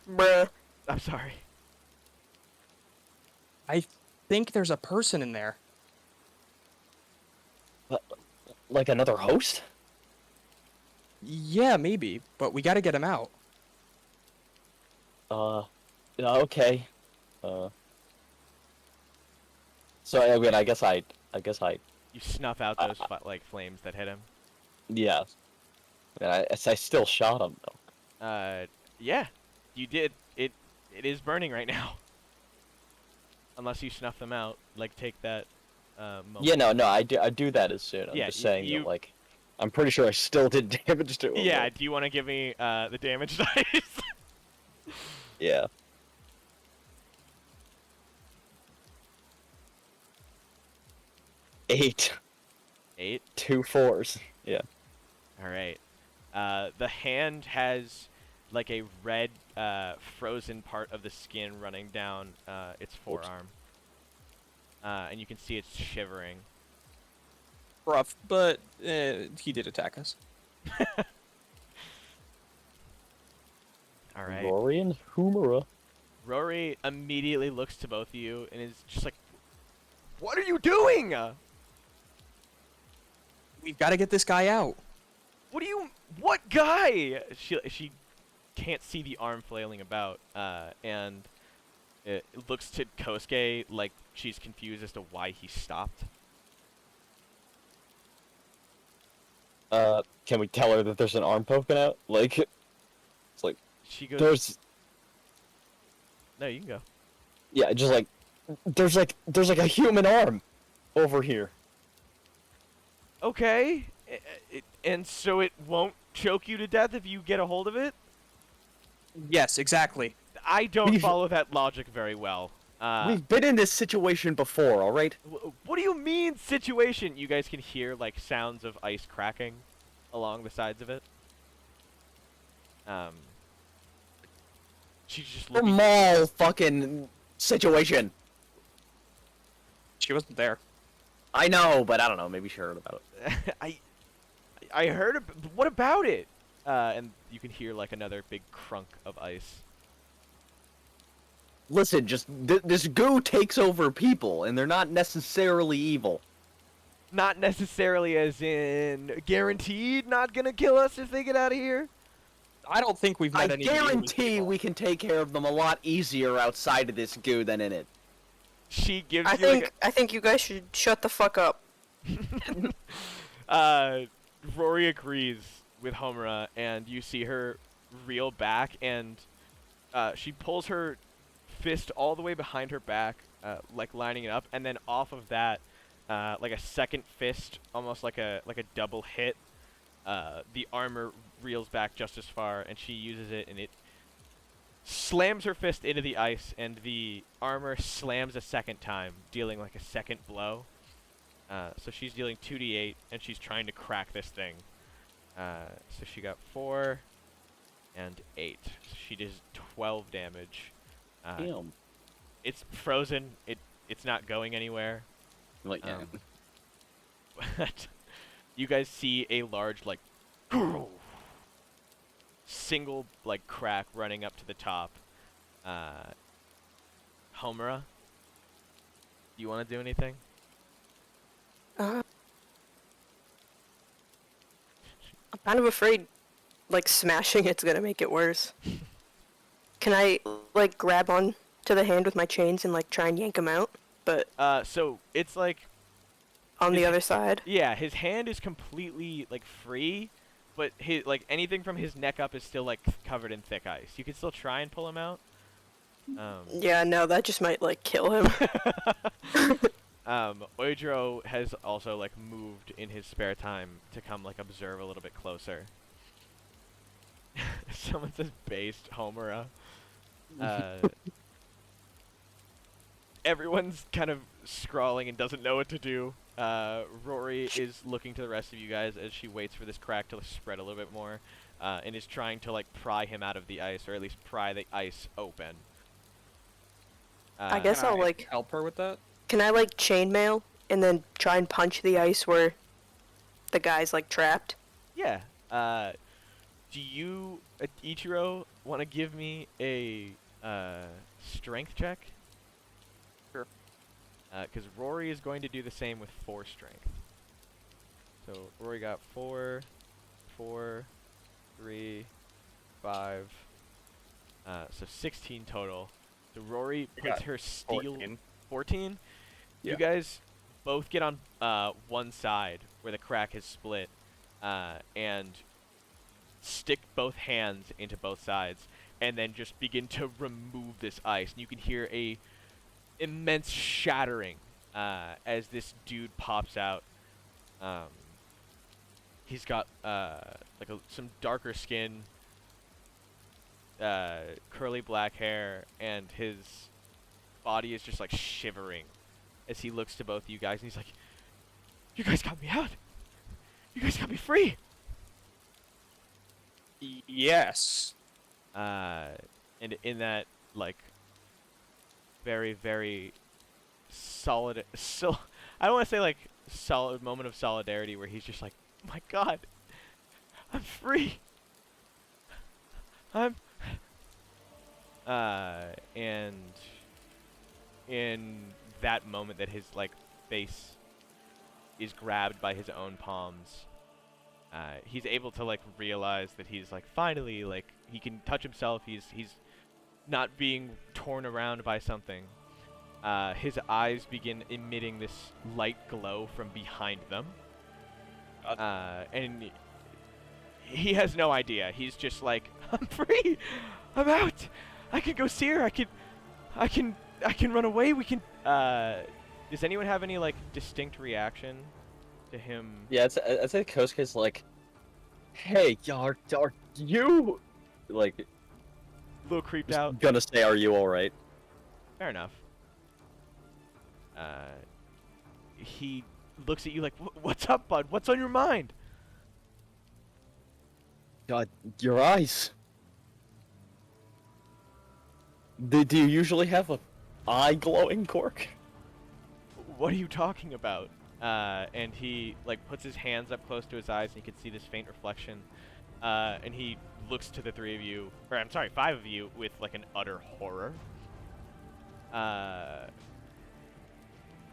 Bruh. I'm sorry. I think there's a person in there. Like another host? Yeah, maybe, but we gotta get him out. Okay. So I mean, I guess I. You snuff out those like flames that hit him. Yeah. I still shot him though. Yeah, you did. It is burning right now. Unless you snuff them out, like take that moment. Yeah, no, I do that as soon. I'm Yeah, just saying you- that, like, I'm pretty sure I still did damage to him. Yeah, but- do you want to give me the damage dice? Yeah. Eight. 8. 2 4s. Yeah. Alright. The hand has like a red frozen part of the skin running down its forearm. And you can see it's shivering. Rough, but he did attack us. Alright. Rory and Homura. Rory immediately looks to both of you and is just like, "What are you doing? We've got to get this guy out. What guy?" She can't see the arm flailing about, and it looks to Kosuke like she's confused as to why he stopped. Can we tell her that there's an arm poking out? Like, it's like, She goes, there's, no, you can go. yeah, just like, there's like a human arm over here. Okay, and so it won't choke you to death if you get a hold of it? Yes, exactly. I don't We've- follow that logic very well. We've been in this situation before, alright? What do you mean, situation? You guys can hear, like, sounds of ice cracking along the sides of it. She's just The looking. mall fucking situation. She wasn't there. I know, but I don't know, maybe she heard about it. I heard. What about it? And you can hear like another big crunk of ice. Listen, just, this goo takes over people, and they're not necessarily evil. Not necessarily as in guaranteed not gonna kill us if they get out of here. I don't think we've I met any. guarantee we can take care of them a lot easier outside of this goo than in it. She gives I you like think I think you guys should shut the fuck up. Rory agrees with Homura, and you see her reel back, and she pulls her fist all the way behind her back, like lining it up, and then off of that, like a second fist, almost like a double hit. The armor reels back just as far, and she uses it, and it slams her fist into the ice, and the armor slams a second time, dealing like a second blow. So she's dealing 2d8, and she's trying to crack this thing. So she got 4 and 8. So she does 12 damage. Damn. It's frozen. It's not going anywhere. Like, yeah. But you guys see a large like single like crack running up to the top. Homura, do you want to do anything? I'm kind of afraid, like, smashing it's gonna make it worse. Can I, like, grab on to the hand with my chains and, like, try and yank him out? But So it's like, on the other side? yeah, his hand is completely like free, but his like anything from his neck up is still like covered in thick ice. You can still try and pull him out. Yeah, no, that just might, like, kill him. Oidro has also like moved in his spare time to come like observe a little bit closer. Someone says based Homura. Everyone's kind of scrawling and doesn't know what to do. Rory is looking to the rest of you guys as she waits for this crack to spread a little bit more, and is trying to like pry him out of the ice, or at least pry the ice open. I guess Can I'll, I like, help her with that. can I, like, chainmail and then try and punch the ice where the guy's, like, trapped? Yeah. Do you, Ichiro, want to give me a strength check? Sure. Because Rory is going to do the same with 4 strength. So Rory got 4, 4, 3, 5. So 16 total. So Rory I puts got her steel 14. 14. Yeah. You guys both get on one side where the crack has split, and stick both hands into both sides, and then just begin to remove this ice. And you can hear a immense shattering as this dude pops out. He's got like some darker skin, curly black hair, and his body is just like shivering as he looks to both of you guys, and he's like, "You guys got me out. You guys got me free." Yes. And in that like very, very solid, I don't want to say like solid moment of solidarity where he's just like, "Oh my God, I'm free. I'm." And in that moment that his like face is grabbed by his own palms, He's able to like realize that he's like finally like he can touch himself. He's not being torn around by something. His eyes begin emitting this light glow from behind them. And he has no idea. He's just like, I'm free. I'm out. I can go see her. I can run away. We can. Does anyone have any like distinct reaction to him? Yeah, I'd say Kosuke's like, hey, are you like A little creeped just out. gonna say, are you all right? Fair enough. He looks at you like, what's up, bud? What's on your mind? God, your eyes. Do you usually have a eye glowing quirk? What are you talking about? And he like puts his hands up close to his eyes, and you can see this faint reflection. And he looks to the three of you, or I'm sorry, 5 of you, with like an utter horror.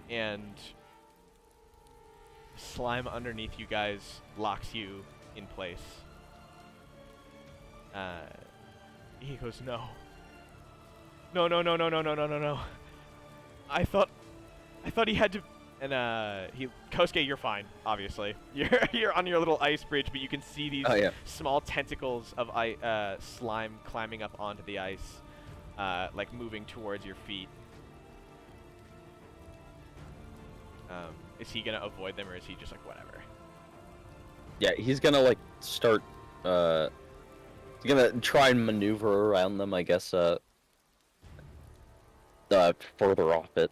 And slime underneath you guys locks you in place. He goes, no. No. I thought he had to. And Kosuke, you're fine. Obviously, you're on your little ice bridge, but you can see these small tentacles of slime climbing up onto the ice, like moving towards your feet. Is he gonna avoid them, or is he just like whatever? Yeah, he's gonna like start. He's gonna try and maneuver around them, I guess. Further off it.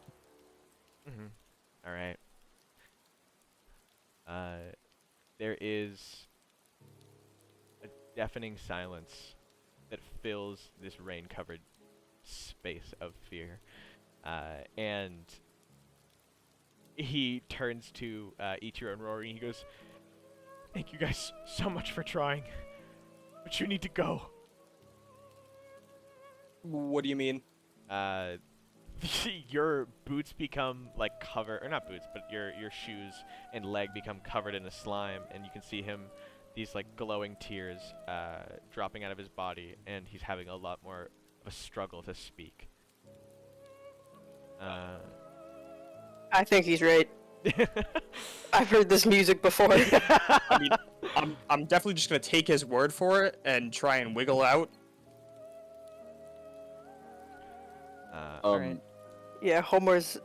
Mm-hmm. All right. There is a deafening silence that fills this rain-covered space of fear, and he turns to Ichiro and Rory, and he goes, "Thank you guys so much for trying, but you need to go." What do you mean? Your boots become like covered, or not boots, but your shoes and leg become covered in a slime, and you can see him, these like glowing tears dropping out of his body, and he's having a lot more of a struggle to speak. I think he's right. I've heard this music before. I mean, I'm definitely just gonna take his word for it and try and wiggle out. Alright. Yeah, Homer's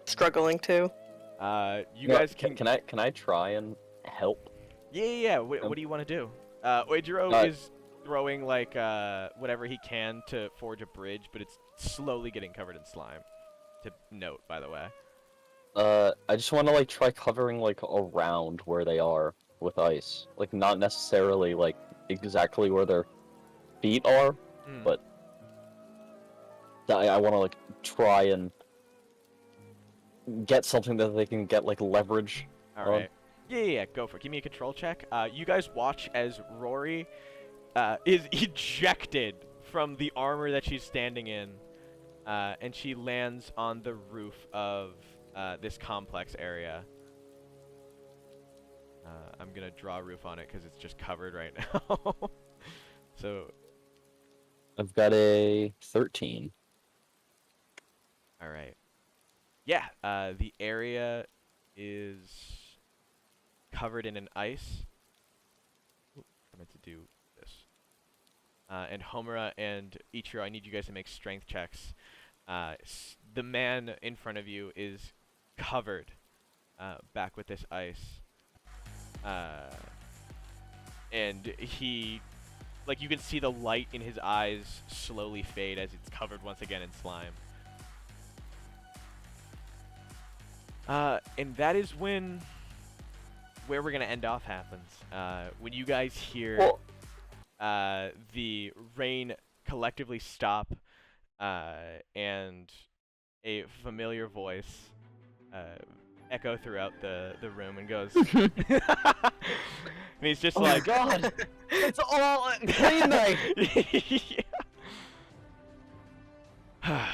struggling too. You guys can. Can I try and help? Yeah. What do you want to do? Ichiro is throwing like whatever he can to forge a bridge, but it's slowly getting covered in slime. To note, by the way. I just want to like try covering like around where they are with ice, like not necessarily like exactly where their feet are, but I want to like try and get something that they can get like leverage. All right. Yeah. Go for it. Give me a control check. You guys watch as Rory is ejected from the armor that she's standing in, and she lands on the roof of this complex area. I'm gonna draw a roof on it because it's just covered right now. So I've got a 13. all right. Yeah. The area is covered in an ice. Oop, I meant to do this. And Homura and Ichiro, I need you guys to make strength checks. The man in front of you is covered back with this ice. And he, like, you can see the light in his eyes slowly fade as it's covered once again in slime. And that is where we're gonna end off happens. When you guys hear the rain collectively stop, and a familiar voice echo throughout the room and goes, and he's just like, God, it's all clean night. How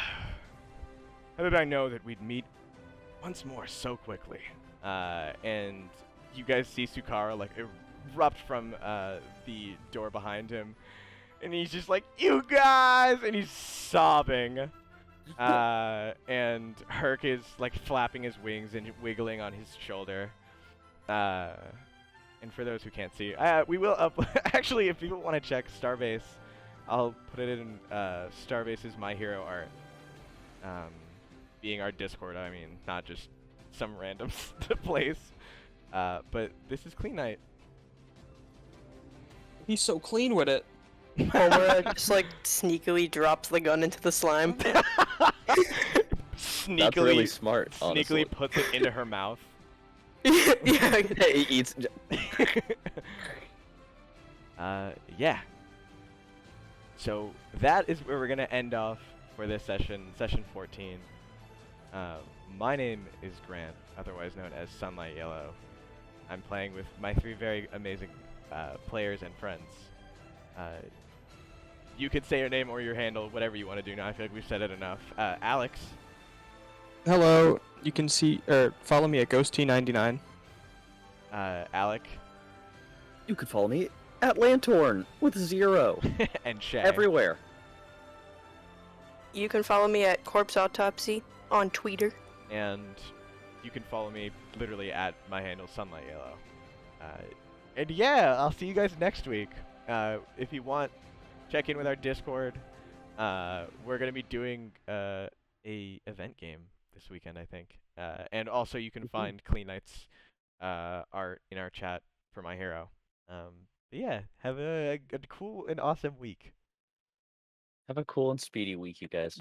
did I know that we'd meet once more so quickly? And you guys see Sukara like erupt from the door behind him, and he's just like, "You guys!" and he's sobbing. And Herc is like flapping his wings and wiggling on his shoulder. And for those who can't see, we will actually, if people want to check Starbase, I'll put it in Starbase's My Hero art. Being our Discord, I mean, not just some random place. But this is Clean Night. He's so clean with it. Homura just like sneakily drops the gun into the slime. Sneakily, That's really smart, honestly. Sneakily puts it into her mouth. Yeah. He eats. Yeah. So that is where we're gonna end off for this session 14. My name is Grant, otherwise known as Sunlightyellow. I'm playing with my 3 very amazing players and friends. You could say your name or your handle, whatever you want to do now. I feel like we've said it enough. Alex. Hello. You can see or follow me at GhostT99. Alec. You could follow me at Lantorn with 0 And Shay. everywhere. You can follow me at Corpse Autopsy on Twitter. And you can follow me literally at my handle Sunlightyellow. And yeah, I'll see you guys next week. If you want, check in with our Discord. We're gonna be doing a event game this weekend, I think. And also you can find Clean Night's art in our chat for My Hero. But yeah, have a cool and awesome week. Have a cool and speedy week, you guys.